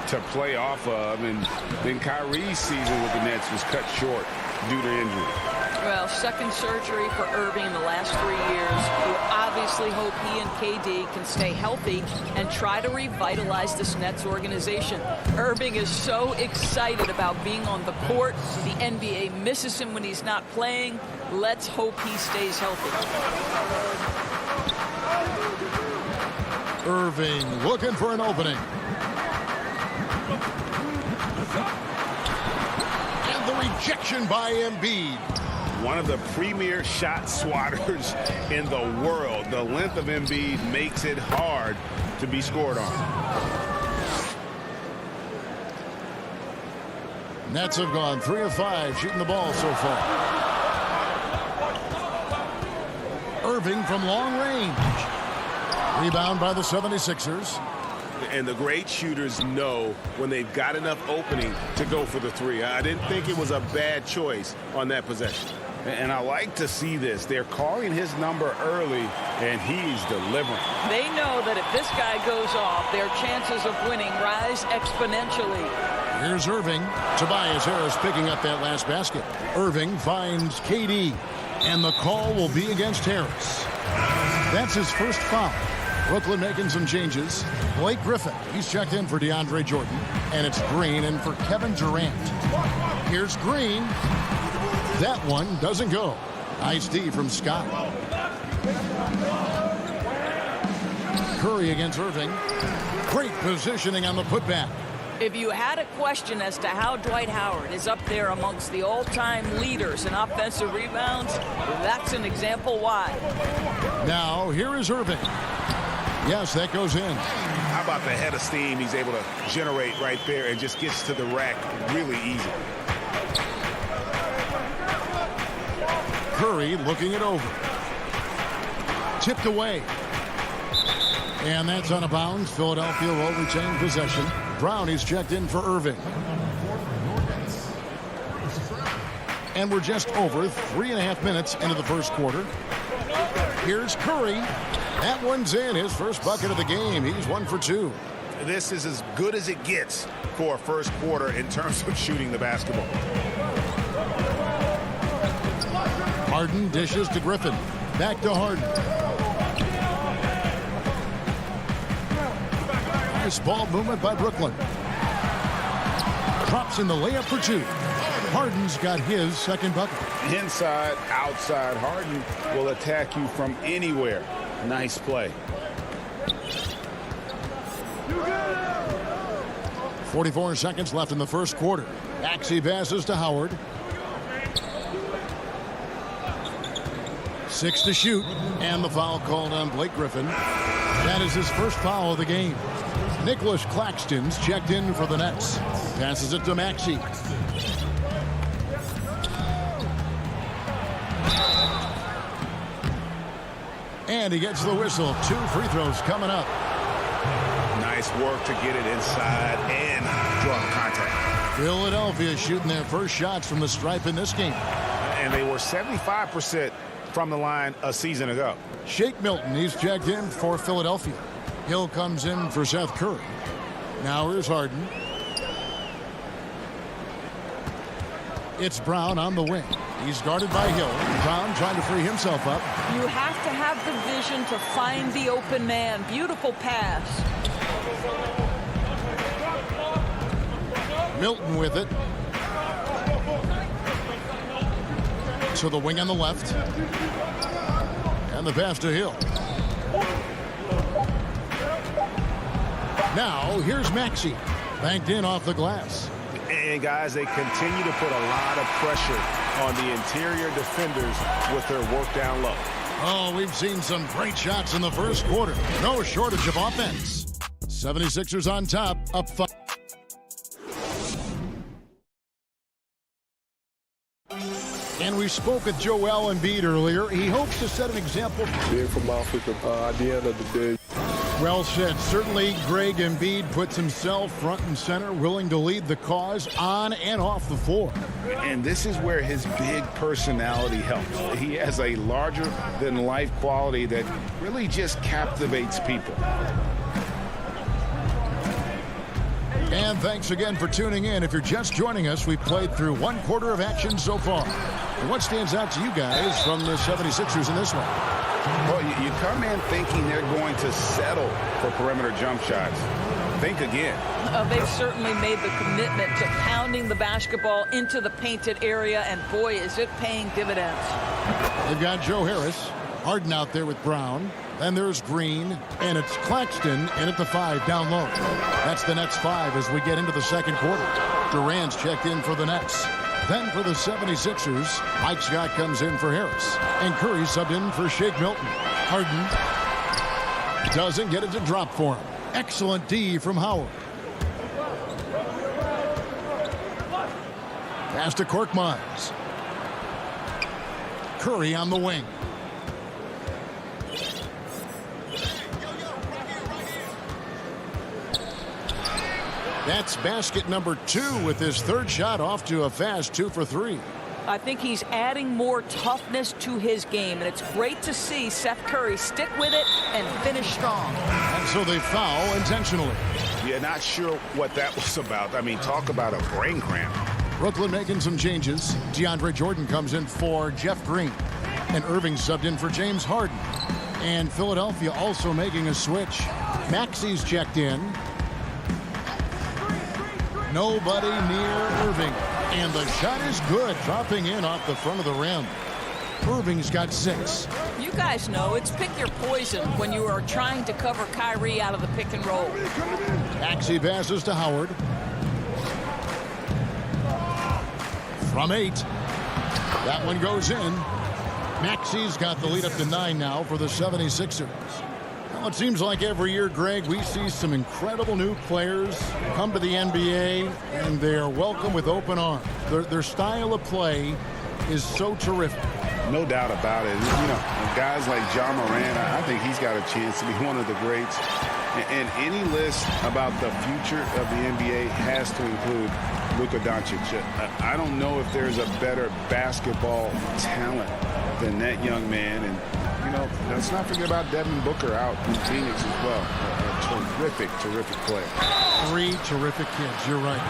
to play off of, and then Kyrie's season with the Nets was cut short due to injury. Well, second surgery for Irving in the last 3 years. You obviously hope he and KD can stay healthy and try to revitalize this Nets organization. Irving is so excited about being on the court. The NBA misses him when he's not playing. Let's hope he stays healthy. Irving looking for an opening. And the rejection by Embiid. One of the premier shot swatters in the world. The length of Embiid makes it hard to be scored on. Nets have gone 3 of 5 shooting the ball so far. Irving from long range. Rebound by the 76ers. And the great shooters know when they've got enough opening to go for the 3. I didn't think it was a bad choice on that possession. And I like to see this. They're calling his number early, and he's delivering. They know that if this guy goes off, their chances of winning rise exponentially. Here's Irving. Tobias Harris picking up that last basket. Irving finds KD, and the call will be against Harris. That's his first foul. Brooklyn making some changes. Blake Griffin, he's checked in for DeAndre Jordan, and it's Green in for Kevin Durant. Here's Green. That one doesn't go. Nice D from Scott. Curry against Irving. Great positioning on the putback. If you had a question as to how Dwight Howard is up there amongst the all-time leaders in offensive rebounds, that's an example why. Now, here is Irving. Yes, that goes in. How about the head of steam he's able to generate right there and just gets to the rack really easy. Curry looking it over. Tipped away. And that's out of bounds. Philadelphia will retain possession. Brown is checked in for Irving. And we're just over 3.5 minutes into the first quarter. Here's Curry. That one's in, his first bucket of the game. He's 1 for 2. This is as good as it gets for a first quarter in terms of shooting the basketball. Harden dishes to Griffin. Back to Harden. Nice ball movement by Brooklyn. Drops in the layup for 2. Harden's got his second bucket. Inside, outside, Harden will attack you from anywhere. Nice play. 44 seconds left in the first quarter. Maxey passes to Howard. 6 to shoot, and the foul called on Blake Griffin. That is his first foul of the game. Nicholas Claxton's checked in for the Nets. Passes it to Maxey. And he gets the whistle. 2 free throws coming up. Nice work to get it inside and draw contact. Philadelphia shooting their first shots from the stripe in this game. And they were 75% from the line a season ago. Shake Milton, he's checked in for Philadelphia. Hill comes in for Seth Curry. Now here's Harden. It's Brown on the wing. He's guarded by Hill. Brown trying to free himself up. You have to have the vision to find the open man. Beautiful pass. Milton with it. To the wing on the left. And the pass to Hill. Now here's Maxey. Banked in off the glass. And guys, they continue to put a lot of pressure on the interior defenders with their work down low. Oh, we've seen some great shots in the first quarter. No shortage of offense. 76ers on top, up 5. And we spoke with Joel Embiid earlier. He hopes to set an example. Being from Africa, at the end of the day. Well said. Certainly, Greg Embiid puts himself front and center, willing to lead the cause on and off the floor. And this is where his big personality helps. He has a larger-than-life quality that really just captivates people. And thanks again for tuning in. If you're just joining us, we've played through 1 quarter of action so far. And what stands out to you guys from the 76ers in this one? Well, you come in thinking they're going to settle for perimeter jump shots. Think again. They've certainly made the commitment to pounding the basketball into the painted area, and boy, is it paying dividends. They've got Joe Harris, Harden out there with Brown. Then there's Green, and it's Claxton in at the 5 down low. That's the Nets 5 as we get into the second quarter. Durant's checked in for the Nets. Then for the 76ers, Mike Scott comes in for Harris. And Curry subbed in for Shake Milton. Harden doesn't get it to drop for him. Excellent D from Howard. Pass to Korkmaz. Curry on the wing. That's basket number 2 with his third shot off to a fast 2 for 3. I think he's adding more toughness to his game, and it's great to see Seth Curry stick with it and finish strong. And so they foul intentionally. Yeah, not sure what that was about. I mean, talk about a brain cramp. Brooklyn making some changes. DeAndre Jordan comes in for Jeff Green. And Irving subbed in for James Harden. And Philadelphia also making a switch. Maxi's checked in. Nobody near Irving. And the shot is good, dropping in off the front of the rim. Irving's got 6. You guys know it's pick your poison when you are trying to cover Kyrie out of the pick and roll. Maxey passes to Howard. From 8. That one goes in. Maxey's got the lead up to 9 now for the 76ers. Well, it seems like every year, Greg, we see some incredible new players come to the NBA, and they are welcome with open arms. Their style of play is so terrific. No doubt about it. You know, guys like Ja Morant, I think he's got a chance to be one of the greats. And any list about the future of the NBA has to include Luka Doncic. I don't know if there's a better basketball talent than that young man. And, you know, let's not forget about Devin Booker out in Phoenix as well. A terrific, terrific player. 3 terrific kids. You're right.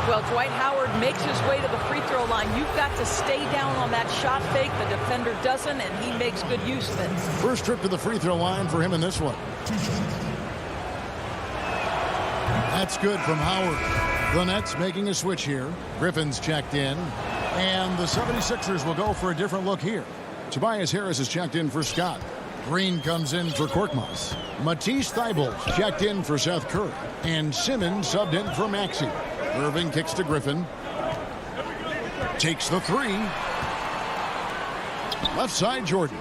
Well, Dwight Howard makes his way to the free throw line. You've got to stay down on that shot fake. The defender doesn't, and he makes good use of it. First trip to the free throw line for him in this one. That's good from Howard. The Nets making a switch here. Griffin's checked in. And the 76ers will go for a different look here. Tobias Harris is checked in for Scott. Green comes in for Korkmaz. Matisse Thybulle checked in for Seth Curry. And Simmons subbed in for Maxey. Irving kicks to Griffin. Takes the 3. Left side, Jordan.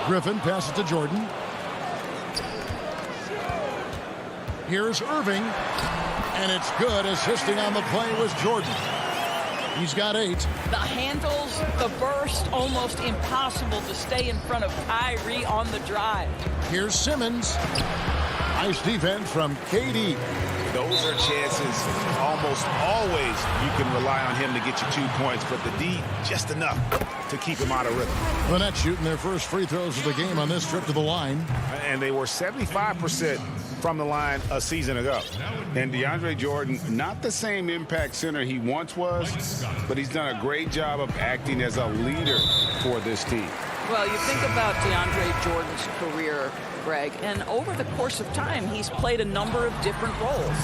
Griffin passes to Jordan. Here's Irving. And it's good. Assisting on the play was Jordan. He's got 8. The handles, the burst, almost impossible to stay in front of Kyrie on the drive. Here's Simmons. Nice defense from KD. Those are chances almost always you can rely on him to get you 2 points, but the D just enough to keep him out of rhythm. The Nets shooting their first free throws of the game on this trip to the line. And they were 75% from the line a season ago. And DeAndre Jordan, not the same impact center he once was, but he's done a great job of acting as a leader for this team. Well, you think about DeAndre Jordan's career, Greg, and over the course of time, he's played a number of different roles.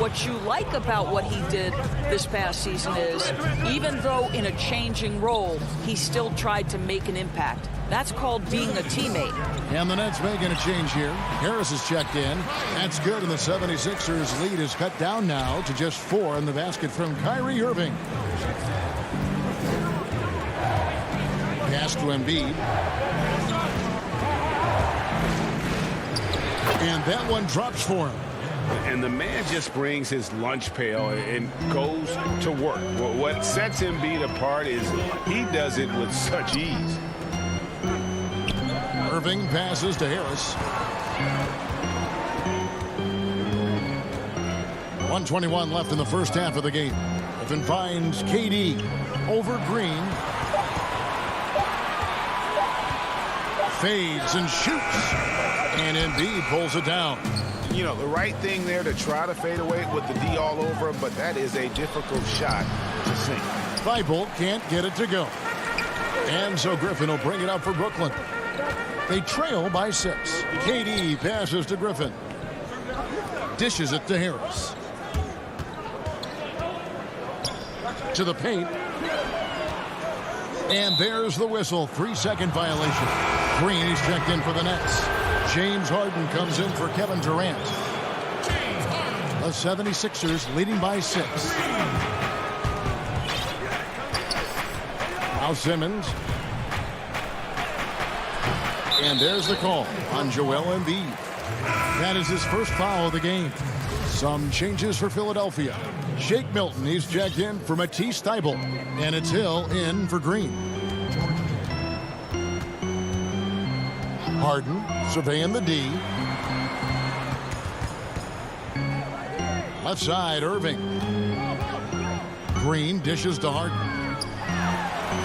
What you like about what he did this past season is, even though in a changing role, he still tried to make an impact. That's called being a teammate. And the Nets making a change here. Harris is checked in. That's good, and the 76ers lead is cut down now to just 4 in the basket from Kyrie Irving. Pass to Embiid. And that one drops for him. And the man just brings his lunch pail and goes to work. What sets Embiid apart is he does it with such ease. Irving passes to Harris. 1:21 left in the first half of the game. Griffin finds KD over Green. Fades and shoots. And Embiid pulls it down. You know, the right thing there to try to fade away with the D all over him, but that is a difficult shot to sink. Thybulle can't get it to go. And so Griffin will bring it up for Brooklyn. They trail by 6. KD passes to Griffin. Dishes it to Harris. To the paint. And there's the whistle. 3-second violation. Green is checked in for the Nets. James Harden comes in for Kevin Durant. The 76ers leading by 6. Now Simmons. And there's the call on Joel Embiid. That is his first foul of the game. Some changes for Philadelphia. Shake Milton, he's checked in for Matisse Thybulle. And it's Hill in for Green. Harden surveying the D. Left side, Irving. Green dishes to Harden.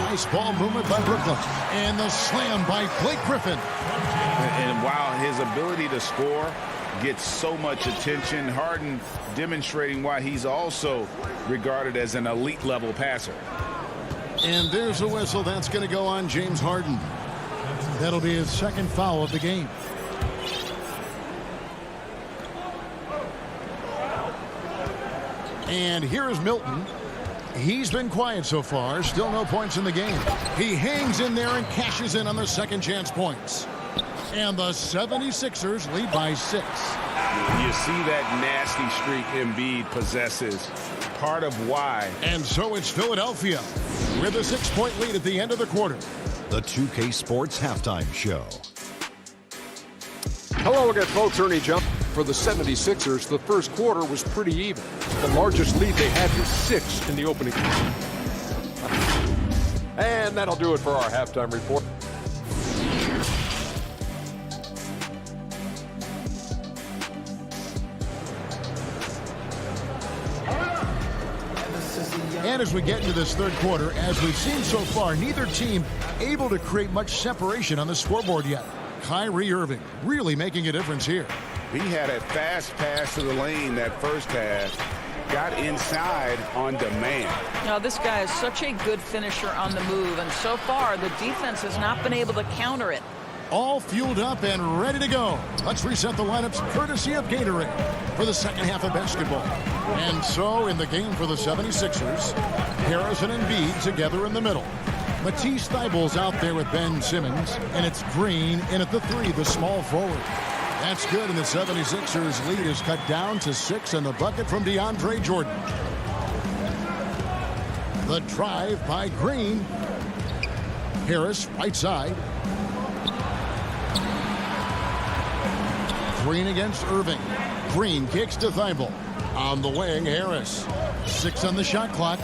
Nice ball movement by Brooklyn. And the slam by Blake Griffin. And while his ability to score gets so much attention, Harden demonstrating why he's also regarded as an elite level passer. And there's a whistle. That's going to go on James Harden. That'll be his second foul of the game. And here is Milton. He's been quiet so far. Still no points in the game. He hangs in there and cashes in on the second chance points. And the 76ers lead by 6. You see that nasty streak Embiid possesses. Part of why. And so it's Philadelphia with a 6-point lead at the end of the quarter. The 2K Sports Halftime Show. Hello again, folks. Ernie Jump. For the 76ers, the first quarter was pretty even. The largest lead they had was 6 in the opening. And that'll do it for our halftime report. And as we get into this third quarter, as we've seen so far, neither team able to create much separation on the scoreboard yet. Kyrie Irving really making a difference here. He had a fast pass to the lane that first half. Got inside on demand. Now, this guy is such a good finisher on the move, and so far the defense has not been able to counter it. All fueled up and ready to go. Let's reset the lineups courtesy of Gatorade for the second half of basketball. And so in the game for the 76ers, Harris and Embiid together in the middle. Matisse Thybulle's out there with Ben Simmons, and it's Green in at the 3, the small forward. That's good, and the 76ers lead is cut down to 6, and the bucket from DeAndre Jordan. The drive by Green. Harris, right side. Green against Irving. Green kicks to Thibault. On the wing, Harris. 6 on the shot clock.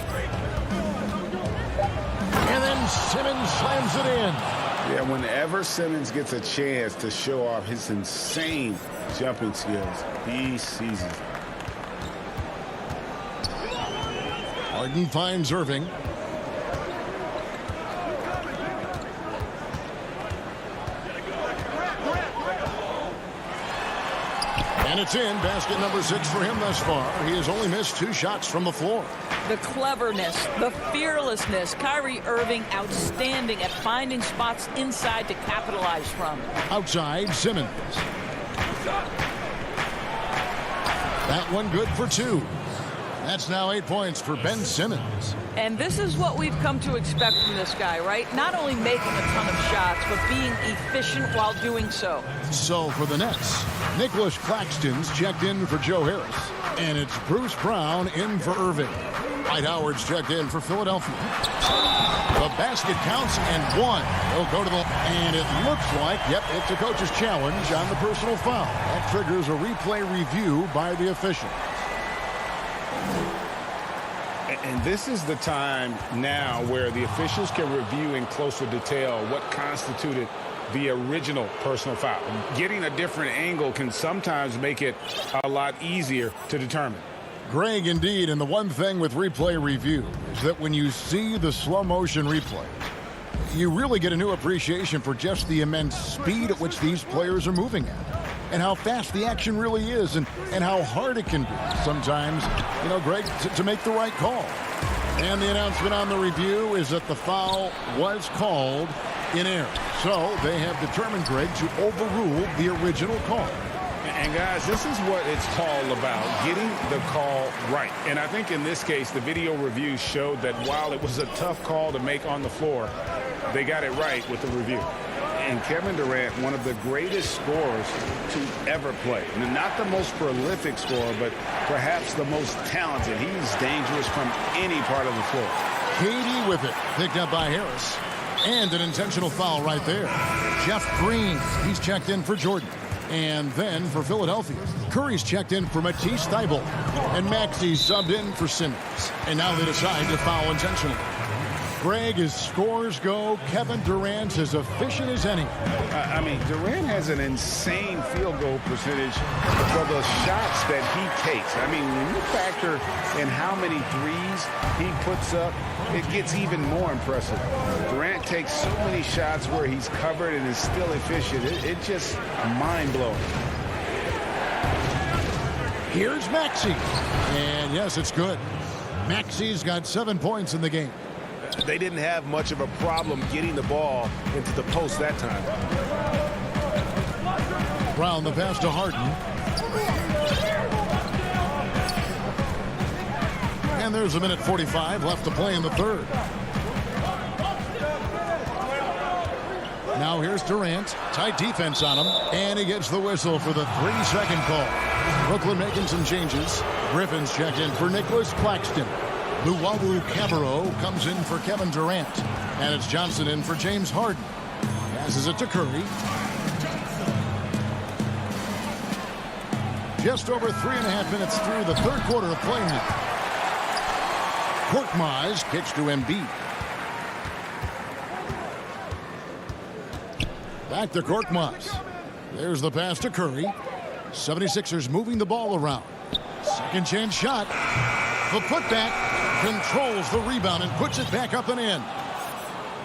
And then Simmons slams it in. Yeah, whenever Simmons gets a chance to show off his insane jumping skills, he seizes it. Harden finds Irving. And it's in. Basket number 6 for him thus far. He has only missed 2 shots from the floor. The cleverness, the fearlessness. Kyrie Irving outstanding at finding spots inside to capitalize from. Outside, Simmons. That one good for 2. That's now 8 points for Ben Simmons. And this is what we've come to expect from this guy, right? Not only making a ton of shots, but being efficient while doing so. So for the Nets, Nicholas Claxton's checked in for Joe Harris. And it's Bruce Brown in for Irving. Dwight Howard's checked in for Philadelphia. The basket counts and 1. He'll go to the... And it looks like, yep, it's a coach's challenge on the personal foul. That triggers a replay review by the official. And this is the time now where the officials can review in closer detail what constituted the original personal foul. Getting a different angle can sometimes make it a lot easier to determine. Greg, indeed, and the one thing with replay review is that when you see the slow motion replay, you really get a new appreciation for just the immense speed at which these players are moving at. And how fast the action really is, and how hard it can be sometimes, you know, Greg, to make the right call. And the announcement on the review is that the foul was called in error. So they have determined, Greg, to overrule the original call. And guys, this is what it's all about, getting the call right. And I think in this case, the video review showed that while it was a tough call to make on the floor, they got it right with the review. And Kevin Durant, one of the greatest scorers to ever play. And not the most prolific scorer, but perhaps the most talented. He's dangerous from any part of the floor. KD with it, picked up by Harris. And an intentional foul right there. Jeff Green, he's checked in for Jordan. And then for Philadelphia, Curry's checked in for Matisse Thybulle. And Maxey's subbed in for Simmons. And now they decide to foul intentionally. Greg, as scores go, Kevin Durant's as efficient as any. I mean, Durant has an insane field goal percentage for the shots that he takes. I mean, when you factor in how many threes he puts up, it gets even more impressive. Durant takes so many shots where he's covered and is still efficient. It's just mind-blowing. Here's Maxey. And yes, it's good. Maxey's got 7 points in the game. They didn't have much of a problem getting the ball into the post that time. Brown the pass to Harden. And there's a minute 45 left to play in the third. Now here's Durant. Tight defense on him. And he gets the whistle for the 3-second call. Brooklyn making some changes. Griffin's checked in for Nicholas Claxton. Luwawu Cabarro comes in for Kevin Durant. And it's Johnson in for James Harden. Passes it to Curry. Just over 3.5 minutes through the third quarter of play now. Korkmaz kicks to Embiid. Back to Korkmaz. There's the pass to Curry. 76ers moving the ball around. Second chance shot. The putback controls the rebound and puts it back up and in.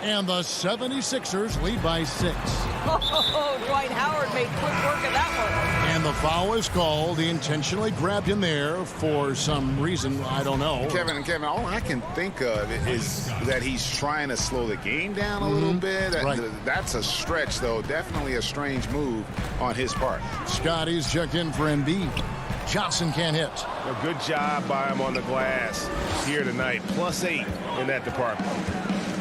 And the 76ers lead by 6. Oh, Dwight Howard made quick work of that one. And the foul is called. He intentionally grabbed him there for some reason. I don't know. Kevin, all I can think of is that he's trying to slow the game down a little bit. Right. That's a stretch, though. Definitely a strange move on his part. Scotty's checked in for Embiid. Johnson can't hit. A good job by him on the glass here tonight. +8 in that department.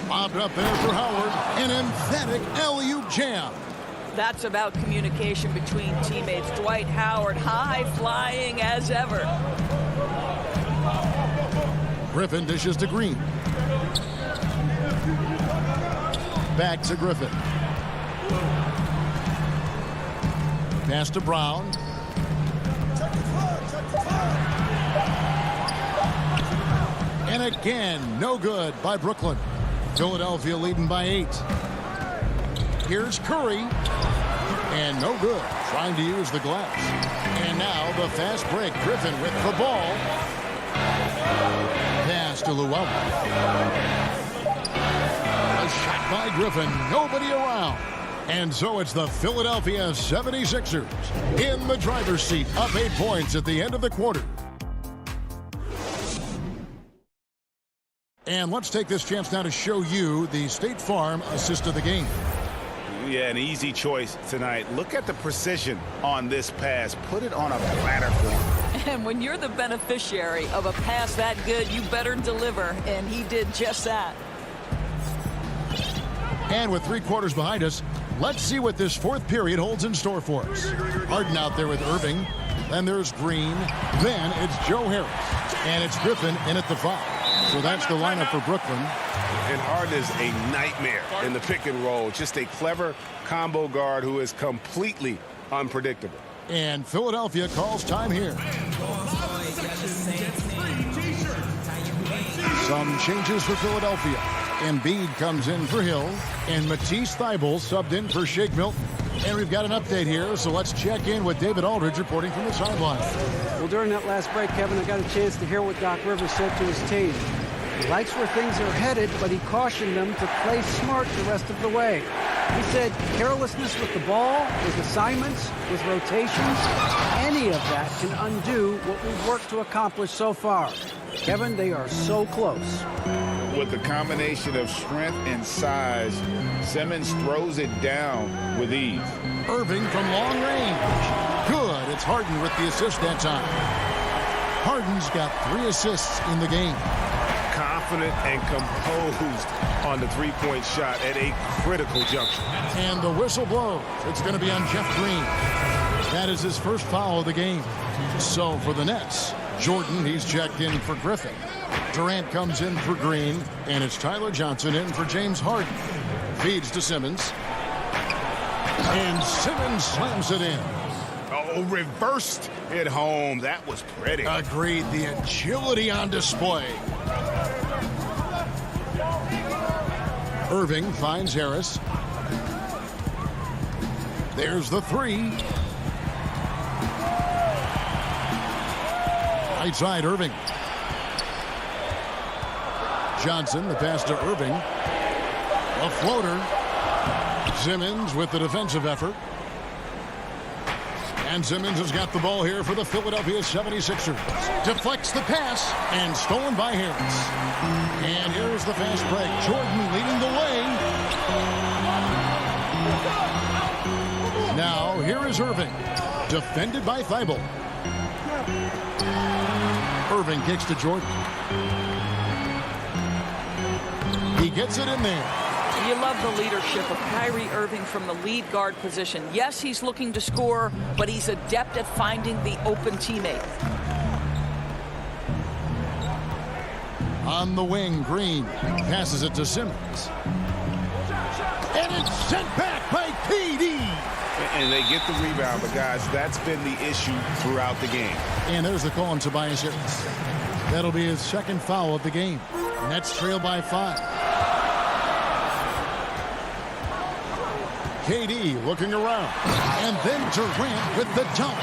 Bobbed up there for Howard. An emphatic alley-oop jam. That's about communication between teammates. Dwight Howard high-flying as ever. Griffin dishes to Green. Back to Griffin. Pass to Brown. And again, no good by Brooklyn. Philadelphia leading by 8. Here's Curry. And no good. Trying to use the glass. And now the fast break. Griffin with the ball. Pass to Luwawu. A shot by Griffin. Nobody around. And so it's the Philadelphia 76ers in the driver's seat, up 8 points at the end of the quarter. And let's take this chance now to show you the State Farm assist of the game. Yeah, an easy choice tonight. Look at the precision on this pass. Put it on a platter for him. And when you're the beneficiary of a pass that good, you better deliver. And he did just that. And with 3 quarters behind us, let's see what this fourth period holds in store for us. Harden out there with Irving. Then there's Green. Then it's Joe Harris. And it's Griffin in at the 5. So that's the lineup for Brooklyn. And Harden is a nightmare in the pick and roll. Just a clever combo guard who is completely unpredictable. And Philadelphia calls time here. Some changes for Philadelphia. Embiid comes in for Hill. And Matisse Thybulle subbed in for Shake Milton. And we've got an update here, so let's check in with David Aldridge reporting from the sideline. Well, during that last break, Kevin, I got a chance to hear what Doc Rivers said to his team. He likes where things are headed, but he cautioned them to play smart the rest of the way. He said carelessness with the ball, with assignments, with rotations, any of that can undo what we've worked to accomplish so far. Kevin, they are so close. With the combination of strength and size, Simmons throws it down with ease. Irving from long range. Good. It's Harden with the assist that time. Harden's got 3 assists in the game. Confident and composed on the three-point shot at a critical juncture. And the whistle blows. It's going to be on Jeff Green. That is his first foul of the game. So for the Nets, Jordan, he's checked in for Griffin. Durant comes in for Green, and it's Tyler Johnson in for James Harden. Feeds to Simmons. And Simmons slams it in. Oh, reversed it home. That was pretty. Agreed. The agility on display. Irving finds Harris. There's the three. Right side, Irving. Johnson, the pass to Irving. A floater. Simmons with the defensive effort. And Simmons has got the ball here for the Philadelphia 76ers. Deflects the pass and stolen by Harris. And here's the fast break. Jordan leading the way. Now here is Irving. Defended by Thibault. Irving kicks to Jordan. He gets it in there. You love the leadership of Kyrie Irving from the lead guard position. Yes, he's looking to score, but he's adept at finding the open teammate. On the wing, Green passes it to Simmons. And it's sent back by KD. And they get the rebound, but guys, that's been the issue throughout the game. And there's the call on Tobias Harris. That'll be his second foul of the game. Nets trail by 5. KD looking around. And then Durant with the dunk.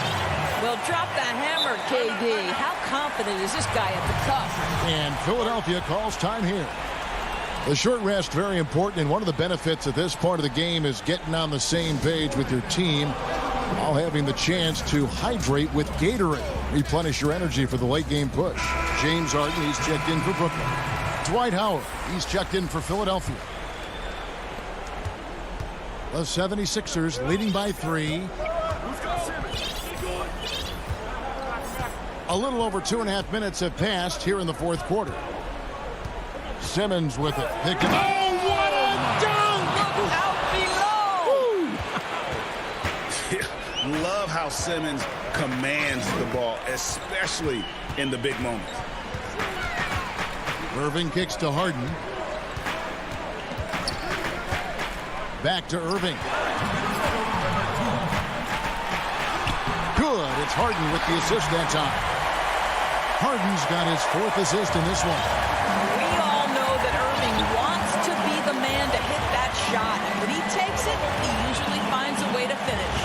Well, drop the hammer, KD. How confident is this guy at the cup? And Philadelphia calls time here. The short rest, very important, and one of the benefits of this part of the game is getting on the same page with your team, while having the chance to hydrate with Gatorade. Replenish your energy for the late game push. James Harden, he's checked in for Brooklyn. Dwight Howard, he's checked in for Philadelphia. The 76ers leading by 3. A little over 2.5 minutes have passed here in the fourth quarter. Simmons with it. Pick him up. Oh, what a dunk! Look out below! Love how Simmons commands the ball, especially in the big moments. Irving kicks to Harden. Back to Irving. Good. It's Harden with the assist that time. Harden's got his 4th assist in this one. We all know that Irving wants to be the man to hit that shot. When he takes it, he usually finds a way to finish.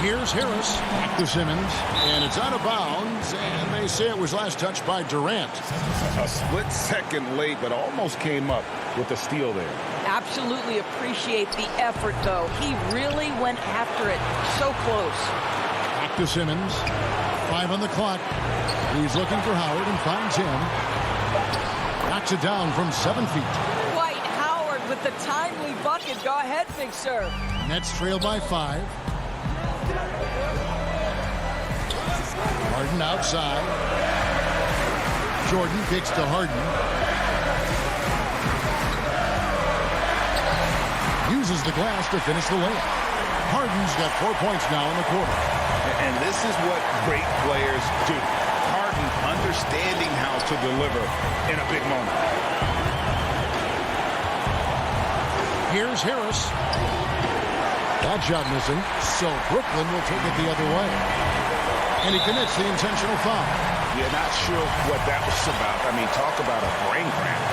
Here's Harris. Back to Simmons. And it's out of bounds. And they say it was last touched by Durant. A split second late, but almost came up with a steal there. Absolutely appreciate the effort, though. He really went after it. So close. Back to Simmons. 5 on the clock. He's looking for Howard and finds him. Knocks it down from 7 feet. Dwight Howard with the timely bucket. Go ahead, big sir. Nets trail by 5. Harden outside. Jordan kicks to Harden. Uses the glass to finish the layup. Harden's got 4 points now in the quarter. And this is what great players do. Harden understanding how to deliver in a big moment. Here's Harris. That shot missing, so Brooklyn will take it the other way. And he commits the intentional foul. You're not sure what that was about. I mean, talk about a brain cramp.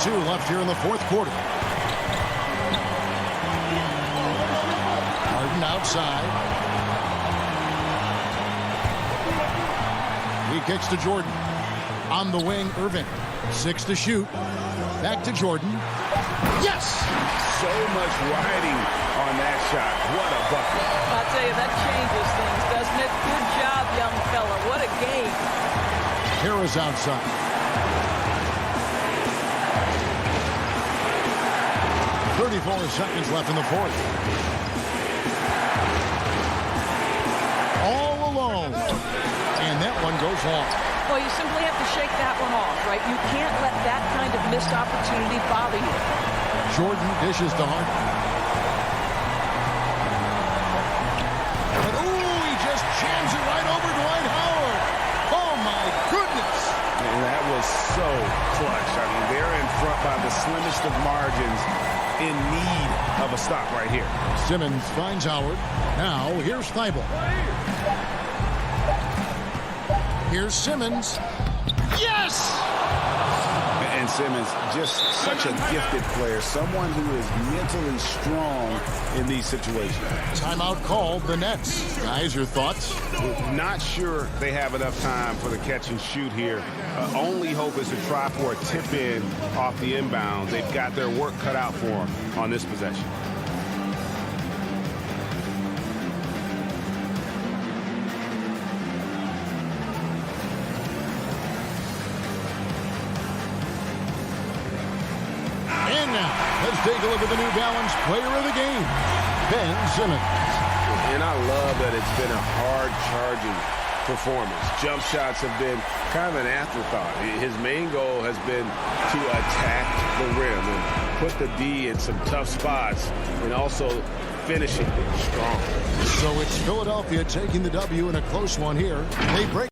1:02 left here in the fourth quarter. Harden outside. He kicks to Jordan. On the wing, Irving. 6 to shoot. Back to Jordan. Yes! So much riding on that shot. What a bucket. I'll tell you, that changes things, doesn't it? Good job, young fella. What a game. Harris outside. .34 seconds left in the fourth. All alone. And that one goes long. Well, you simply have to shake that one off, right? You can't let that kind of missed opportunity bother you. Jordan dishes to Harden. But ooh, he just jams it right over Dwight Howard. Oh my goodness. And that was so clutch. I mean, they're in front by the slimmest of margins, in need of a stop right here. Simmons finds Howard. Now here's Thibault. Here's Simmons. Yes! Ben Simmons, just such a gifted player, someone who is mentally strong in these situations. Timeout called, the Nets. Guys, your thoughts? Not sure they have enough time for the catch and shoot here. Only hope is to try for a tip in off the inbound. They've got their work cut out for them on this possession. And now, let's take a look at the New Balance player of the game, Ben Simmons. And I love that it's been a hard-charging performance. Jump shots have been kind of an afterthought. His main goal has been to attack the rim and put the D in some tough spots and also finish it strong. So it's Philadelphia taking the W in a close one here. They break.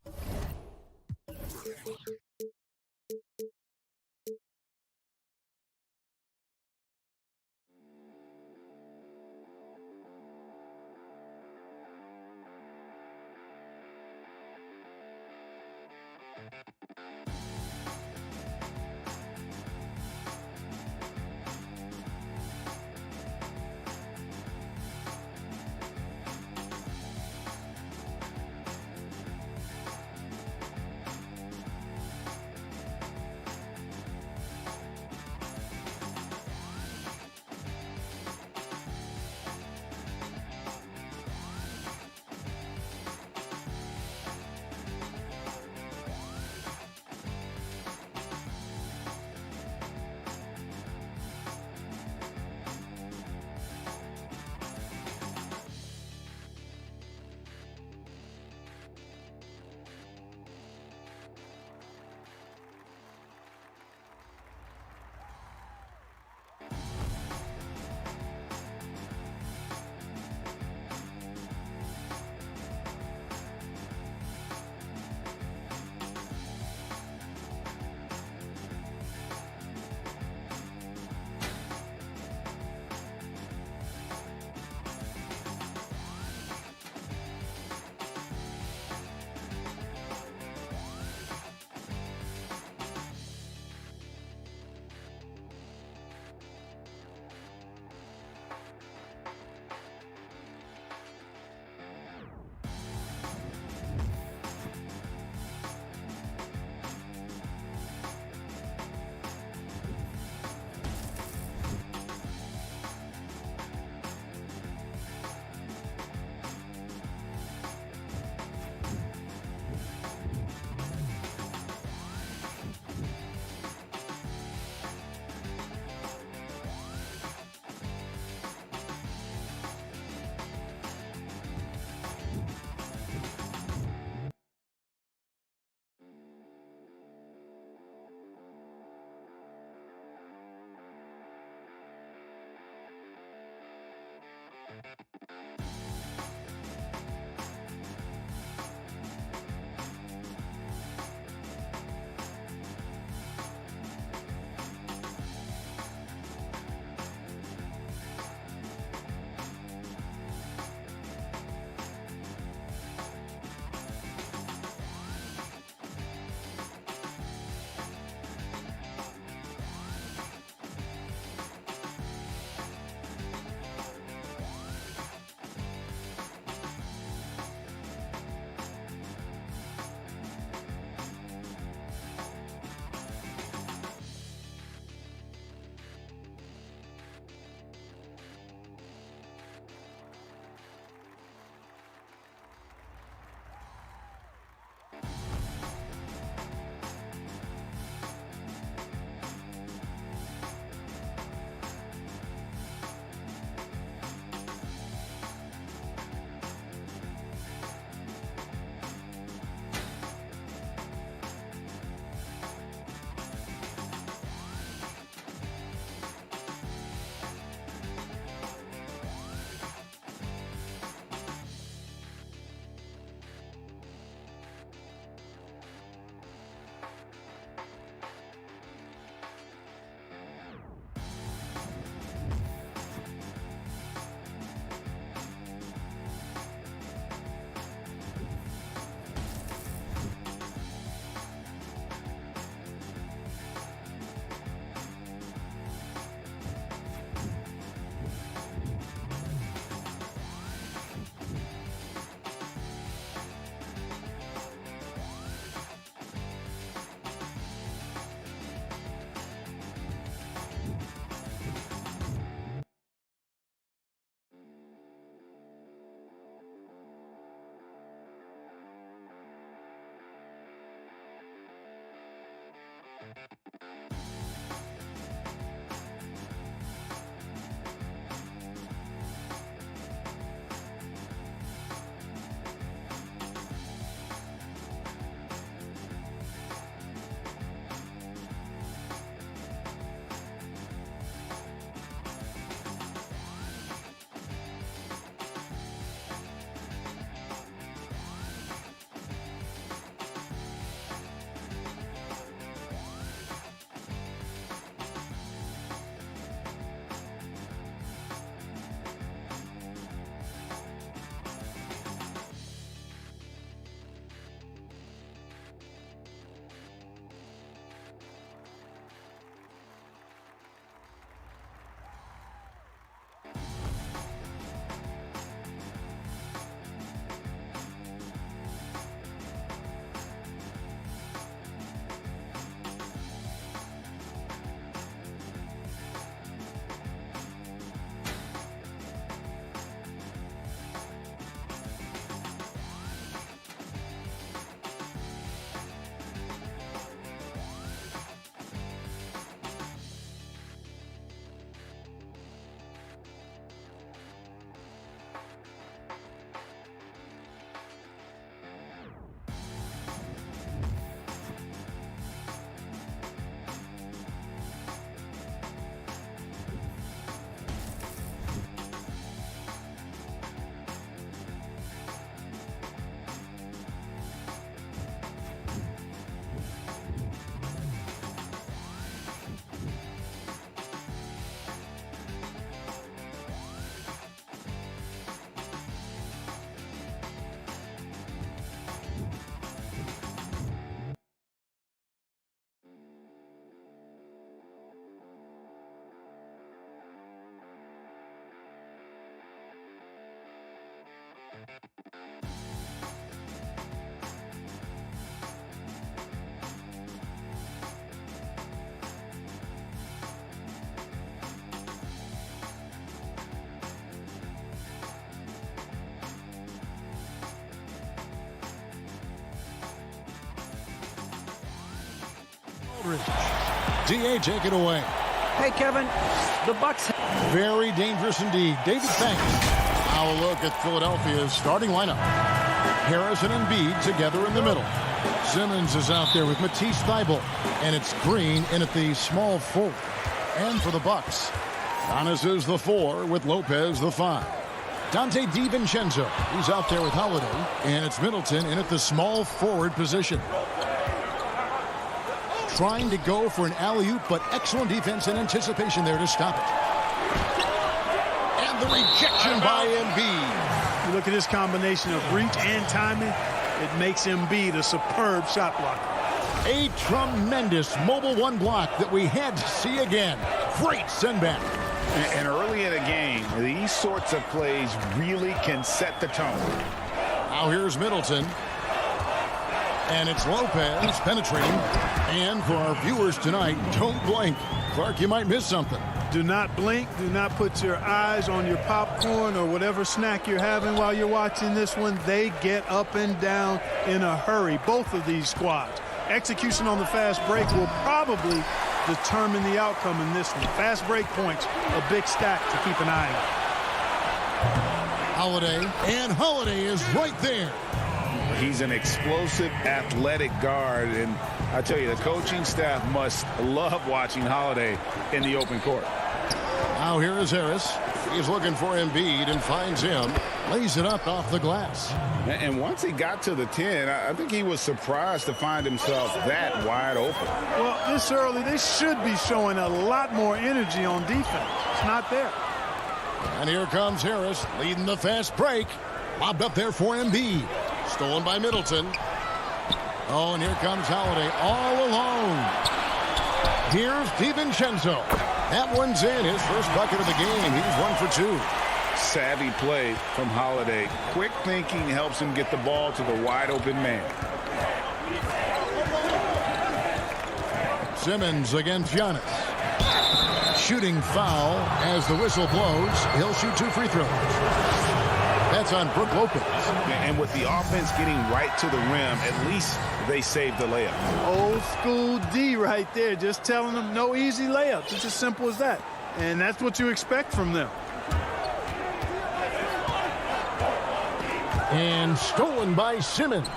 DA, take it away. Hey, Kevin, the Bucks. Very dangerous indeed. David, thanks. Now a look at Philadelphia's starting lineup. Harris and Embiid together in the middle. Simmons is out there with Matisse Thybulle, and it's Green in at the small forward. And for the Bucks, Giannis is the 4 with Lopez the 5. Dante DiVincenzo, he's out there with Holiday, and it's Middleton in at the small forward position. Trying to go for an alley-oop, but excellent defense and anticipation there to stop it. And the rejection by Embiid. You look at this combination of reach and timing, it makes Embiid a superb shot blocker. A tremendous mobile one block that we had to see again. Great send back. And early in a game, these sorts of plays really can set the tone. Now here's Middleton. And it's Lopez penetrating. And for our viewers tonight, don't blink. Clark, you might miss something. Do not blink. Do not put your eyes on your popcorn or whatever snack you're having while you're watching this one. They get up and down in a hurry, both of these squads. Execution on the fast break will probably determine the outcome in this one. Fast break points, a big stack to keep an eye on. Holiday, and Holiday is right there. He's an explosive, athletic guard, and I tell you, the coaching staff must love watching Holiday in the open court. Now here is Harris. He's looking for Embiid and finds him. Lays it up off the glass. And once he got to the 10, I think he was surprised to find himself that wide open. Well, this early, they should be showing a lot more energy on defense. It's not there. And here comes Harris leading the fast break. Lobbed up there for Embiid. Stolen by Middleton. Oh, and here comes Holiday all alone. Here's DiVincenzo. That one's in, his first bucket of the game. He's 1 for 2. Savvy play from Holiday. Quick thinking helps him get the ball to the wide open man. Simmons against Giannis. Shooting foul as the whistle blows. He'll shoot 2 free throws. That's on Brook Lopez. And with the offense getting right to the rim, at least they saved the layup. Old school D right there, just telling them no easy layups. It's as simple as that. And that's what you expect from them. And stolen by Simmons.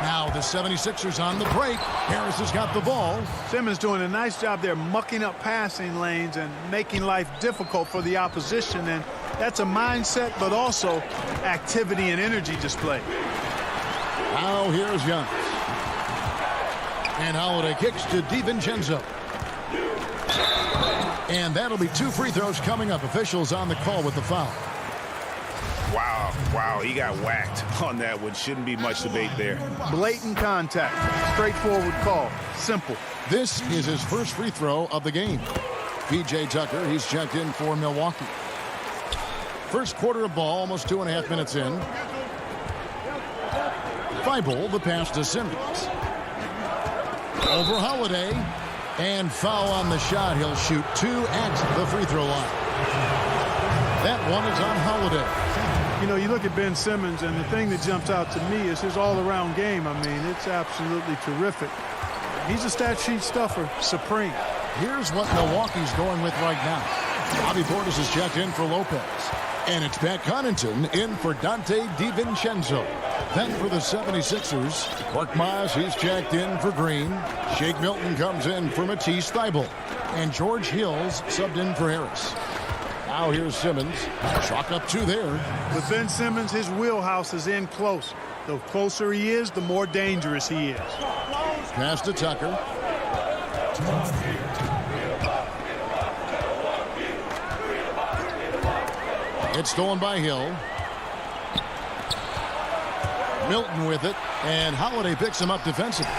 Now the 76ers on the break. Harris has got the ball. Simmons doing a nice job there mucking up passing lanes and making life difficult for the opposition. And that's a mindset, but also activity and energy display. Now here's Giannis. And Holiday kicks to DiVincenzo. And that'll be 2 free throws coming up. Officials on the call with the foul. Wow, he got whacked on that one. Shouldn't be much debate there. Blatant contact. Straightforward call. Simple. This is his first free throw of the game. P.J. Tucker, he's checked in for Milwaukee. First quarter of ball, almost 2.5 minutes in. Thybulle, the pass to Simmons. Over Holiday. And foul on the shot. He'll shoot 2 at the free throw line. That one is on Holiday. You know, you look at Ben Simmons, and the thing that jumps out to me is his all-around game. I mean, it's absolutely terrific. He's a stat sheet stuffer, supreme. Here's what Milwaukee's going with right now. Bobby Portis has checked in for Lopez. And it's Pat Connaughton in for Dante DiVincenzo. Then for the 76ers, Korkmaz, he's checked in for Green. Shake Milton comes in for Matisse Thybulle. And George Hill's subbed in for Harris. Now here's Simmons. Chalk up 2 there. With Ben Simmons, his wheelhouse is in close. The closer he is, the more dangerous he is. Pass to Tucker. It's stolen by Hill. Milton with it, and Holiday picks him up defensively.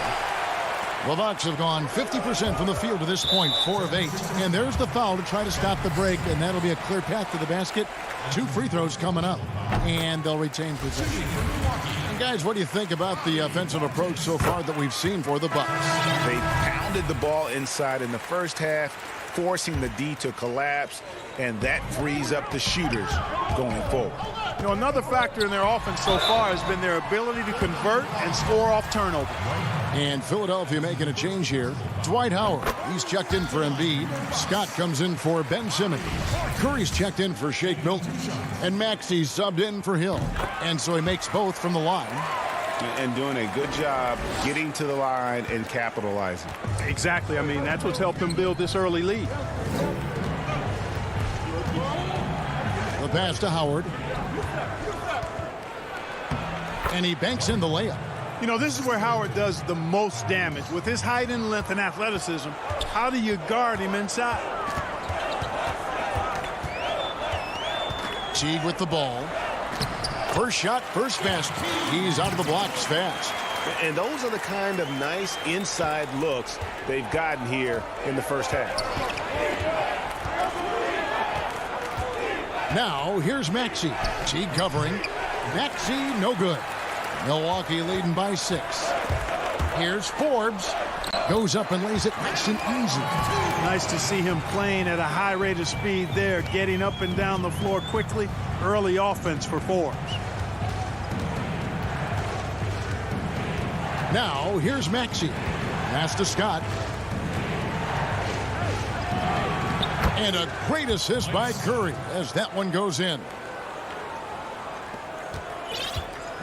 The Bucks have gone 50% from the field to this point, 4 of 8. And there's the foul to try to stop the break, and that'll be a clear path to the basket. 2 free throws coming up, and they'll retain possession. And guys, what do you think about the offensive approach so far that we've seen for the Bucks? They pounded the ball inside in the first half, forcing the D to collapse, and that frees up the shooters going forward. You know, another factor in their offense so far has been their ability to convert and score off turnover. And Philadelphia making a change here. Dwight Howard, he's checked in for Embiid. Scott comes in for Ben Simmons. Curry's checked in for Shake Milton. And Maxey's subbed in for Hill. And so he makes both from the line. And doing a good job getting to the line and capitalizing. Exactly. I mean, that's what's helped them build this early lead. The pass to Howard. And he banks in the layup. You know, this is where Howard does the most damage. With his height and length and athleticism, how do you guard him inside? Teague with the ball. First shot, first basket. He's out of the blocks fast. And those are the kind of nice inside looks they've gotten here in the first half. Now, here's Maxey. Teague covering. Maxey, no good. Milwaukee leading by 6. Here's Forbes. Goes up and lays it nice and easy. Nice to see him playing at a high rate of speed there, getting up and down the floor quickly. Early offense for Forbes. Now, here's Maxey. Pass to Scott. And a great assist by Curry as that one goes in.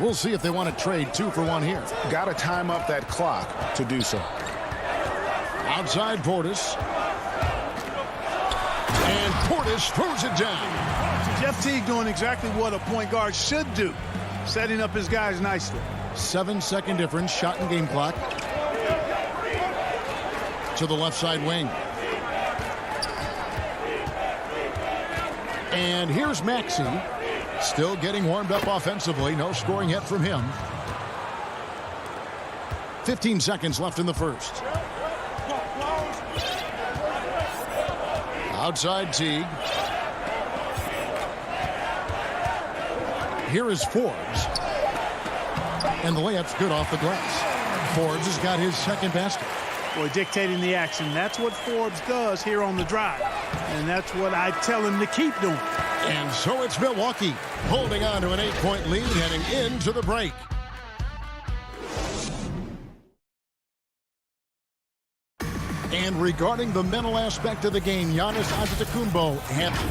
We'll see if they want to trade 2 for 1 here. Got to time up that clock to do so. Outside Portis. And Portis throws it down. Jeff Teague doing exactly what a point guard should do. Setting up his guys nicely. 7-second difference, shot and game clock. To the left side wing. And here's Maxey. Still getting warmed up offensively. No scoring yet from him. 15 seconds left in the first. Outside Teague. Here is Forbes. And the layup's good off the glass. Forbes has got his second basket. Boy, dictating the action. That's what Forbes does here on the drive. And that's what I tell him to keep doing. And so it's Milwaukee holding on to an 8-point lead heading into the break. And regarding the mental aspect of the game, Giannis Antetokounmpo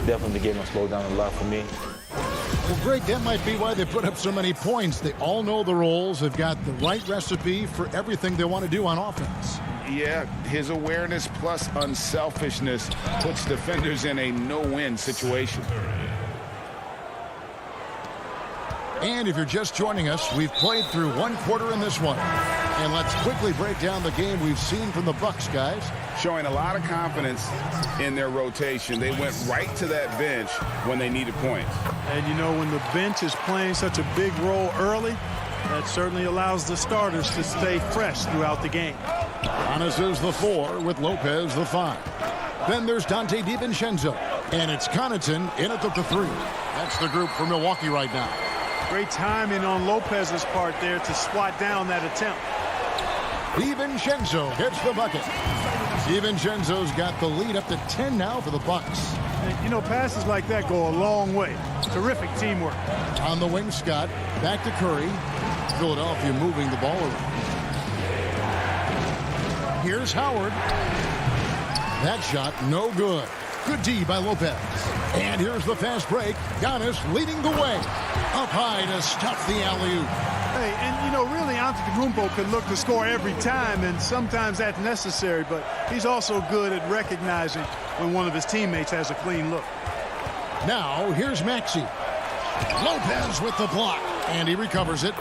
definitely gave him slow down a lot for me. Well, Greg, that might be why they put up so many points. They all know the roles. They've got the right recipe for everything they want to do on offense. Yeah, his awareness plus unselfishness puts defenders in a no-win situation. And if you're just joining us, we've played through 1 quarter in this one. And let's quickly break down the game we've seen from the Bucks, guys. Showing a lot of confidence in their rotation. They went right to that bench when they needed points. And, you know, when the bench is playing such a big role early, that certainly allows the starters to stay fresh throughout the game. Giannis is the 4 with Lopez the 5. Then there's Dante DiVincenzo. And it's Connaughton in at the 3. That's the group for Milwaukee right now. Great timing on Lopez's part there to swat down that attempt. DiVincenzo hits the bucket. DiVincenzo's got the lead up to 10 now for the Bucks. And, you know, passes like that go a long way. Terrific teamwork. On the wing, Scott. Back to Curry. Philadelphia moving the ball around. Here's Howard. That shot, no good. Good D by Lopez. And here's the fast break. Giannis leading the way. Up high to stuff the alley-oop. Hey, and you know, really, Antetokounmpo could look to score every time, and sometimes that's necessary, but he's also good at recognizing when one of his teammates has a clean look. Now, here's Maxey. Lopez with the block, and he recovers it.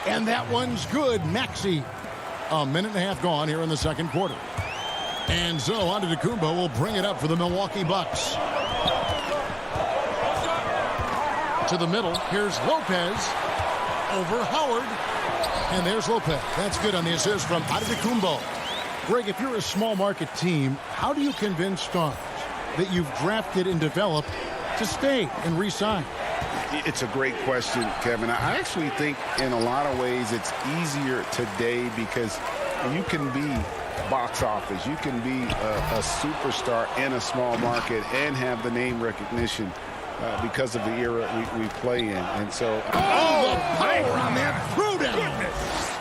And that one's good. Maxey. A minute and a half gone here in the second quarter. And so Antetokounmpo will bring it up for the Milwaukee Bucks. To the middle, here's Lopez. Over Howard. And there's Lopez. That's good on the assist from Antetokounmpo. Greg, if you're a small market team, how do you convince stars that you've drafted and developed to stay and re-sign? It's a great question, Kevin. I actually think in a lot of ways it's easier today because you can be box office. You can be a superstar in a small market and have the name recognition because of the era we play in. And so... the power on that throwdown!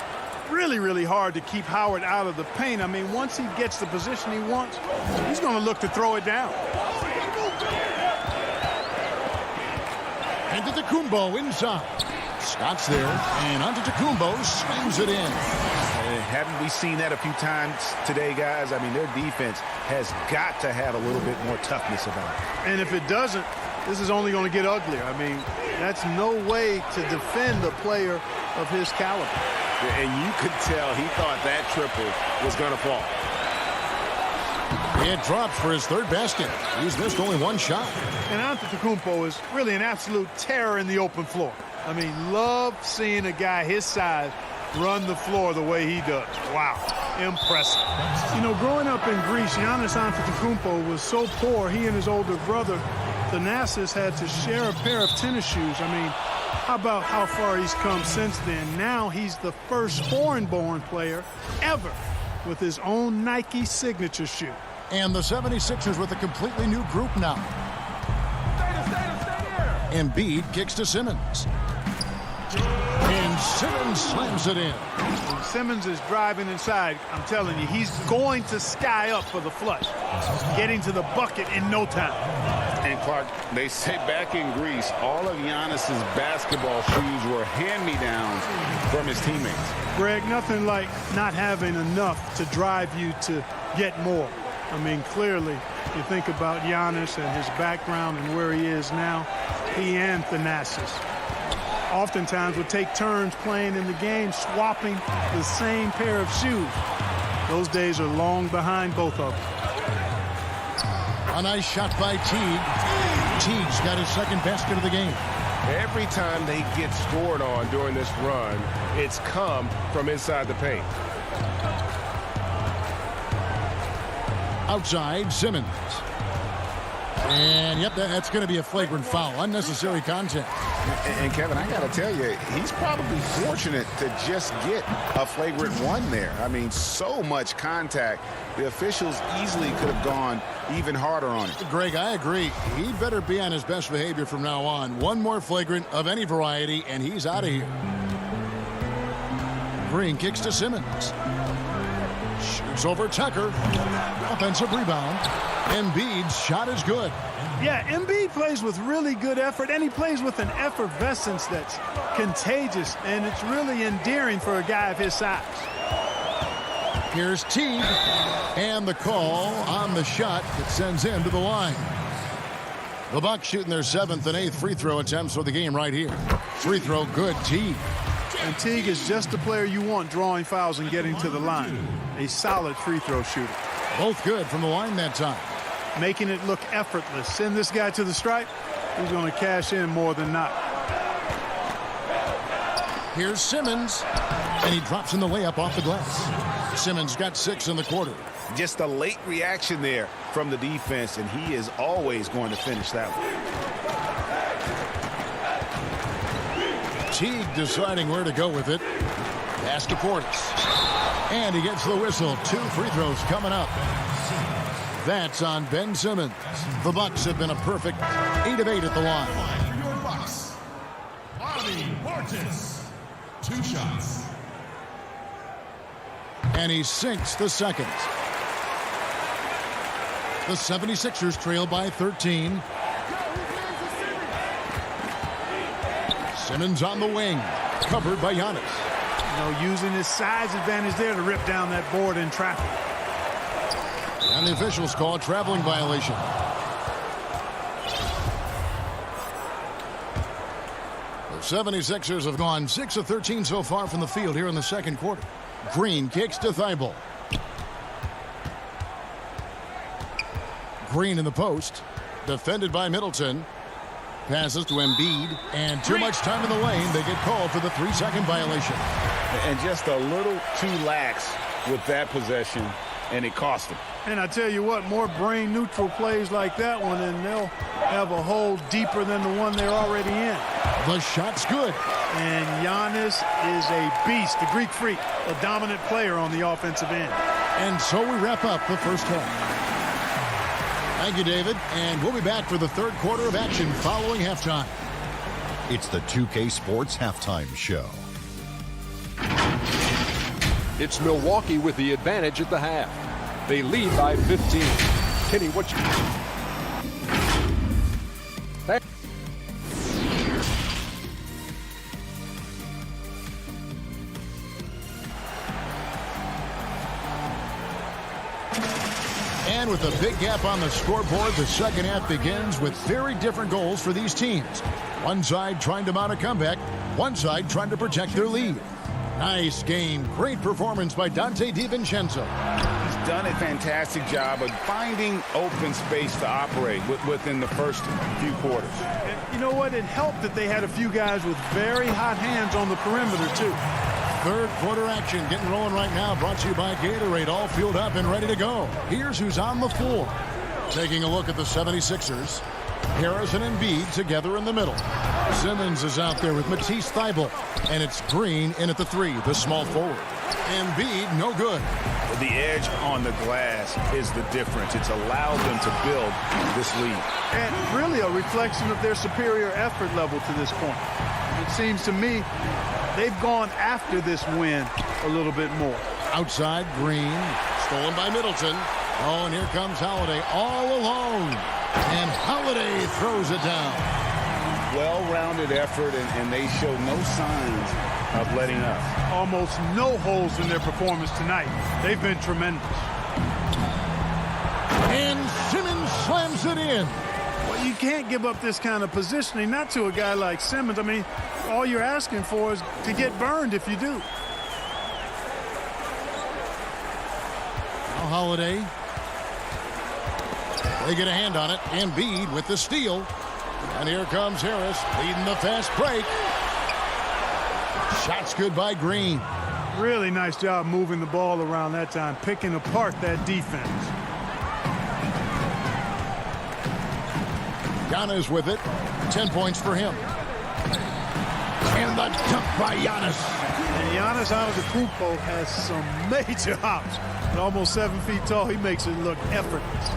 Really, really hard to keep Howard out of the paint. I mean, once he gets the position he wants, he's going to look to throw it down. Antetokounmpo inside. Scott's there, and Antetokounmpo swings it in. Haven't we seen that a few times today, guys? I mean, their defense has got to have a little bit more toughness about it. And if it doesn't, this is only going to get uglier. I mean, that's no way to defend a player of his caliber. And you could tell he thought that triple was going to fall. It drops for his third basket. He's missed only one shot. And Antetokounmpo is really an absolute terror in the open floor. I mean, love seeing a guy his size run the floor the way he does. Wow, impressive. You know, growing up in Greece, Giannis Antetokounmpo was so poor, he and his older brother, Thanasis, had to share a pair of tennis shoes. I mean, how about how far he's come since then? Now he's the first foreign-born player ever with his own Nike signature shoe. And the 76ers with a completely new group now. Embiid kicks to Simmons. And Simmons slams it in. When Simmons is driving inside, I'm telling you, he's going to sky up for the flush. Getting to the bucket in no time. And Clark, they say back in Greece, all of Giannis's basketball shoes were hand-me-downs from his teammates. Greg, nothing like not having enough to drive you to get more. I mean, clearly, you think about Giannis and his background and where he is now, he and Thanasis oftentimes would take turns playing in the game, swapping the same pair of shoes. Those days are long behind both of them. A nice shot by Teague. Teague's got his second basket of the game. Every time they get scored on during this run, it's come from inside the paint. Outside, Simmons. And, yep, that's going to be a flagrant foul. Unnecessary contact. And Kevin, I got to tell you, he's probably fortunate to just get a flagrant one there. I mean, so much contact. The officials easily could have gone even harder on it. Greg, I agree. He'd better be on his best behavior from now on. One more flagrant of any variety, and he's out of here. Green kicks to Simmons. Shoots over Tucker. Offensive rebound. Embiid's shot is good. Yeah, Embiid plays with really good effort, and he plays with an effervescence that's contagious, and it's really endearing for a guy of his size. Here's Teague, and the call on the shot that sends him to the line. The Bucks shooting their 7th and 8th free throw attempts for the game right here. Free throw good, Teague. And Teague is just the player you want drawing fouls and getting to the line. A solid free throw shooter. Both good from the line that time. Making it look effortless. Send this guy to the stripe, he's going to cash in more than not. Here's Simmons, and he drops in the layup off the glass. Simmons got 6 in the quarter. Just a late reaction there from the defense, and he is always going to finish that one. Teague deciding where to go with it. Pass to Portis. And he gets the whistle. 2 free throws coming up. That's on Ben Simmons. The Bucks have been a perfect 8 of 8 at the line. Your Bucks. Bobby Portis. 2 shots. And he sinks the second. The 76ers trail by 13. Simmons on the wing. Covered by Giannis. You know, using his size advantage there to rip down that board in traffic. And the officials call a traveling violation. The 76ers have gone 6 of 13 so far from the field here in the second quarter. Green kicks to Thibault. Green in the post. Defended by Middleton. Passes to Embiid. And too much time in the lane. They get called for the 3-second violation. And just a little too lax with that possession. and it cost him. And I tell you what, more brain-neutral plays like that one, and they'll have a hole deeper than the one they're already in. The shot's good. And Giannis is a beast, the Greek freak, a dominant player on the offensive end. And so we wrap up the first half. Thank you, David. And we'll be back for the third quarter of action following halftime. It's the 2K Sports Halftime Show. It's Milwaukee with the advantage at the half. They lead by 15. Kenny, what you... And with a big gap on the scoreboard, the second half begins with very different goals for these teams. One side trying to mount a comeback, one side trying to protect their lead. Nice game. Great performance by Dante DiVincenzo. He's done a fantastic job of finding open space to operate within the first few quarters. And you know what? It helped that they had a few guys with very hot hands on the perimeter, too. Third quarter action getting rolling right now, brought to you by Gatorade, all fueled up and ready to go. Here's who's on the floor. Taking a look at the 76ers. Harris and Embiid together in the middle. Simmons is out there with Matisse Thybulle. And it's Green in at the three, the small forward. Embiid, no good. The edge on the glass is the difference. It's allowed them to build this lead. And really a reflection of their superior effort level to this point. It seems to me they've gone after this win a little bit more. Outside, Green, stolen by Middleton. Oh, and here comes Holiday all alone. And Holiday throws it down. Well-rounded effort, and they show no signs of letting up. Almost no holes in their performance tonight. They've been tremendous. And Simmons slams it in. Well, you can't give up this kind of positioning, not to a guy like Simmons. I mean, all you're asking for is to get burned if you do. Now Holiday. They get a hand on it. Embiid with the steal. And here comes Harris leading the fast break. Shot's good by Green. Really nice job moving the ball around that time, picking apart that defense. Giannis with it. 10 points for him. And the dunk by Giannis. And Giannis Antetokounmpo has some major hops. At almost 7 feet tall, he makes it look effortless.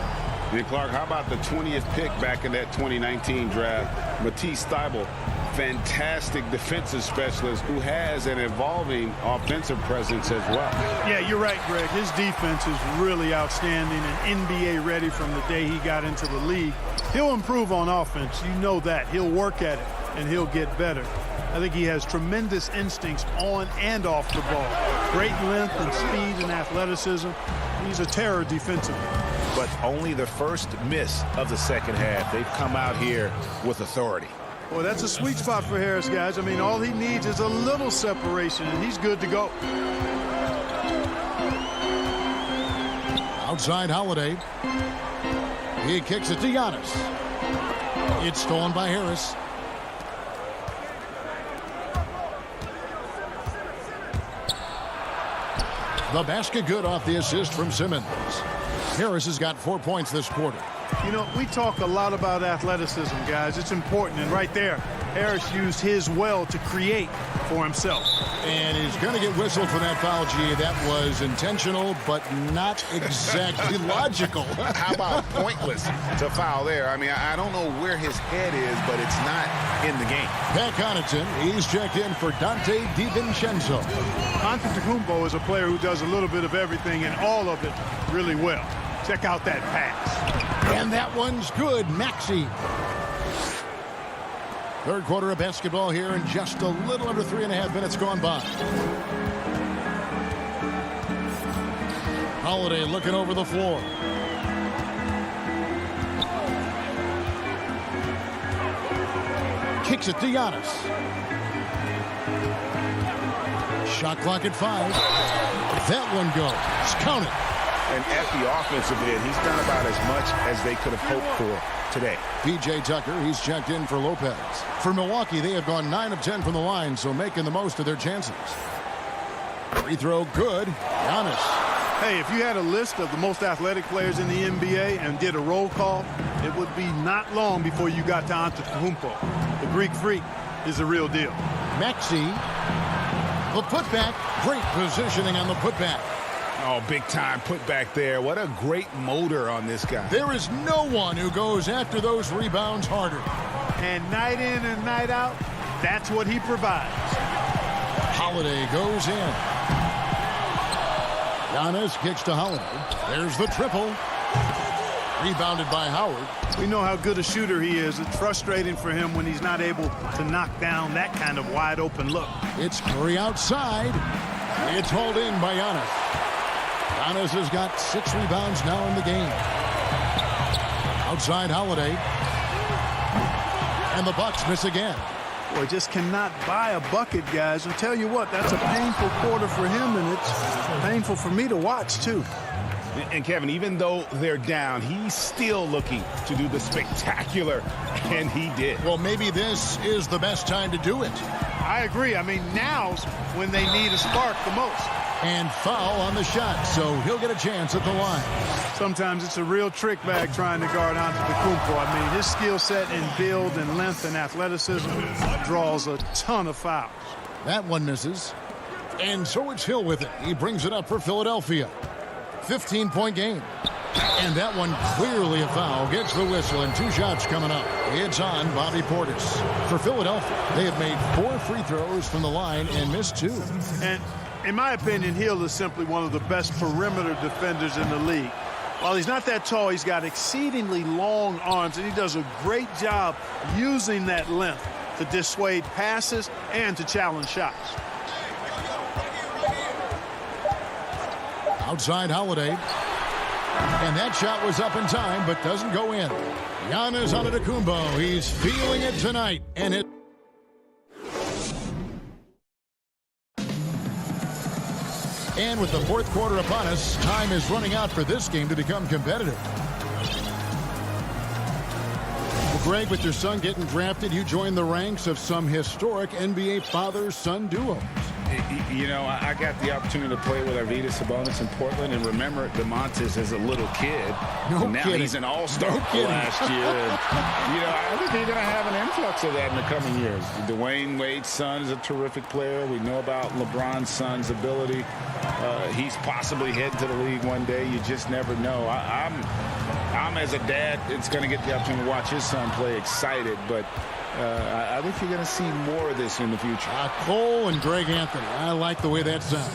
And Clark, how about the 20th pick back in that 2019 draft? Matisse Thybulle, fantastic defensive specialist who has an evolving offensive presence as well. Yeah, you're right, Greg. His defense is really outstanding and NBA ready from the day he got into the league. He'll improve on offense. You know that. He'll work at it, and he'll get better. I think he has tremendous instincts on and off the ball. Great length and speed and athleticism. He's a terror defensively. But only the first miss of the second half. They've come out here with authority. Well, that's a sweet spot for Harris, guys. I mean, all he needs is a little separation, and he's good to go. Outside Holiday. He kicks it to Giannis. It's stolen by Harris. The basket good off the assist from Simmons. Harris has got 4 points this quarter. You know, we talk a lot about athleticism, guys. It's important, and right there, Harris used his well to create for himself. And he's going to get whistled for that foul, G. That was intentional, but not exactly logical. How about pointless to foul there? I mean, I don't know where his head is, but it's not in the game. Pat Connaughton, he's checked in for Dante DiVincenzo. Antetokounmpo is a player who does a little bit of everything and all of it really well. Check out that pass. And that one's good, Maxey. Third quarter of basketball here, and just a little under 3.5 minutes gone by. Holiday looking over the floor. Kicks it to Giannis. Shot clock at 5. That one goes. Count it. And at the offensive end, he's done about as much as they could have hoped for today. P.J. Tucker, he's checked in for Lopez. For Milwaukee, they have gone 9 of 10 from the line, so making the most of their chances. Free throw good. Giannis. Hey, if you had a list of the most athletic players in the NBA and did a roll call, it would be not long before you got to Antetokounmpo. The Greek Freak is the real deal. Maxey, the putback. Great positioning on the putback. Oh, big time putback there. What a great motor on this guy. There is no one who goes after those rebounds harder. And night in and night out, that's what he provides. Holiday goes in. Giannis kicks to Holiday. There's the triple. Rebounded by Howard. We know how good a shooter he is. It's frustrating for him when he's not able to knock down that kind of wide open look. It's Curry outside. It's hauled in by Giannis. Giannis has got 6 rebounds now in the game. Outside Holiday. And the Bucks miss again. Boy, just cannot buy a bucket, guys. And tell you what, that's a painful quarter for him, and it's painful for me to watch, too. And Kevin, even though they're down, he's still looking to do the spectacular, and he did. Well, maybe this is the best time to do it. I agree. I mean, now's when they need a spark the most. And foul on the shot, so he'll get a chance at the line. Sometimes it's a real trick bag trying to guard Antetokounmpo. I mean, his skill set in build and length and athleticism draws a ton of fouls. That one misses. And so it's Hill with it. He brings it up for Philadelphia. 15-point game. And that one clearly a foul. Gets the whistle, and 2 shots coming up. It's on Bobby Portis. For Philadelphia, they have made 4 free throws from the line and missed 2. And in my opinion, Hill is simply one of the best perimeter defenders in the league. While he's not that tall, he's got exceedingly long arms, and he does a great job using that length to dissuade passes and to challenge shots. Outside Holiday. And that shot was up in time, but doesn't go in. Giannis Antetokounmpo. He's feeling it tonight. And it. And with the 4th quarter upon us, time is running out for this game to become competitive. Well, Greg, with your son getting drafted, you joined the ranks of some historic NBA father-son duos. You know, I got the opportunity to play with Arvydas Sabonis in Portland, and remember DeMontis as a little kid. No now kidding. He's an all-star last year. And, you know, I think he's going to have an influx of that in the coming years. Dwayne Wade's son is a terrific player. We know about LeBron's son's ability. He's possibly heading to the league one day. You just never know. I'm as a dad, it's going to get the opportunity to watch his son play excited, but I think you're going to see more of this in the future. Cole and Greg Anthony. I like the way that sounds.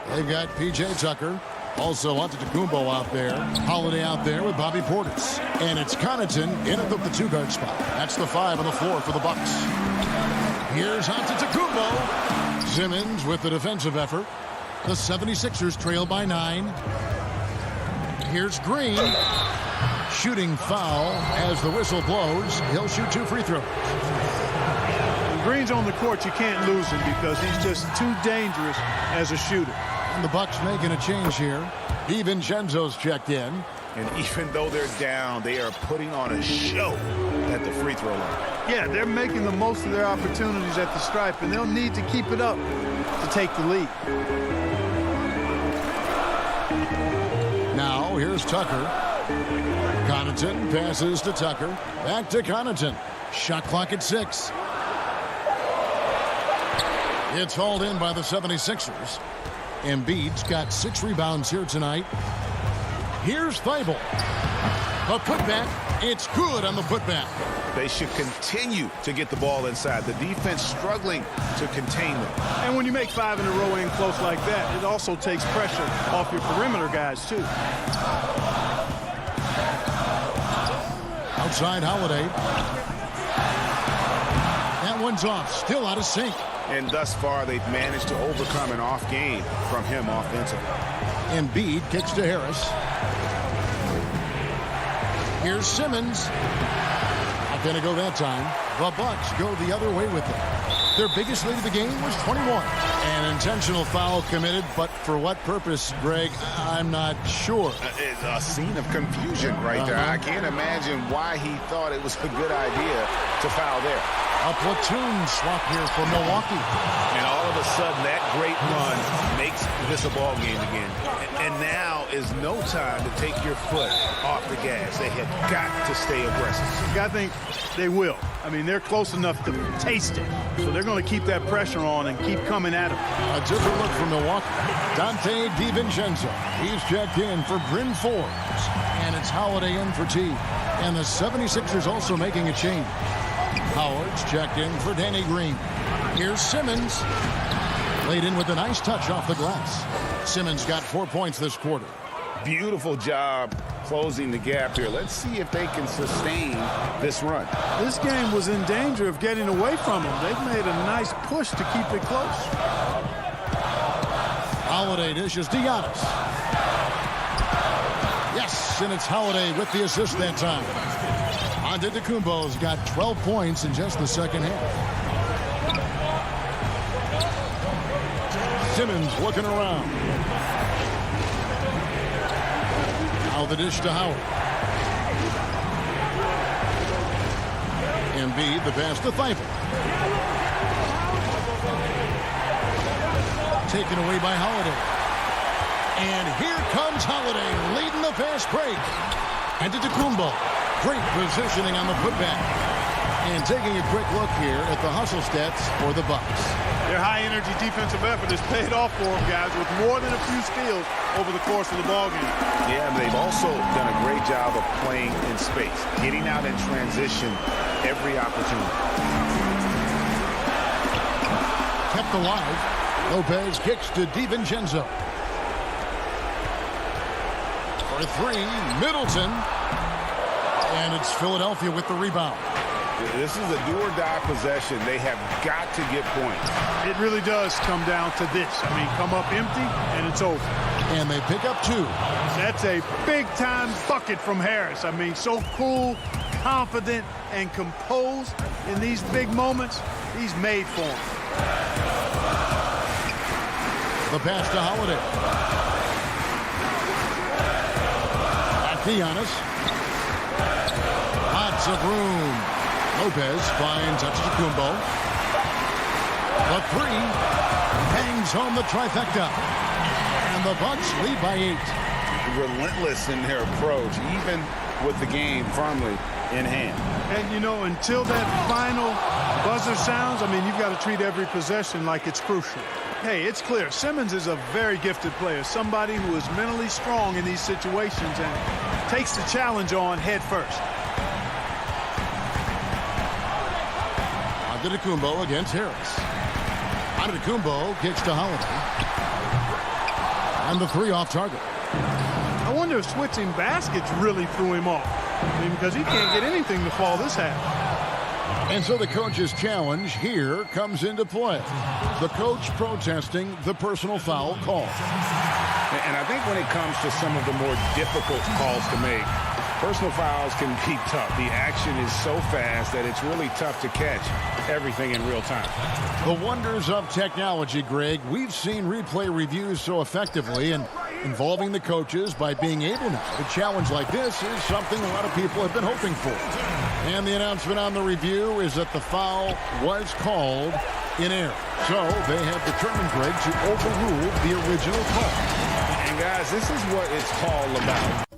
They've got P.J. Tucker. Also Antetokounmpo out there. Holiday out there with Bobby Portis. And it's Connaughton in at the 2-guard spot. That's the 5 on the floor for the Bucks. Here's Antetokounmpo. Simmons with the defensive effort. The 76ers trail by 9. Here's Green. Shooting foul as the whistle blows. He'll shoot 2 free throws. When Green's on the court, you can't lose him because he's just too dangerous as a shooter. And the Bucks making a change here. DiVincenzo's checked in. And even though they're down, they are putting on a show at the free throw line. Yeah, they're making the most of their opportunities at the stripe, and they'll need to keep it up to take the lead. Now, here's Tucker. Connaughton passes to Tucker. Back to Connaughton. Shot clock at 6. It's hauled in by the 76ers. Embiid's got 6 rebounds here tonight. Here's Thibault. A putback. It's good on the putback. They should continue to get the ball inside. The defense struggling to contain them. And when you make 5 in a row in close like that, it also takes pressure off your perimeter guys, too. Outside Holiday. That one's off. Still out of sync. And thus far, they've managed to overcome an off game from him offensively. Embiid kicks to Harris. Here's Simmons. Not going to go that time. The Bucks go the other way with it. Their biggest lead of the game was 21. An intentional foul committed, but for what purpose, Greg, I'm not sure. It's a scene of confusion right there. I can't imagine why he thought it was a good idea to foul there. A platoon swap here for Milwaukee. And all of a sudden, that great run makes this a ball game again. And now is no time to take your foot off the gas. They have got to stay aggressive. I think they will. I mean, they're close enough to taste it. So they're going to keep that pressure on and keep coming at them. A different look for Milwaukee. Dante DiVincenzo. He's checked in for Bryn Forbes. And it's Holiday in for T. And the 76ers also making a change. Howard's checked in for Danny Green. Here's Simmons. Laid in with a nice touch off the glass. Simmons got 4 points this quarter. Beautiful job closing the gap here. Let's see if they can sustain this run. This game was in danger of getting away from them. They've made a nice push to keep it close. Holiday dishes to Giannis. Yes, and it's Holiday with the assist that time. Antetokounmpo's got 12 points in just the second half. Simmons looking around. Now the dish to Howard. Embiid, the pass to Thibault. Taken away by Holiday. And here comes Holiday leading the fast break. Antetokounmpo. Great positioning on the putback. And taking a quick look here at the hustle stats for the Bucks. Their high-energy defensive effort has paid off for them, guys, with more than a few steals over the course of the ballgame. Yeah, and they've also done a great job of playing in space, getting out in transition every opportunity. Kept alive. Lopez kicks to DiVincenzo. For three, Middleton. And it's Philadelphia with the rebound. This is a do-or-die possession. They have got to get points. It really does come down to this. I mean, come up empty, and it's over. And they pick up two. That's a big-time bucket from Harris. I mean, so cool, confident, and composed in these big moments. He's made for them. The pass to Holiday. Back to Giannis. Lots of room. Lopez finds Antetokounmpo. The three hangs home the trifecta. And the Bucks lead by 8. Relentless in their approach, even with the game firmly in hand. And, you know, until that final buzzer sounds, I mean, you've got to treat every possession like it's crucial. Hey, it's clear. Simmons is a very gifted player, somebody who is mentally strong in these situations and takes the challenge on head first. Antetokounmpo against Harris. Antetokounmpo kicks to Holiday. And the three off target. I wonder if switching baskets really threw him off. I mean, because he can't get anything to fall this half. And so the coach's challenge here comes into play. The coach protesting the personal foul call. And I think when it comes to some of the more difficult calls to make, personal fouls can be tough. The action is so fast that it's really tough to catch everything in real time. The wonders of technology, Greg. We've seen replay reviews so effectively, and involving the coaches by being able now to challenge like this is something a lot of people have been hoping for. And the announcement on the review is that the foul was called in error. So they have determined, Greg, to overrule the original call. And guys, this is what it's all about.